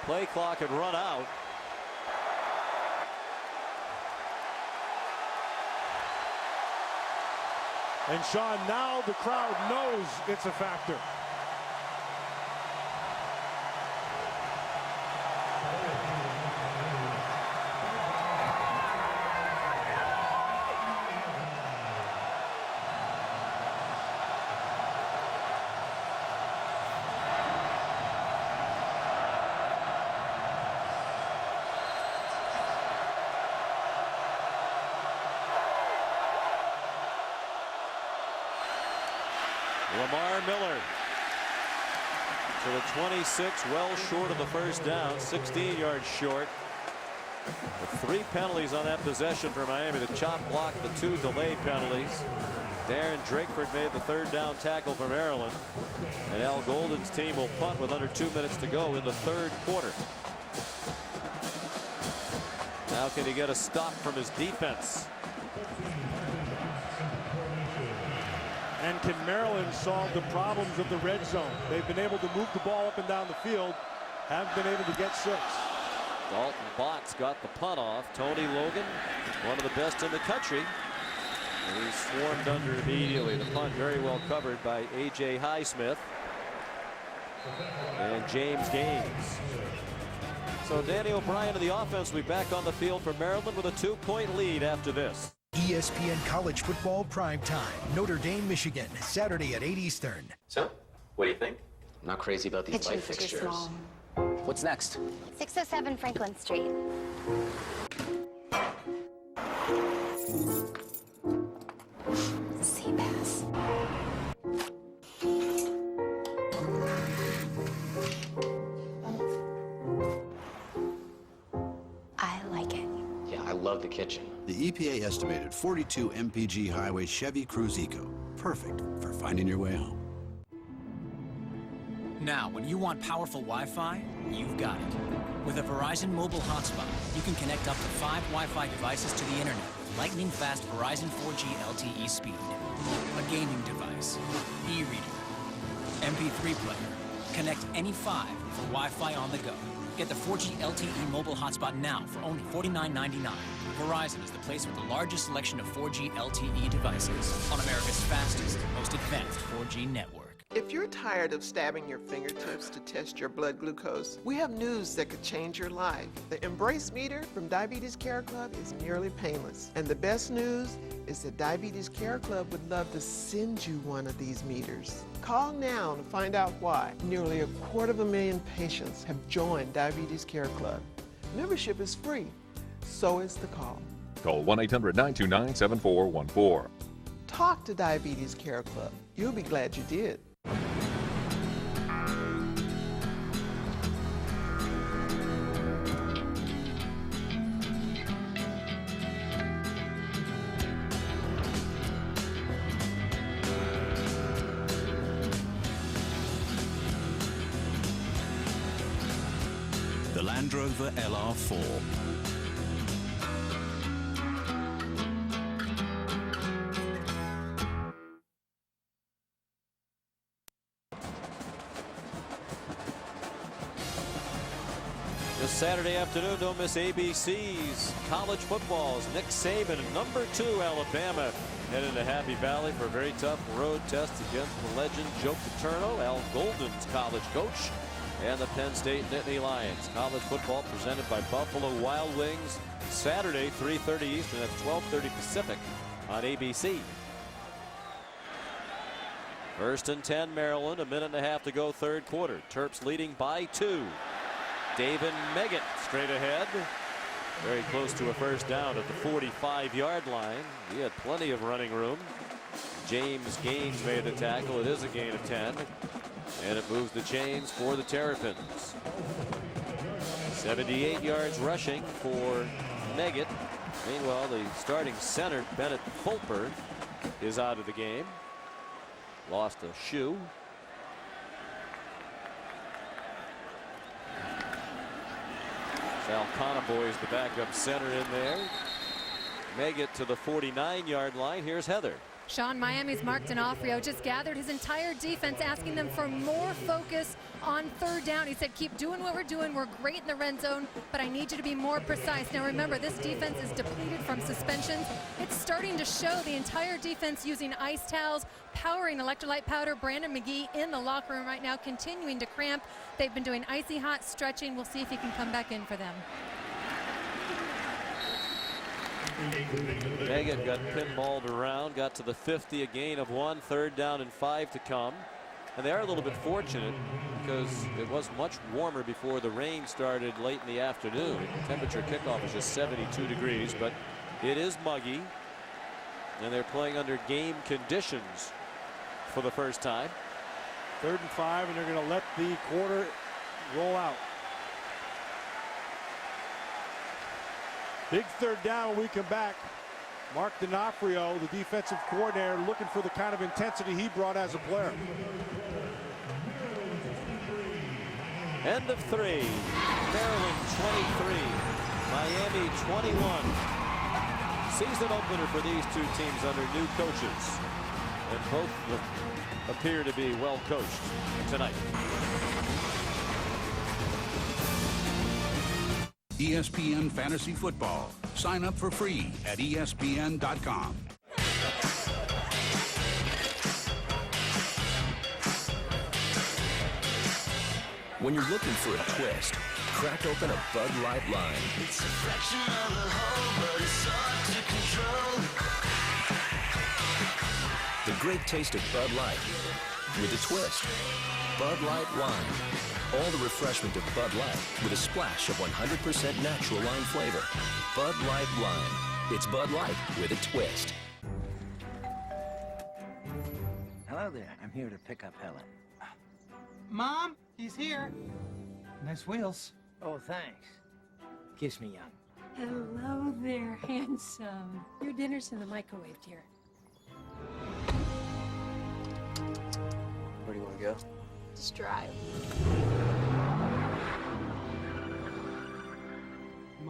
Play clock had run out. And Sean, now the crowd knows it's a factor. Lamar Miller to the 26, well short of the 1st down, 16 yards short. With 3 penalties on that possession for Miami. The chop block, the 2 delay penalties. Darren Drakeford made the 3rd down tackle for Maryland. And Al Golden's team will punt with under 2 minutes to go in the 3rd quarter. Now can he get a stop from his defense? And can Maryland solve the problems of the red zone? They've been able to move the ball up and down the field, haven't been able to get 6. Dalton Botts got the punt off. Tony Logan, one of the best in the country. And he's swarmed under immediately. The punt very well covered by A.J. Highsmith and James Gaines. So Danny O'Brien of the offense will be back on the field for Maryland with a 2-point lead after this. ESPN College Football Prime Time. Notre Dame, Michigan, Saturday at 8 Eastern. So, what do you think? I'm not crazy about these light fixtures. What's next? 607 Franklin Street. Seabass. I like it. Yeah, I love the kitchen. The EPA estimated 42 mpg highway Chevy Cruze Eco. Perfect for finding your way home. Now, when you want powerful Wi-Fi, you've got it. With a Verizon mobile hotspot, you can connect up to 5 Wi-Fi devices to the internet with lightning-fast Verizon 4G LTE speed. A gaming device, e-reader, MP3 player. Connect any 5 for Wi-Fi on the go. Get the 4G LTE mobile hotspot now for only $49.99. Verizon is the place with the largest selection of 4G LTE devices on America's fastest, most advanced 4G network. If you're tired of stabbing your fingertips to test your blood glucose, we have news that could change your life. The Embrace meter from Diabetes Care Club is nearly painless. And the best news is that Diabetes Care Club would love to send you one of these meters. Call now to find out why. Nearly 250,000 patients have joined Diabetes Care Club. Membership is free, so is the call. Call 1-800-929-7414. Talk to Diabetes Care Club. You'll be glad you did. The Land Rover LR4. This Saturday afternoon, don't miss ABC's college football's Nick Saban, number 2 Alabama, heading to Happy Valley for a very tough road test against the legend Joe Paterno, Al Golden's college coach, and the Penn State Nittany Lions. College football presented by Buffalo Wild Wings, Saturday, 3:30 Eastern, that's 12:30 Pacific on ABC. 1st and 10 Maryland, a minute and a half to go, third quarter. Terps leading by 2. David Meggett straight ahead. Very close to a first down at the 45-yard line. He had plenty of running room. James Gaines made the tackle. It is a gain of 10. And it moves the chains for the Terrapins. 78 yards rushing for Meggett. Meanwhile, the starting center, Bennett Fulper, is out of the game. Lost a shoe. Sal Conaboy is the backup center in there. Meggett to the 49-yard line. Here's Heather. Sean, Miami's Mark D'Onofrio just gathered his entire defense, asking them for more focus on third down. He said, keep doing what we're doing. We're great in the red zone, but I need you to be more precise. Now remember, this defense is depleted from suspensions. It's starting to show. The entire defense using ice towels, powering electrolyte powder. Brandon McGee in the locker room right now, continuing to cramp. They've been doing icy hot stretching. We'll see if he can come back in for them. Meggett got pinballed around, got to the 50, a gain of 1, third down and 5 to come. And they are a little bit fortunate because it was much warmer before the rain started late in the afternoon. Temperature kickoff is just 72 degrees, but it is muggy. And they're playing under game conditions for the first time. 3rd and 5, and they're going to let the quarter roll out. Big third down when we come back. Mark D'Onofrio, the defensive coordinator, looking for the kind of intensity he brought as a player. End of 3. Maryland 23. Miami 21. Season opener for these two teams under new coaches. and both appear to be well coached tonight. ESPN Fantasy Football. Sign up for free at ESPN.com. When you're looking for a twist, crack open a Bud Light Lime. It's a fraction of the whole, but it's hard to control. The great taste of Bud Light with a twist. Bud Light Lime. All the refreshment of Bud Light with a splash of 100% natural lime flavor. Bud Light Lime. It's Bud Light with a twist. Hello there. I'm here to pick up Helen. Mom, he's here. Nice wheels. Oh, thanks. Kiss me, young. Hello there, handsome. Your dinner's in the microwave, dear. Where do you want to go? Just drive.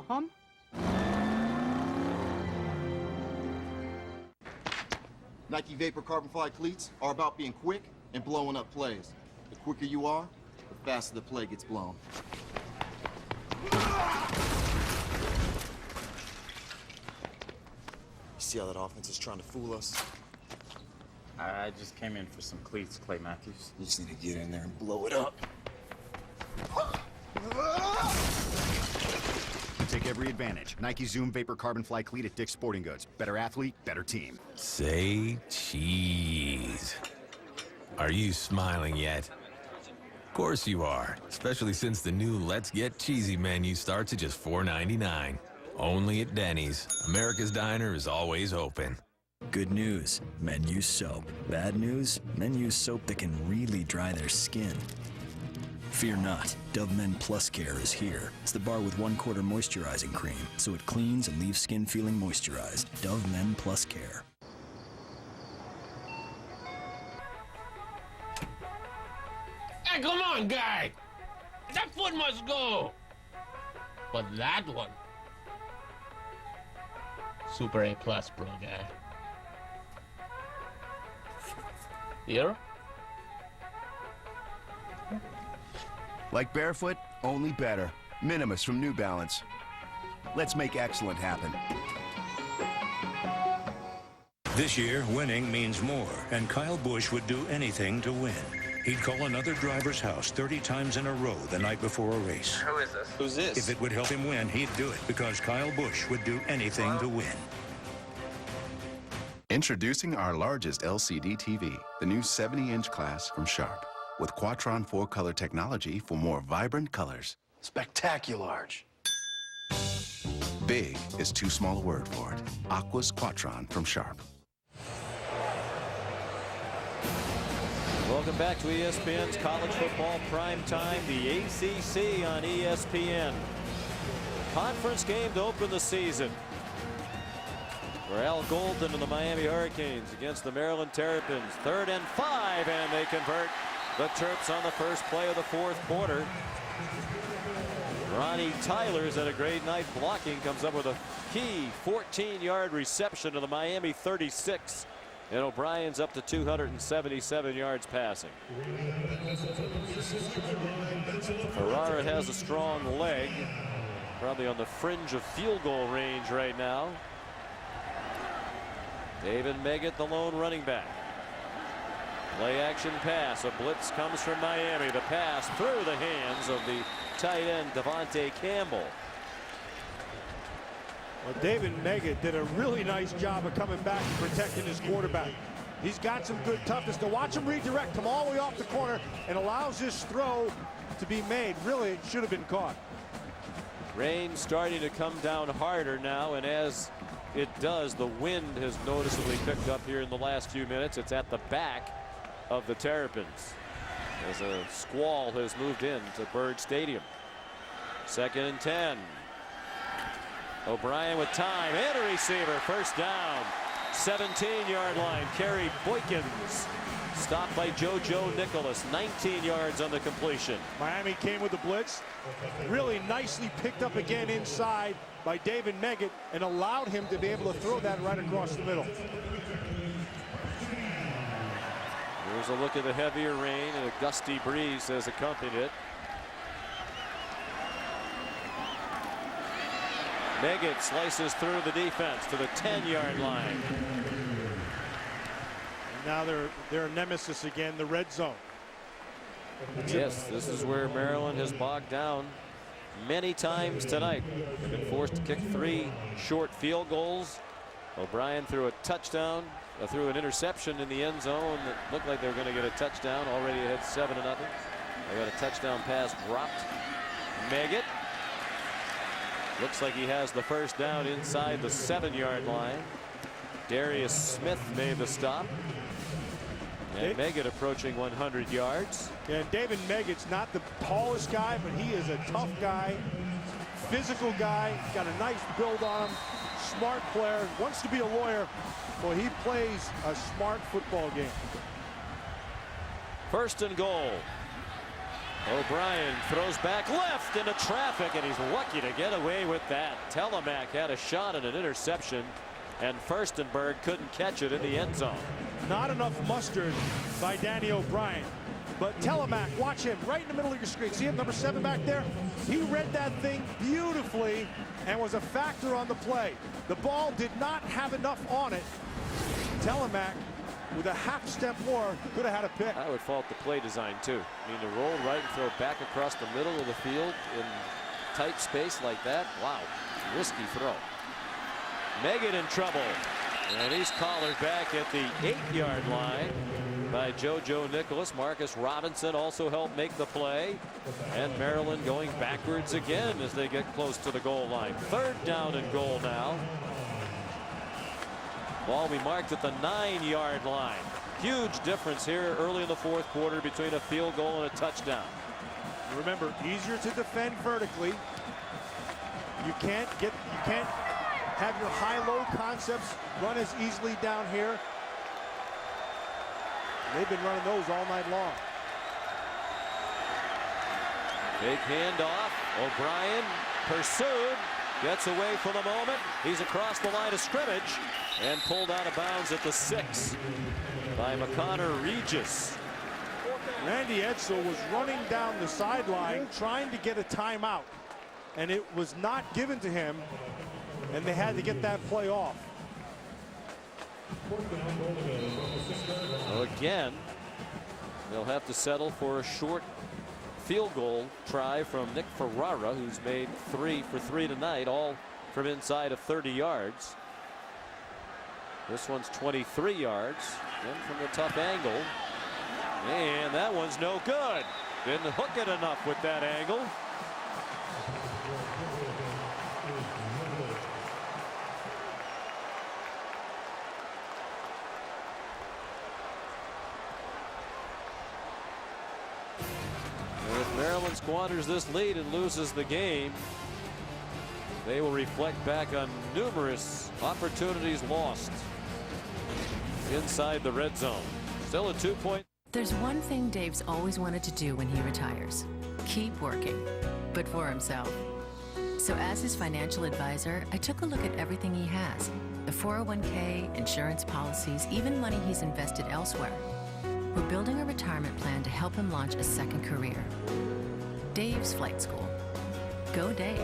Mom? Nike Vapor Carbon Fly cleats are about being quick and blowing up plays. The quicker you are, the faster the play gets blown. You see how that offense is trying to fool us? I just came in for some cleats, Clay Matthews. You just need to get in there and blow it up. Take every advantage. Nike Zoom Vapor Carbon Fly Cleat at Dick's Sporting Goods. Better athlete, better team. Say cheese. Are you smiling yet? Of course you are, especially since the new Let's Get Cheesy menu starts at just $4.99. Only at Denny's. America's Diner is always open. Good news, men use soap. Bad news, men use soap that can really dry their skin. Fear not, Dove Men Plus Care is here. It's the bar with 1/4 moisturizing cream, so it cleans and leaves skin feeling moisturized. Dove Men Plus Care. Hey, come on, guy! That foot must go! But that one... Super A+, bro, guy. Here? Like barefoot, only better. Minimus from New Balance. Let's make excellent happen. This year, winning means more, and Kyle Busch would do anything to win. He'd call another driver's house 30 times in a row the night before a race. Who is this? Who's this? If it would help him win, he'd do it, because Kyle Busch would do anything to win. Introducing our largest LCD TV, the new 70-inch class from Sharp, with Quatron 4-color technology for more vibrant colors. Spectacular. Big is too small a word for it. Aqua's Quatron from Sharp. Welcome back to ESPN's College Football Prime Time, the ACC on ESPN. Conference game to open the season. For Al Golden and the Miami Hurricanes against the Maryland Terrapins. 3rd and 5, and they convert the Terps on the first play of the fourth quarter. Ronnie Tyler's had a great night blocking, comes up with a key 14-yard reception to the Miami 36. And O'Brien's up to 277 yards passing. Ferrara has a strong leg, probably on the fringe of field goal range right now. David Meggett, the lone running back. Play action pass. A blitz comes from Miami. The pass through the hands of the tight end Devontae Campbell. Well, David Meggett did a really nice job of coming back and protecting his quarterback. He's got some good toughness to watch him redirect, come all the way off the corner, and allows this throw to be made. Really, it should have been caught. Rain starting to come down harder now, and as it does, the wind has noticeably picked up here in the last few minutes. It's at the back of the Terrapins as a squall has moved into Byrd Stadium. 2nd and 10. O'Brien with time and a receiver. First down. 17-yard line. Kerry Boykins stopped by JoJo Nicholas. 19 yards on the completion. Miami came with the blitz. Really nicely picked up again inside by David Meggett and allowed him to be able to throw that right across the middle. Here's a look at the heavier rain and a gusty breeze has accompanied it. Meggett slices through the defense to the 10-yard line. And now their nemesis again, the red zone. Yes, this is where Maryland has bogged down many times tonight. They've been forced to kick 3 short field goals. O'Brien threw a touchdown, threw an interception in the end zone that looked like they were going to get a touchdown. Already ahead 7-0. They got a touchdown pass dropped. Meggett looks like he has the first down inside the 7-yard line. Darius Smith made the stop. And Meggett approaching 100 yards. Yeah, David Meggett's not the tallest guy, but he is a tough guy, physical guy, got a nice build on him, smart player, wants to be a lawyer. Well, he plays a smart football game. First and goal. O'Brien throws back left into traffic, and he's lucky to get away with that. Telemac had a shot at an interception, and Furstenberg couldn't catch it in the end zone. Not enough mustard by Danny O'Brien. But Telemac, watch him right in the middle of your screen. See him, number 7 back there? He read that thing beautifully and was a factor on the play. The ball did not have enough on it. Telemac, with a half step more, could have had a pick. I would fault the play design too. I mean, to roll right and throw back across the middle of the field in tight space like that. Wow, risky throw. Meggett in trouble, and he's collared back at the 8-yard line by JoJo Nicholas. Marcus Robinson also helped make the play, and Maryland going backwards again as they get close to the goal line. 3rd down and goal now. Ball we marked at the 9-yard line. Huge difference here early in the 4th quarter between a field goal and a touchdown. Remember, easier to defend vertically. You can't have your high-low concepts run as easily down here. They've been running those all night long. Big handoff. O'Brien pursued. Gets away for the moment. He's across the line of scrimmage and pulled out of bounds at the 6 by McConnor Regis. Randy Edsall was running down the sideline trying to get a timeout, and it was not given to him, and they had to get that play off. Well, again, they'll have to settle for a short field goal try from Nick Ferrara, who's made 3 for 3 tonight, all from inside of 30 yards. This one's 23 yards, then from the tough angle, and that one's no good. Didn't hook it enough with that angle. If Maryland squanders this lead and loses the game, they will reflect back on numerous opportunities lost inside the red zone. Still a 2-point. There's one thing Dave's always wanted to do when he retires. Keep working, but for himself. So as his financial advisor, I took a look at everything he has. The 401k, insurance policies, even money he's invested elsewhere. We're building a retirement plan to help him launch a second career. Dave's Flight School. Go Dave.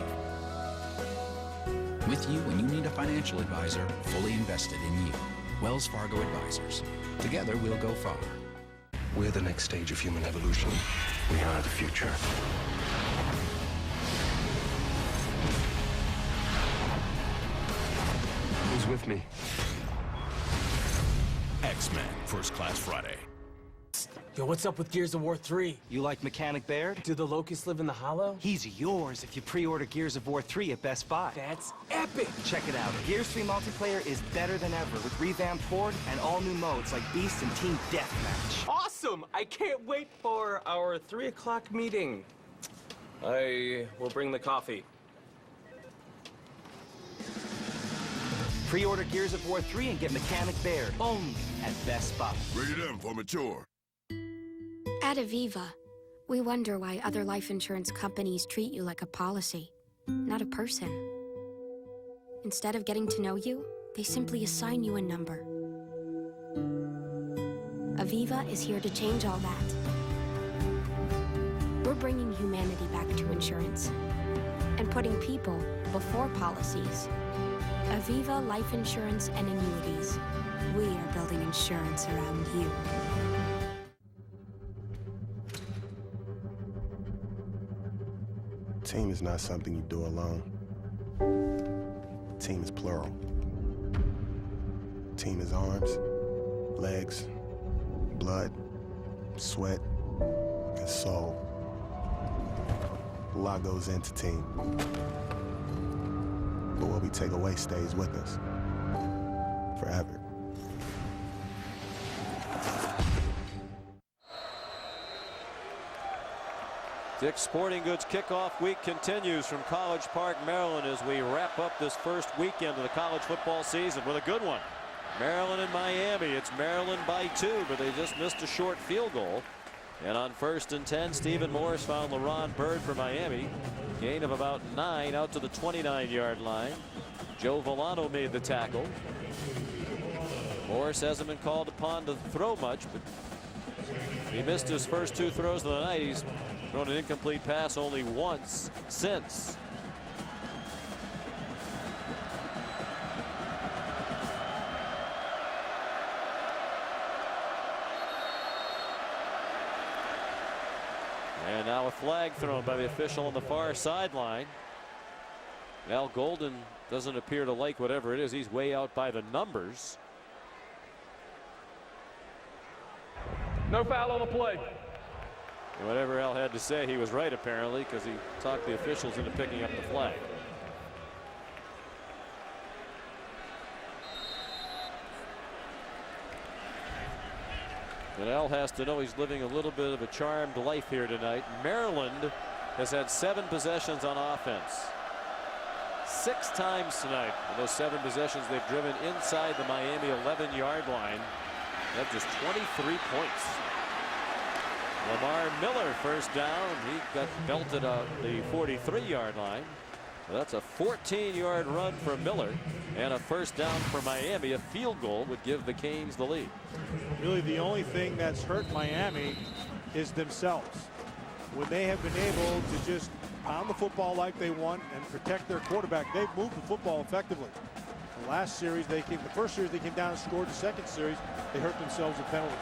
With you when you need a financial advisor fully invested in you. Wells Fargo Advisors. Together we'll go far. We're the next stage of human evolution. We are the future. Who's with me? X-Men First Class Friday. Yo, what's up with Gears of War 3? You like Mechanic Baird? Do the Locusts live in the Hollow? He's yours if you pre-order Gears of War 3 at Best Buy. That's epic! Check it out. Gears 3 multiplayer is better than ever with revamped horde and all new modes like Beast and Team Deathmatch. Awesome! I can't wait for our 3 o'clock meeting. I will bring the coffee. Pre-order Gears of War 3 and get Mechanic Baird only at Best Buy. Rated M for mature. At Aviva, we wonder why other life insurance companies treat you like a policy, not a person. Instead of getting to know you, they simply assign you a number. Aviva is here to change all that. We're bringing humanity back to insurance and putting people before policies. Aviva Life Insurance and Annuities. We are building insurance around you. Team is not something you do alone. Team is plural. Team is arms, legs, blood, sweat, and soul. A lot goes into team. But what we take away stays with us forever. Dick's Sporting Goods kickoff week continues from College Park, Maryland, as we wrap up this first weekend of the college football season with a good one. Maryland and Miami. It's Maryland by 2, but they just missed a short field goal. And on 1st and 10, Stephen Morris found LaRon Byrd for Miami. Gain of about 9 out to the 29-yard line. Joe Villano made the tackle. Morris hasn't been called upon to throw much, but he missed his first 2 throws of the night. He's thrown an incomplete pass only once since. And now a flag thrown by the official on the far sideline. Al Golden doesn't appear to like whatever it is. He's way out by the numbers. No foul on the play. And whatever Al had to say, he was right apparently, because he talked the officials into picking up the flag. But Al has to know he's living a little bit of a charmed life here tonight. Maryland has had 7 possessions on offense. 6 times tonight. In those 7 possessions, they've driven inside the Miami 11-yard line. They have just 23 points. Lamar Miller first down. He got belted out the 43-yard line. Well, that's a 14-yard run for Miller and a first down for Miami. A field goal would give the Canes the lead. Really, the only thing that's hurt Miami is themselves. When they have been able to just pound the football like they want and protect their quarterback, they've moved the football effectively. The last series, the first series they came down and scored. The second series, they hurt themselves with penalties.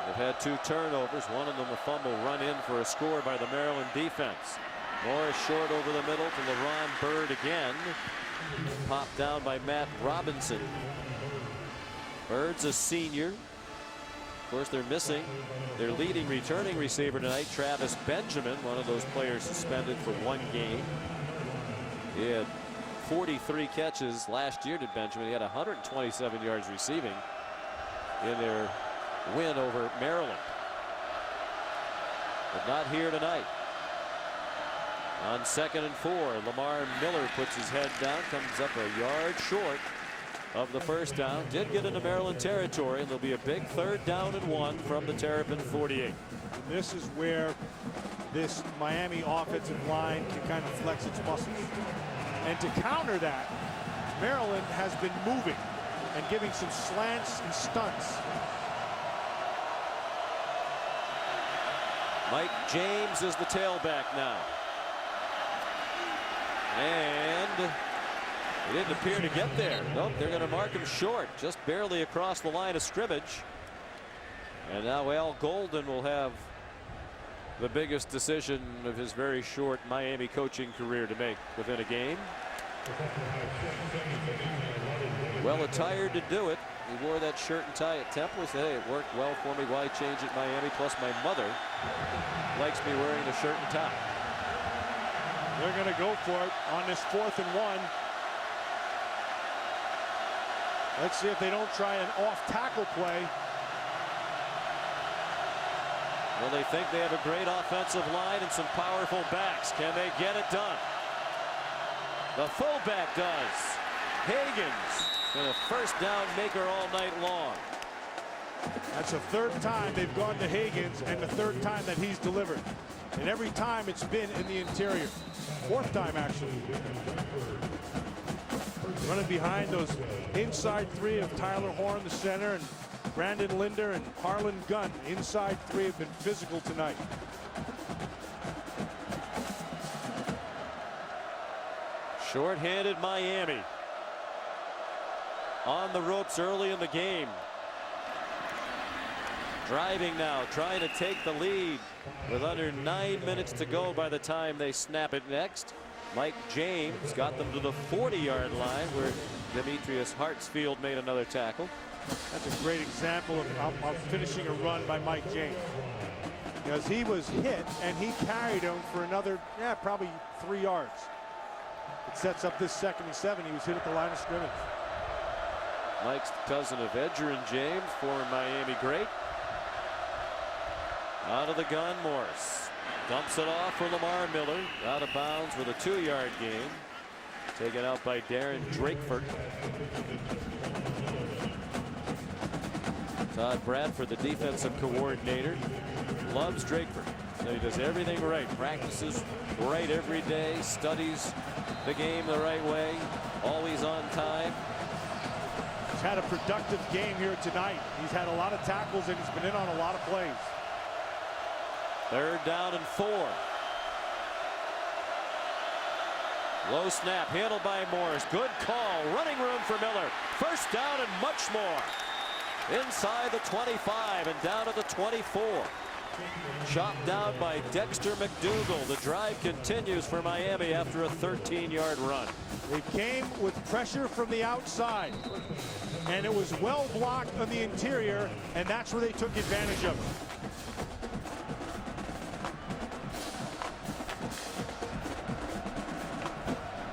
They've had 2 turnovers, one of them a fumble run in for a score by the Maryland defense. Morris short over the middle to LaRon Byrd again. Popped down by Matt Robinson. Bird's a senior. Of course, they're missing their leading returning receiver tonight, Travis Benjamin, one of those players suspended for 1 game. He had 43 catches last year, did Benjamin. He had 127 yards receiving in their win over Maryland. But not here tonight. On 2nd and 4, Lamar Miller puts his head down, comes up a yard short of the first down. Did get into Maryland territory, and there'll be a big 3rd down and 1 from the Terrapin 48. And this is where this Miami offensive line can kind of flex its muscles. And to counter that, Maryland has been moving and giving some slants and stunts. Mike James is the tailback now. And he didn't appear to get there. Nope, they're going to mark him short, just barely across the line of scrimmage. And now Al Golden will have the biggest decision of his very short Miami coaching career to make within a game. Well attired to do it. He wore that shirt and tie at Temple. He said, hey, it worked well for me. Why change it Miami? Plus my mother likes me wearing the shirt and tie. They're going to go for it on this 4th and 1. Let's see if they don't try an off-tackle play. Well, they think they have a great offensive line and some powerful backs. Can they get it done? The fullback does. Higgins, been a first down maker all night long. That's the 3rd time they've gone to Higgins and the 3rd time that he's delivered. And every time it's been in the interior. 4th time, actually. Running behind those inside 3 of Tyler Horn, the center, and Brandon Linder and Harlan Gunn, inside three, have been physical tonight. Short-handed Miami. On the ropes early in the game. Driving now, trying to take the lead with under 9 minutes to go by the time they snap it next. Mike James got them to the 40-yard line where Demetrius Hartsfield made another tackle. That's a great example of finishing a run by Mike James. Because he was hit and he carried him for another, probably 3 yards. It sets up this 2nd and 7. He was hit at the line of scrimmage. Mike's cousin of Edgerrin James, former Miami great. Out of the gun, Morris dumps it off for Lamar Miller. Out of bounds with a 2-yard gain. Taken out by Darren Drakeford. Todd Bradford, the defensive coordinator, loves Drakeford. So he does everything right. Practices right every day. Studies the game the right way. Always on time. He's had a productive game here tonight. He's had a lot of tackles and he's been in on a lot of plays. 3rd down and 4. Low snap handled by Morris. Good call. Running room for Miller. 1st down and much more. Inside the 25 and down to the 24. Chopped down by Dexter McDougal. The drive continues for Miami after a 13-yard run. They came with pressure from the outside, and it was well blocked on the interior, and that's where they took advantage of it.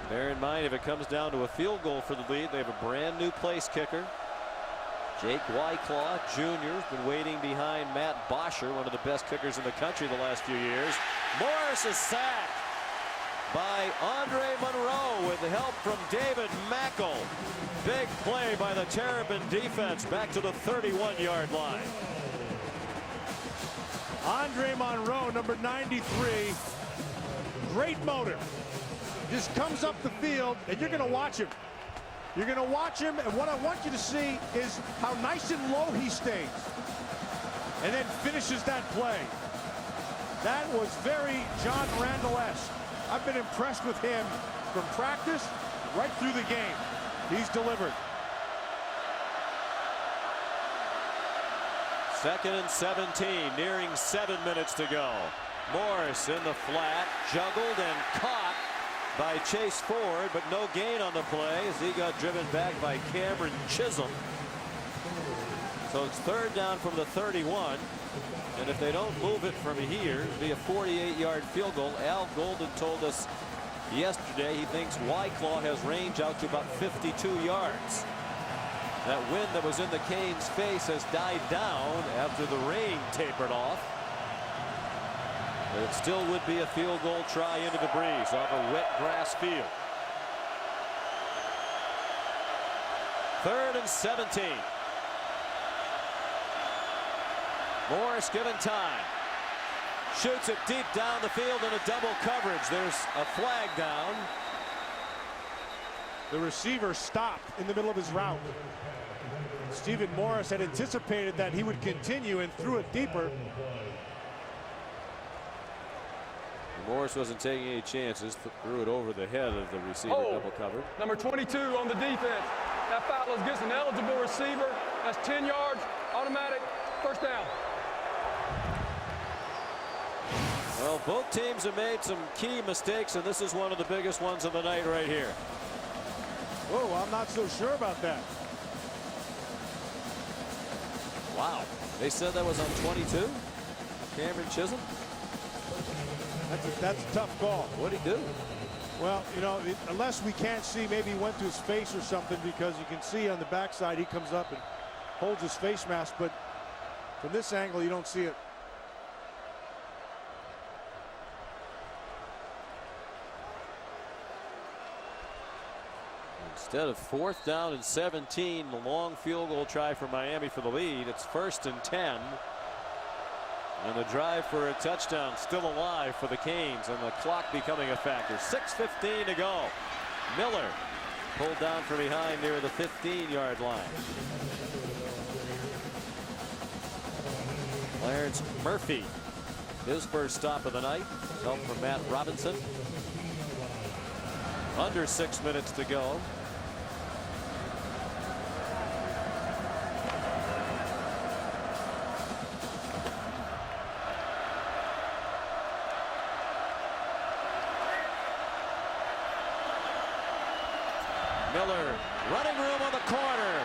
Bear in mind, if it comes down to a field goal for the lead, they have a brand new place kicker. Jake Wyclaw Jr. has been waiting behind Matt Bosher, one of the best kickers in the country the last few years. Morris is sacked by Andre Monroe with the help from David Mackel. Big play by the Terrapin defense back to the 31-yard line. Andre Monroe, number 93, great motor. Just comes up the field, and you're going to watch him. You're going to watch him, and what I want you to see is how nice and low he stays. And then finishes that play. That was very John Randall-esque. I've been impressed with him from practice right through the game. He's delivered. 2nd and 17, nearing 7 minutes to go. Morris in the flat, juggled and caught by Chase Ford, but no gain on the play as he got driven back by Cameron Chisholm. So it's 3rd down from the 31, and if they don't move it from here, it'll be a 48-yard field goal. Al Golden told us yesterday he thinks Wyclaw has range out to about 52 yards. That wind that was in the Canes' face has died down after the rain tapered off. But it still would be a field goal try into the breeze off a wet grass field. 3rd and 17. Morris given time. Shoots it deep down the field in a double coverage. There's a flag down. The receiver stopped in the middle of his route. Stephen Morris had anticipated that he would continue and threw it deeper. Morris wasn't taking any chances, threw it over the head of the receiver. Double covered. Number 22 on the defense. That foul is against an eligible receiver. That's 10 yards, automatic, 1st down. Well, both teams have made some key mistakes, and this is one of the biggest ones of the night right here. Oh, I'm not so sure about that. Wow. They said that was on 22? Cameron Chisholm? That's a tough call. What'd he do? Well, you know, unless we can't see, maybe he went to his face or something, because you can see on the backside he comes up and holds his face mask, but from this angle you don't see it. Instead of 4th down and 17, the long field goal try for Miami for the lead. It's 1st and 10. And the drive for a touchdown still alive for the Canes, and the clock becoming a factor. 6:15 to go. Miller pulled down from behind near the 15-yard line. Clarence Murphy, his first stop of the night. Help from Matt Robinson. Under 6 minutes to go. Miller, running room on the corner.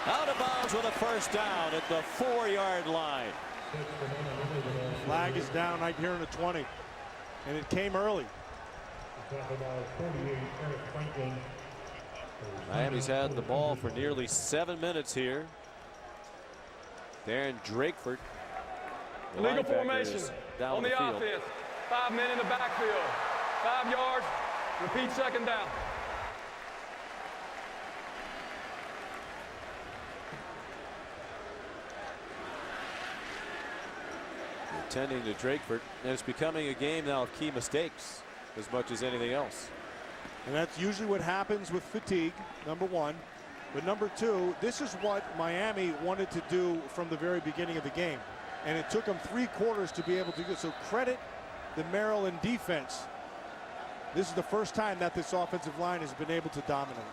Out of bounds with a first down at the 4-yard line. Flag is down right here in the 20. And it came early. Miami's had the ball for nearly 7 minutes here. Darren Drakeford. Illegal formation on the offense. 5 men in the backfield. 5 yards. Repeat second down. Tending to Drakeford, and it's becoming a game now of key mistakes as much as anything else. And that's usually what happens with fatigue, number one. But number two, this is what Miami wanted to do from the very beginning of the game. And it took them 3 quarters to be able to do it. So credit the Maryland defense. This is the first time that this offensive line has been able to dominate.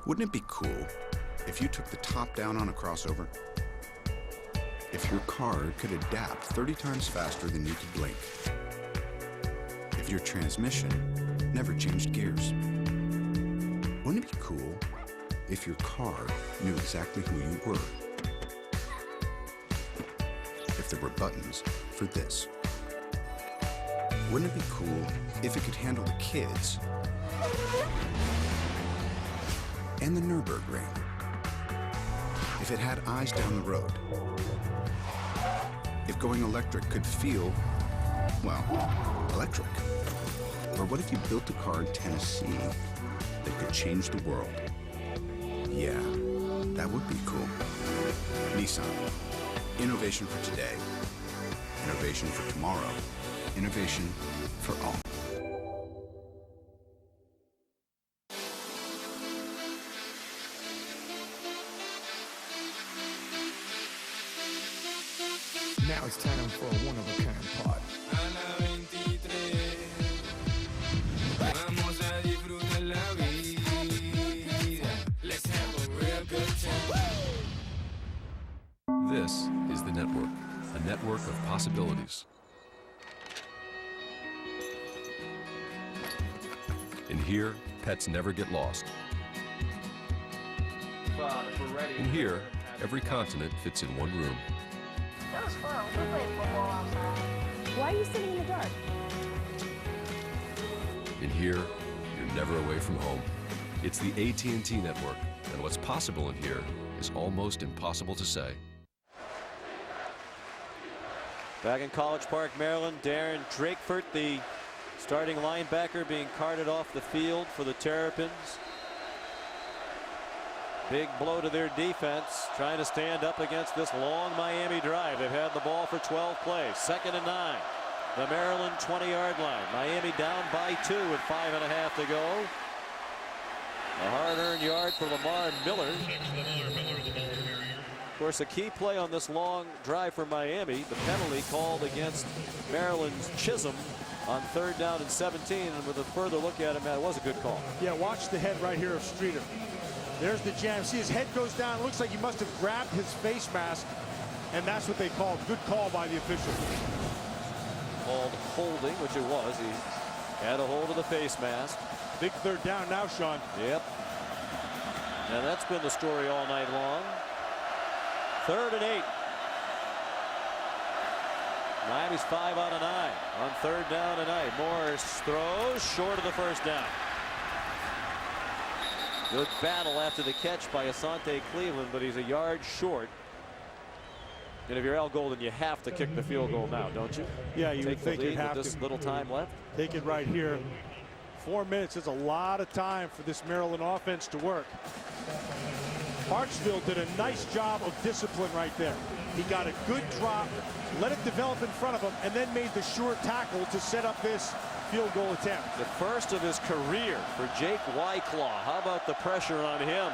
Wouldn't it be cool if you took the top down on a crossover? If your car could adapt 30 times faster than you could blink? If your transmission never changed gears? Wouldn't it be cool if your car knew exactly who you were? If there were buttons for this? Wouldn't it be cool if it could handle the kids and the Nürburgring? If it had eyes down the road? If going electric could feel, well, electric? Or what if you built a car in Tennessee that could change the world? Yeah, that would be cool. Nissan. Innovation for today. Innovation for tomorrow. Innovation for all. Now it's time for a one-of-a-kind part. Let's have a real good time. This is the network, a network of possibilities. In here, pets never get lost. In here, every continent fits in one room. That was fun. We played football outside. Why are you sitting in the dark? In here, you're never away from home. It's the AT&T network, and what's possible in here is almost impossible to say. Back in College Park, Maryland, Darren Drakeford, the starting linebacker, being carted off the field for the Terrapins. Big blow to their defense, trying to stand up against this long Miami drive. They've had the ball for 12 plays. 2nd and 9. The Maryland 20-yard line. Miami down by 2 with 5.5 to go. A hard-earned yard for Lamar Miller. Of course, a key play on this long drive for Miami, the penalty called against Maryland's Chisholm on 3rd down and 17. And with a further look at him, that was a good call. Yeah, watch the head right here of Streeter. There's the jam. See, his head goes down. It looks like he must have grabbed his face mask, and that's what they called. Good call by the official. Called holding, which it was. He had a hold of the face mask. Big 3rd down now, Sean. Yep. And that's been the story all night long. 3rd and 8. Miami's 5 out of 9 on 3rd down tonight. Morris throws short of the first down. Good battle after the catch by Asante Cleveland, but he's a yard short. And if you're Al Golden, you have to kick the field goal now, don't you? Yeah, you would think you'd have with this to. little time left. Take it right here. 4 minutes is a lot of time for this Maryland offense to work. Hartsfield did a nice job of discipline right there. He got a good drop, let it develop in front of him, and then made the short tackle to set up this field goal attempt. The first of his career for Jake Wyclaw. How about the pressure on him?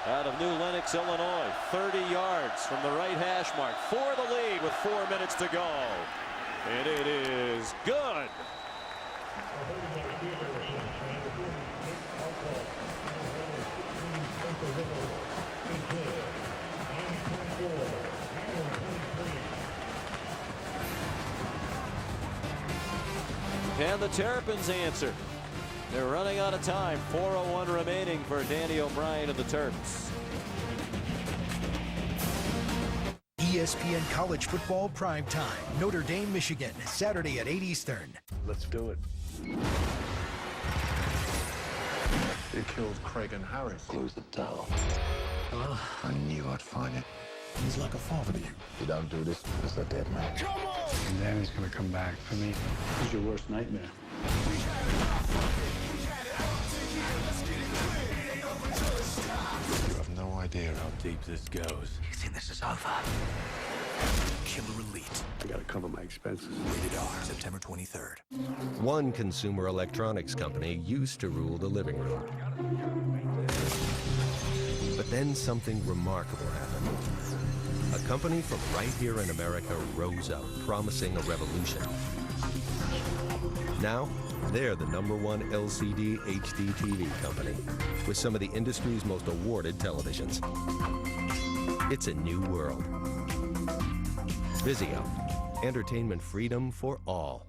Out of New Lenox, Illinois, 30 yards from the right hash mark for the lead with 4 minutes to go. And it is good. And the Terrapins answer. They're running out of time. 4:01 remaining for Danny O'Brien of the Terps. ESPN College Football Prime Time. Notre Dame, Michigan, Saturday at 8 Eastern. Let's do it. They killed Craig and Harris. Close the town. I knew I'd find it. He's like a father to you. You don't do this, it's a dead man. Come on! And Danny's gonna come back for me. Who's your worst nightmare? You have no idea how deep this goes. You think this is over? Killer Elite. I gotta cover my expenses. Rated R, September 23rd. One consumer electronics company used to rule the living room. But then something remarkable happened. A company from right here in America rose up, promising a revolution. Now, they're the #1 LCD HD TV company, with some of the industry's most awarded televisions. It's a new world. Vizio, entertainment freedom for all.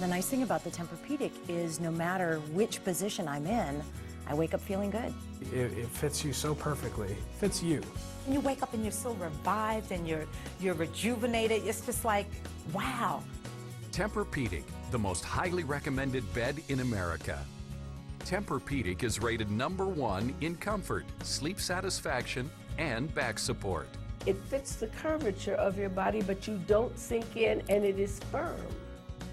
The nice thing about the Tempur-Pedic is no matter which position I'm in, I wake up feeling good. It fits you so perfectly. Fits you. And you wake up and you're so revived and you're rejuvenated. It's just like, wow. Tempur-Pedic, the most highly recommended bed in America. Tempur-Pedic is rated #1 in comfort, sleep satisfaction, and back support. It fits the curvature of your body, but you don't sink in, and it is firm.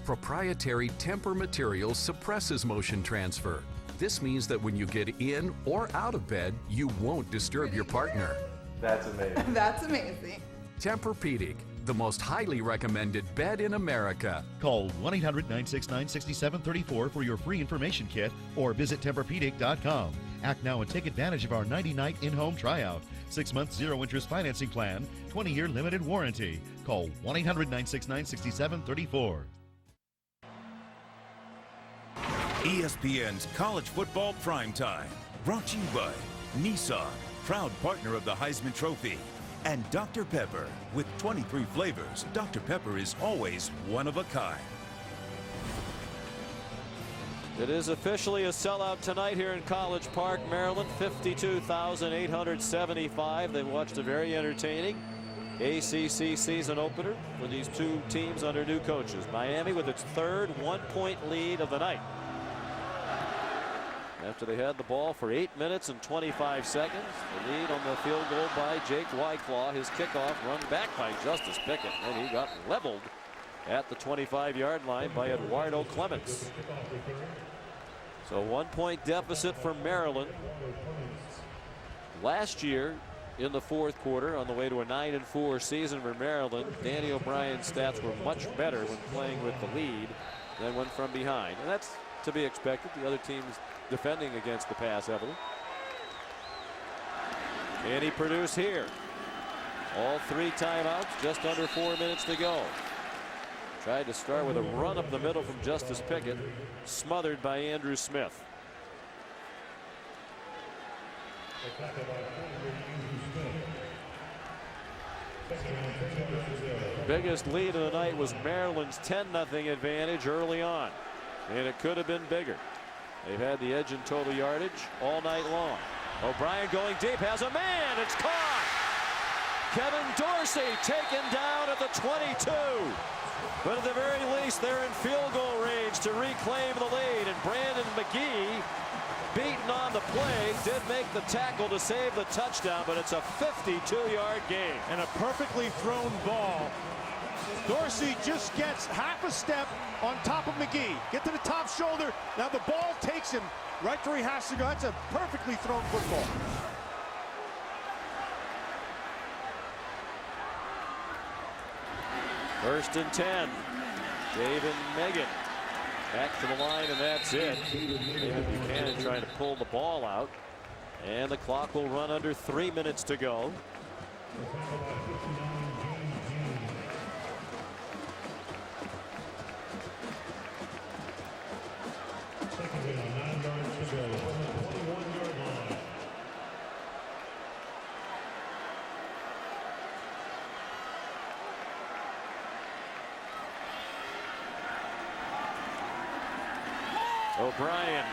Proprietary Tempur material suppresses motion transfer. This means that when you get in or out of bed, you won't disturb your partner. That's amazing. That's amazing. Tempur-Pedic, the most highly recommended bed in America. Call 1-800-969-6734 for your free information kit or visit Tempur-Pedic.com. Act now and take advantage of our 90-night in-home tryout. 6-month zero-interest financing plan, 20-year limited warranty. Call 1-800-969-6734. ESPN's College Football Primetime. Brought to you by Nissan, proud partner of the Heisman Trophy. And Dr. Pepper. With 23 flavors, Dr. Pepper is always one of a kind. It is officially a sellout tonight here in College Park, Maryland. 52,875. They watched a very entertaining ACC season opener with these two teams under new coaches. Miami with its third one-point lead of the night. After they had the ball for 8 minutes and 25 seconds, the lead on the field goal by Jake Wyclaw. His kickoff run back by Justice Pickett, and he got leveled at the 25-yard line by Eduardo Clements. So 1-point deficit for Maryland. Last year in the fourth quarter, on the way to a 9-4 season for Maryland, Danny O'Brien's stats were much better when playing with the lead than when from behind. And that's to be expected. The other team's defending against the pass heavily. And he produced here. All 3 timeouts, just under 4 minutes to go. Tried to start with a run up the middle from Justice Pickett, smothered by Andrew Smith. Biggest lead of the night was Maryland's 10-0 advantage early on, and it could have been bigger. They've had the edge in total yardage all night long. O'Brien going deep, has a man, it's caught. Kevin Dorsey taken down at the 22. But at the very least, they're in field goal range to reclaim the lead. And Brandon McGee, beaten on the play, did make the tackle to save the touchdown, but it's a 52-yard gain. And a perfectly thrown ball. Dorsey just gets half a step on top of McGee. Get to the top shoulder. Now the ball takes him right where he has to go. That's a perfectly thrown football. First and 10. David Megan back to the line, and that's it. David Buchanan trying to pull the ball out. And the clock will run under 3 minutes to go. O'Brien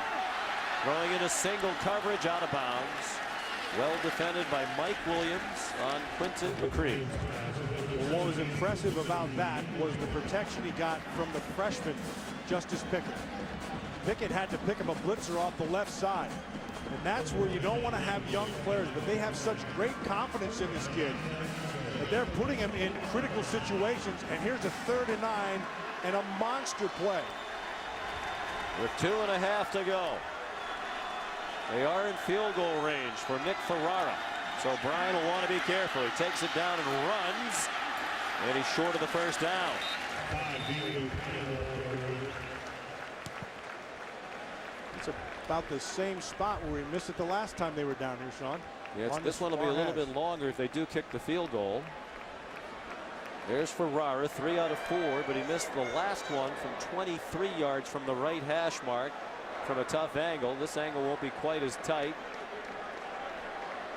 throwing in a single coverage out of bounds. Well defended by Mike Williams on Quinton McCree. Well, what was impressive about that was the protection he got from the freshman, Justice Pickett. Pickett had to pick him a blitzer off the left side. And that's where you don't want to have young players, but they have such great confidence in this kid that they're putting him in critical situations. And here's a 3rd and 9 and a monster play. With 2.5 to go. They are in field goal range for Nick Ferrara. So Brian will want to be careful. He takes it down and runs. And he's short of the first down. It's about the same spot where we missed it the last time they were down here, Sean. Yeah, this one will be a little bit longer if they do kick the field goal. There's Ferrara, 3 out of 4, but he missed the last one from 23 yards from the right hash mark from a tough angle. This angle won't be quite as tight.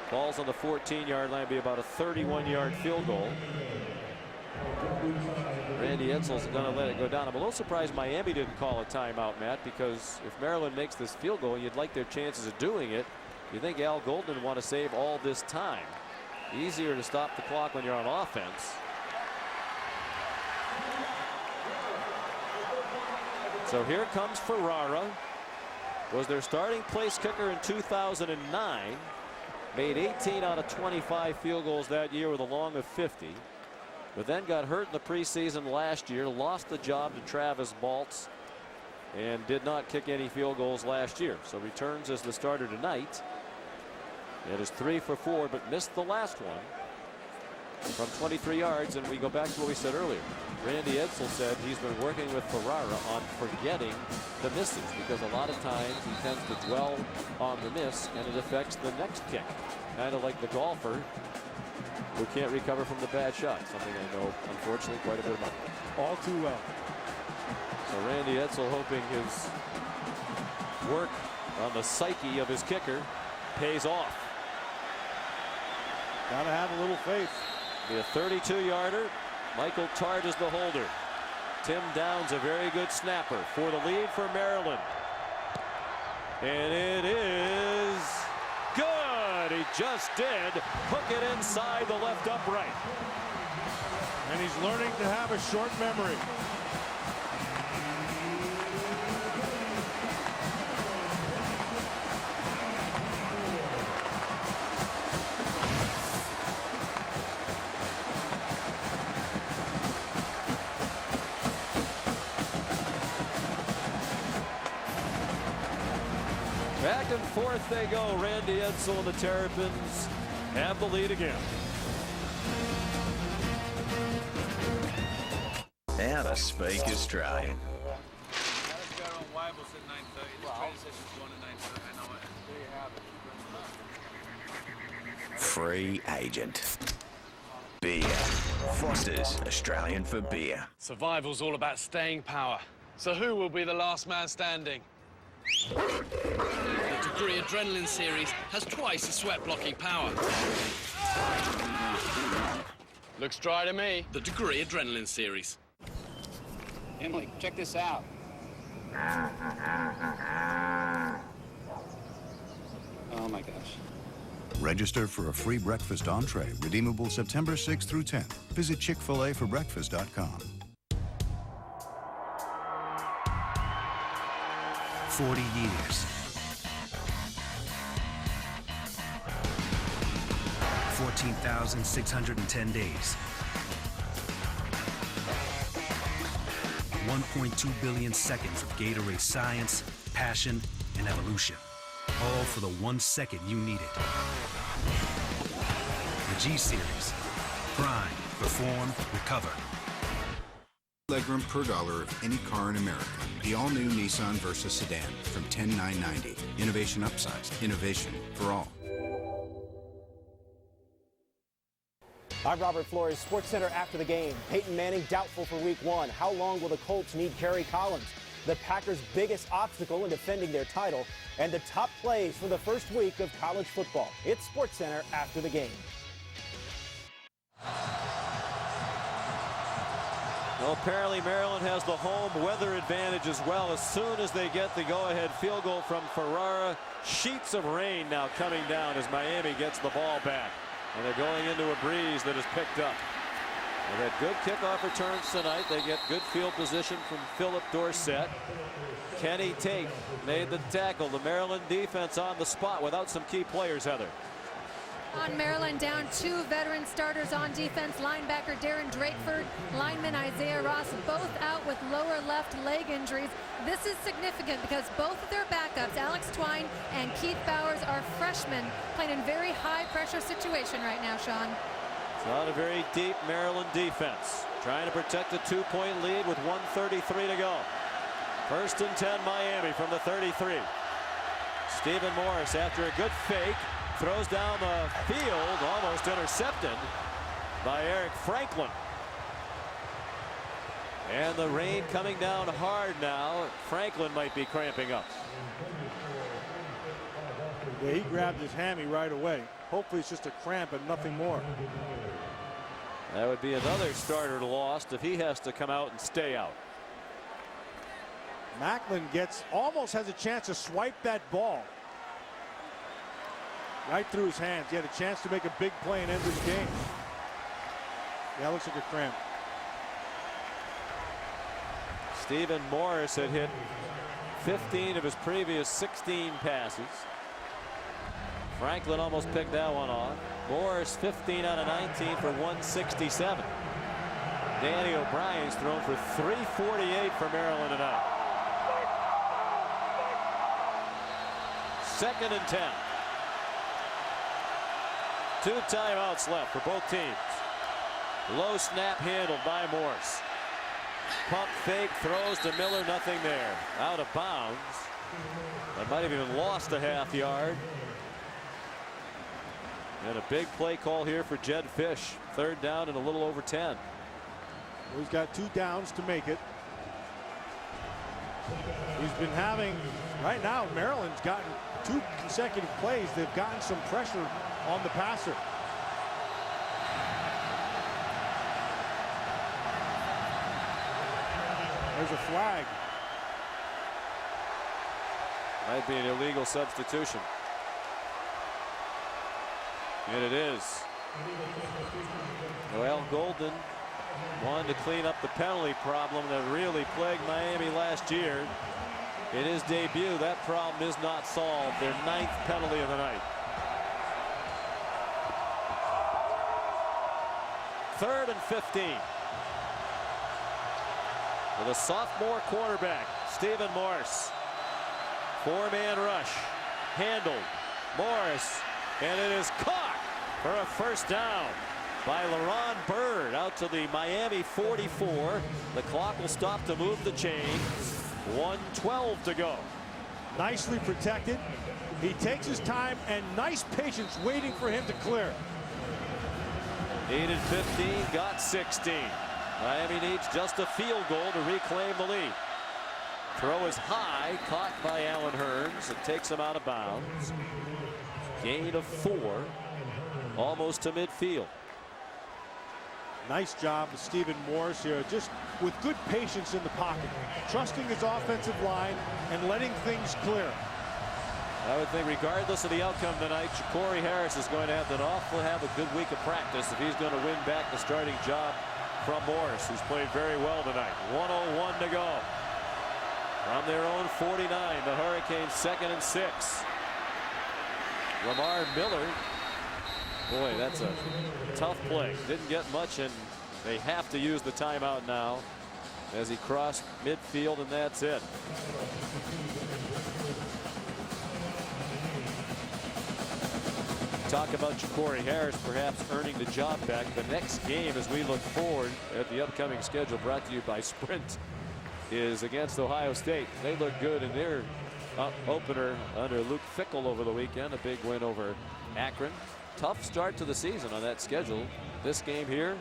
Ball's on the 14-yard line, be about a 31-yard field goal. Randy Edsall's going to let it go down. I'm a little surprised Miami didn't call a timeout, Matt, because if Maryland makes this field goal, you'd like their chances of doing it. You think Al Golden would want to save all this time. Easier to stop the clock when you're on offense. So here comes Ferrara. Was their starting place kicker in 2009. Made 18 out of 25 field goals that year with a long of 50. But then got hurt in the preseason last year. Lost the job to Travis Baltz. And did not kick any field goals last year. So returns as the starter tonight. It is 3 for 4, but missed the last one from 23 yards. And we go back to what we said earlier. Randy Edsall said he's been working with Ferrara on forgetting the misses, because a lot of times he tends to dwell on the miss and it affects the next kick. Kind of like the golfer who can't recover from the bad shot. Something I know, unfortunately, quite a bit about. All too well. So Randy Edsall hoping his work on the psyche of his kicker pays off. Gotta have a little faith. Be a 32-yarder. Michael Tart is the holder. Tim Downs, a very good snapper for the lead for Maryland. And it is good. He just did hook it inside the left upright. And he's learning to have a short memory. Back and forth they go. Randy Edsall and the Terrapins have the lead again. How to speak Australian. Free agent. Beer. Foster's Australian for beer. Survival's all about staying power. So who will be the last man standing? The Degree Adrenaline series has twice the sweat-blocking power. Looks dry to me. The Degree Adrenaline series. Emily, check this out. Oh my gosh. Register for a free breakfast entree, redeemable September 6th through 10th. Visit ChickFilAForBreakfast.com. 40 years. 14,610 days. 1.2 billion seconds of Gatorade science, passion, and evolution. All for the 1 second you needed. The G-Series. Grind, perform, recover. Legroom per dollar of any car in America. The all-new Nissan Versa sedan from $10,990. Innovation upsized. Innovation for all. I'm Robert Flores, SportsCenter after the game. Peyton Manning doubtful for Week 1. How long will the Colts need Kerry Collins? The Packers' biggest obstacle in defending their title, and the top plays for the first week of college football. It's SportsCenter after the game. Well, apparently Maryland has the home weather advantage as well. As soon as they get the go-ahead field goal from Ferrara, sheets of rain now coming down as Miami gets the ball back. And they're going into a breeze that is picked up. They've had good kickoff returns tonight. They get good field position from Philip Dorsett. Kenny Tate made the tackle. The Maryland defense on the spot without some key players, Heather. On Maryland, down 2 veteran starters on defense. Linebacker Darren Drakeford, lineman Isaiah Ross, both out with lower left leg injuries. This is significant because both of their backups, Alex Twine and Keith Bowers, are freshmen playing in very high pressure situation right now, Sean. It's not a very deep Maryland defense. Trying to protect a 2-point lead with 1:33 to go. 1st and 10 Miami from the 33. Stephen Morris, after a good fake, throws down the field, almost intercepted by Eric Franklin. And the rain coming down hard now. Franklin might be cramping up. Yeah, he grabbed his hammy right away. Hopefully it's just a cramp and nothing more. That would be another starter lost if he has to come out and stay out. Macklin almost has a chance to swipe that ball right through his hands. He had a chance to make a big play and end this game. Yeah, looks like a cramp. Stephen Morris had hit 15 of his previous 16 passes. Franklin almost picked that one off. Morris 15 out of 19 for 167. Danny O'Brien's thrown for 348 for Maryland tonight. 2nd and 10. 2 timeouts left for both teams. Low snap handled by Morse. Pump fake, throws to Miller, nothing there. Out of bounds. That might have even lost a half yard. And a big play call here for Jed Fish. 3rd down and a little over 10. He's got 2 downs to make it. He's been having, right now, Maryland's gotten 2 consecutive plays. They've gotten some pressure on the passer. There's a flag. Might be an illegal substitution. And it is. Well, Golden wanted to clean up the penalty problem that really plagued Miami last year. In his debut, that problem is not solved. Their 9th penalty of the night. 3rd and 15. With a sophomore quarterback, Stephen Morris. 4-man rush. Handled. Morris. And it is caught for a 1st down by LaRon Byrd out to the Miami 44. The clock will stop to move the chain. 1:12 to go. Nicely protected. He takes his time and nice patience waiting for him to clear. Needed 15, got 16. Miami needs just a field goal to reclaim the lead. Throw is high, caught by Allen Hurns. It takes him out of bounds. Gain of 4, almost to midfield. Nice job of Stephen Morris here, just with good patience in the pocket, trusting his offensive line and letting things clear. I would think regardless of the outcome tonight, Ja'Cory Harris is going to have a good week of practice if he's going to win back the starting job from Morris, who's played very well tonight. 1:01 to go. From their own 49, the Hurricanes 2nd and 6. Lamar Miller. Boy, that's a tough play. Didn't get much, and they have to use the timeout now as he crossed midfield, and that's it. talk about Ja'Cory Harris perhaps earning the job back. The next game, as we look forward at the upcoming schedule, brought to you by Sprint, is against Ohio State. They look good in their opener under Luke Fickell over the weekend. A big win over Akron. Tough start to the season on that schedule. This game here,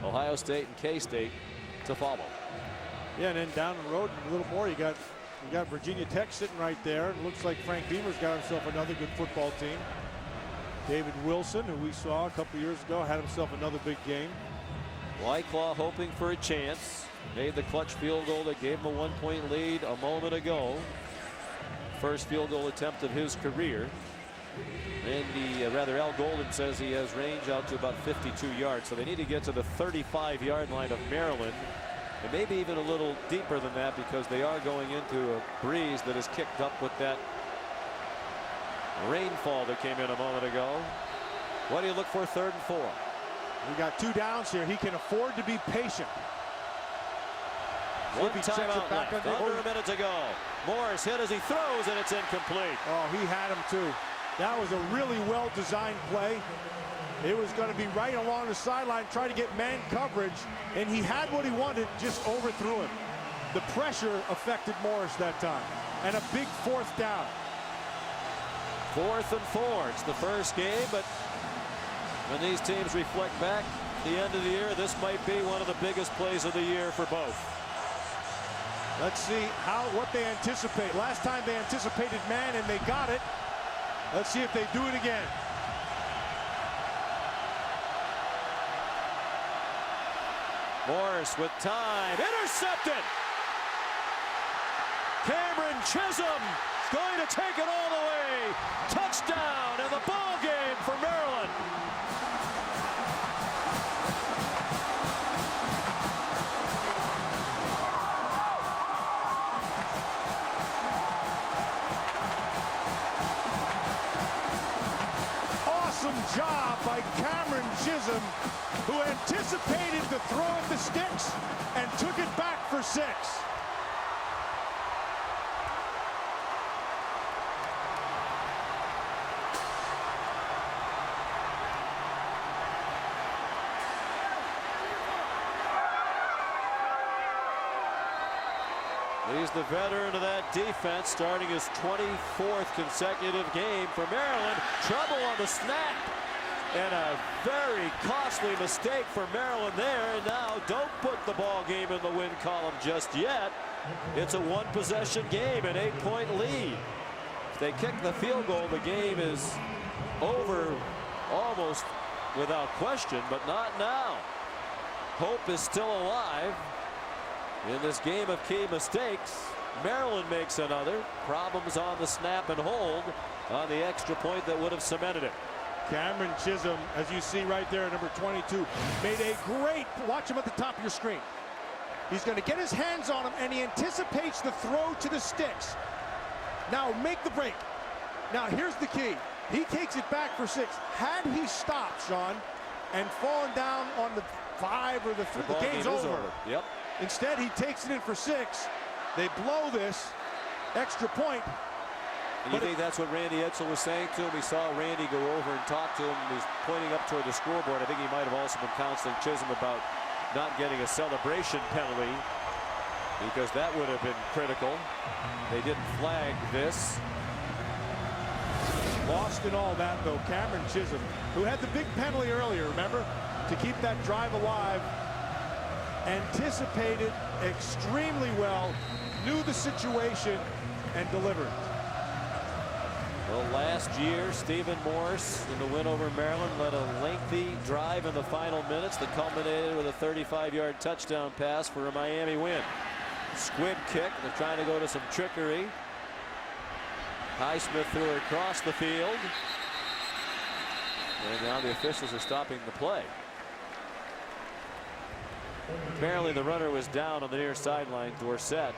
Ohio State and K-State to follow. Yeah, and then down the road a little more, you got Virginia Tech sitting right there. It looks like Frank Beamer's got himself another good football team. David Wilson, who we saw a couple years ago, had himself another big game. Whiteclaw hoping for a chance. Made the clutch field goal that gave him a 1-point lead a moment ago. First field goal attempt of his career. Al Golden says he has range out to about 52 yards. So they need to get to the 35-yard line of Maryland. And maybe even a little deeper than that, because they are going into a breeze that is kicked up with that rainfall that came in a moment ago. What do you look for 3rd and 4? We got 2 downs here. He can afford to be patient. One timeout left. Under a minute to go. Morris hit as he throws, and it's incomplete. Oh, he had him too. That was a really well-designed play. It was going to be right along the sideline, trying to get man coverage, and he had what he wanted, just overthrew him. The pressure affected Morris that time, and a big 4th down. 4th and 4. It's the first game, but when these teams reflect back at the end of the year, this might be one of the biggest plays of the year for both. Let's see what they anticipate. Last time they anticipated man and they got it. Let's see if they do it again. Morris with time. Intercepted. Cameron Chisholm is going to take it all the way. Touchdown in the ball game for Maryland. Awesome job by Cameron Chisholm, who anticipated the throw at the sticks and took it back for 6. He's the veteran of that defense, starting his 24th consecutive game for Maryland. Trouble on the snap, and a very costly mistake for Maryland there. And now don't put the ball game in the win column just yet. It's a 1-possession game, an 8-point lead. If they kick the field goal, the game is over almost without question, but not now. Hope is still alive. In this game of key mistakes, Maryland makes another. Problems on the snap and hold on the extra point that would have cemented it. Cameron Chisholm, as you see right there, number 22, made a great, watch him at the top of your screen. He's going to get his hands on him, and he anticipates the throw to the sticks. Now make the break. Now here's the key. He takes it back for 6. Had he stopped, Sean, and fallen down on the 5 or the 3, the game's over. Yep. Instead, he takes it in for 6. They blow this extra point. And you think that's what Randy Edsall was saying to him? He saw Randy go over and talk to him. He was pointing up toward the scoreboard. I think he might have also been counseling Chisholm about not getting a celebration penalty, because that would have been critical. They didn't flag this. Lost in all that, though, Cameron Chisholm, who had the big penalty earlier, remember, to keep that drive alive, anticipated extremely well, knew the situation, and delivered. Well, last year, Stephen Morris in the win over Maryland led a lengthy drive in the final minutes that culminated with a 35-yard touchdown pass for a Miami win. Squib kick. They're trying to go to some trickery. Highsmith threw it across the field. And now the officials are stopping the play. Apparently the runner was down on the near sideline, Dorsett.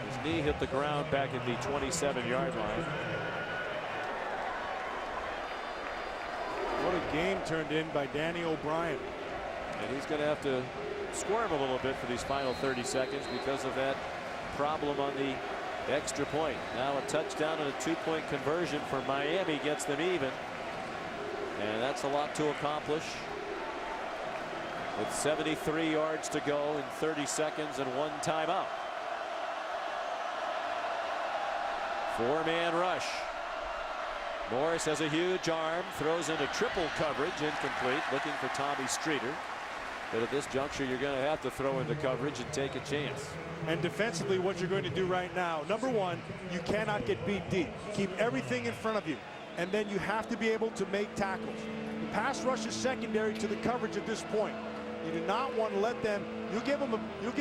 His knee hit the ground back at the 27-yard line. What a game turned in by Danny O'Brien. And he's going to have to squirm a little bit for these final 30 seconds because of that problem on the Extra point. Now a touchdown and a 2-point conversion for Miami gets them even. And that's a lot to accomplish. With 73 yards to go in 30 seconds and 1 timeout. 4-man rush. Morris has a huge arm, throws into triple coverage, incomplete, looking for Tommy Streeter. But at this juncture, you're going to have to throw into coverage and take a chance. And defensively, what you're going to do right now, number one, you cannot get beat deep. Keep everything in front of you, and then you have to be able to make tackles. The pass rush is secondary to the coverage at this point. You do not want to let them. You'll give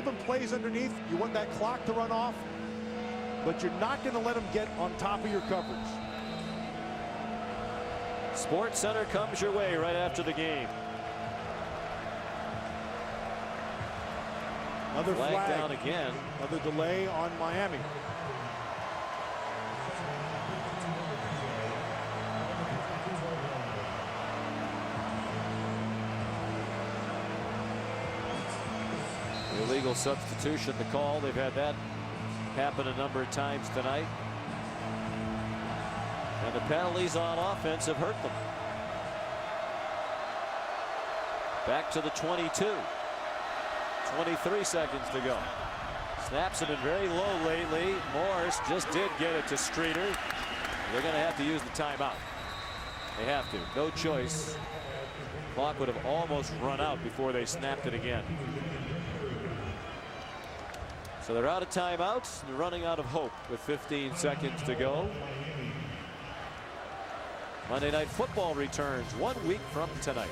them plays underneath. You want that clock to run off, but you're not going to let them get on top of your coverage. Sports Center comes your way right after the game. Another flag down again. Another delay on Miami. The illegal substitution to call. They've had that happen a number of times tonight. And the penalties on offense have hurt them. Back to the 22. 23 seconds to go. Snaps have been very low lately. Morris just did get it to Streeter. They're going to have to use the timeout. They have to. No choice. Clock would have almost run out before they snapped it again. So they're out of timeouts. They're running out of hope with 15 seconds to go. Monday Night Football returns 1 week from tonight.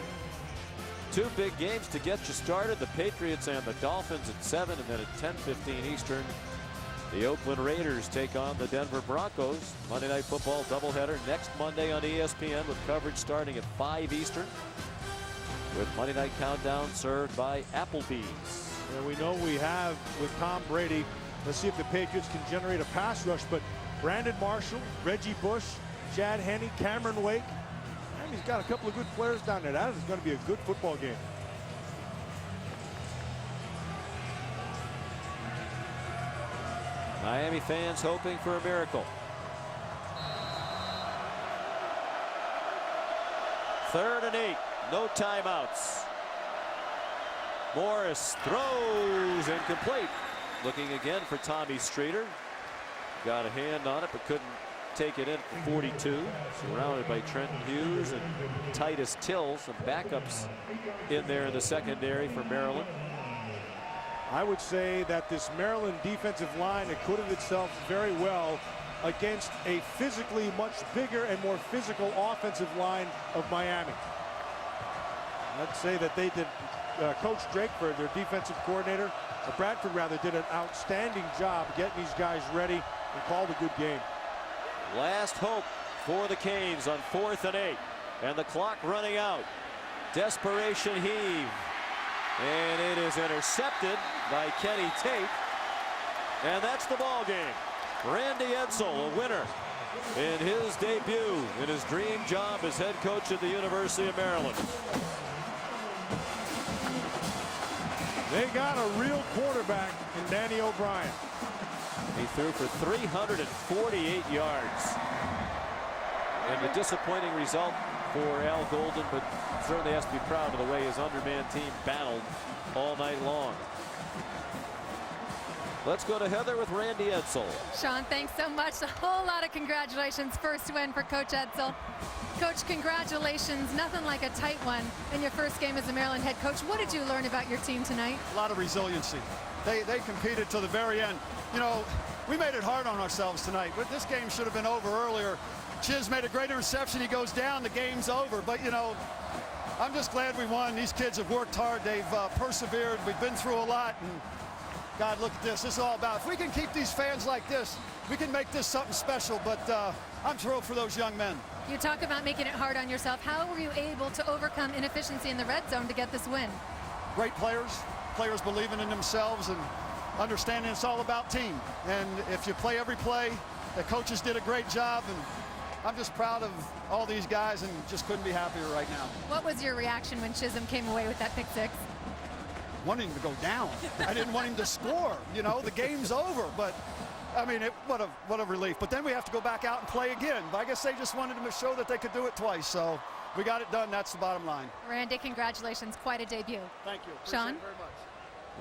2 big games to get you started. The Patriots and the Dolphins at 7, and then at 10:15 Eastern, the Oakland Raiders take on the Denver Broncos. Monday Night Football doubleheader next Monday on ESPN with coverage starting at 5 Eastern. With Monday Night Countdown served by Applebee's. And we know we have with Tom Brady. Let's see if the Patriots can generate a pass rush. But Brandon Marshall, Reggie Bush, Chad Henne, Cameron Wake. And he's got a couple of good players down there. That is going to be a good football game. Miami fans hoping for a miracle. 3rd and 8. No timeouts. Morris throws incomplete. Looking again for Tommy Streeter. Got a hand on it but couldn't take it in for 42. Surrounded by Trenton Hughes and Titus Till. Some backups in there in the secondary for Maryland. I would say that this Maryland defensive line acquitted itself very well against a physically much bigger and more physical offensive line of Miami. I'd say that they did. Coach Drakeford, their defensive coordinator, Bradford rather, did an outstanding job getting these guys ready and called a good game. Last hope for the Canes on 4th and 8, and the clock running out. Desperation heave, and it is intercepted by Kenny Tate, and that's the ball game. Randy Edsall, a winner in his debut in his dream job as head coach at the University of Maryland. They got a real quarterback in Danny O'Brien. He threw for 348 yards. And a disappointing result for Al Golden, but certainly has to be proud of the way his underman team battled all night long. Let's go to Heather with Randy Edsall. Sean, thanks so much. A whole lot of congratulations. First win for Coach Edsall. Coach, congratulations. Nothing like a tight one in your first game as a Maryland head coach. What did you learn about your team tonight? A lot of resiliency. They competed to the very end. You know, we made it hard on ourselves tonight, but this game should have been over earlier. Chiz made a great interception. He goes down. The game's over. But, you know, I'm just glad we won. These kids have worked hard. They've persevered. We've been through a lot. And, God, look at this. This is all about, if we can keep these fans like this, we can make this something special. But I'm thrilled for those young men. You talk about making it hard on yourself. How were you able to overcome inefficiency in the red zone to get this win? Great players believing in themselves and understanding it's all about team. And if you play every play, the coaches did a great job. And I'm just proud of all these guys and just couldn't be happier right now. What was your reaction when Chisholm came away with that pick six? Wanting him to go down. I didn't want him to score. You know, the game's over. But I mean, what a relief. But then we have to go back out and play again. But I guess they just wanted to show that they could do it twice. So we got it done. That's the bottom line. Randy, congratulations. Quite a debut. Thank you. Sean? Appreciate it very much.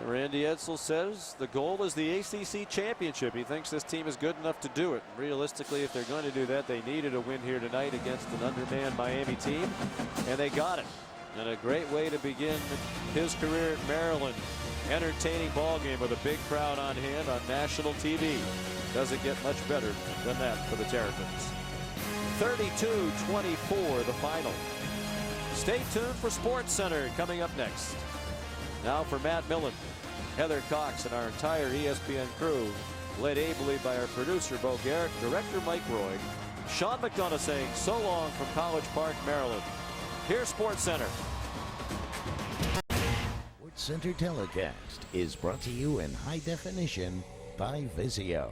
Randy Edsall says the goal is the ACC championship. He thinks this team is good enough to do it. Realistically, if they're going to do that, they needed a win here tonight against an undermanned Miami team, and they got it. And a great way to begin his career at Maryland. Entertaining ball game with a big crowd on hand on national TV. Doesn't get much better than that for the Terrapins. 32-24 the final. Stay tuned for Sports Center coming up next. Now for Matt Millen, Heather Cox, and our entire ESPN crew, led ably by our producer Bo Garrett, director Mike Roy, Sean McDonough saying so long from College Park, Maryland. Here's Sports Center. Sports Center telecast is brought to you in high definition by Vizio.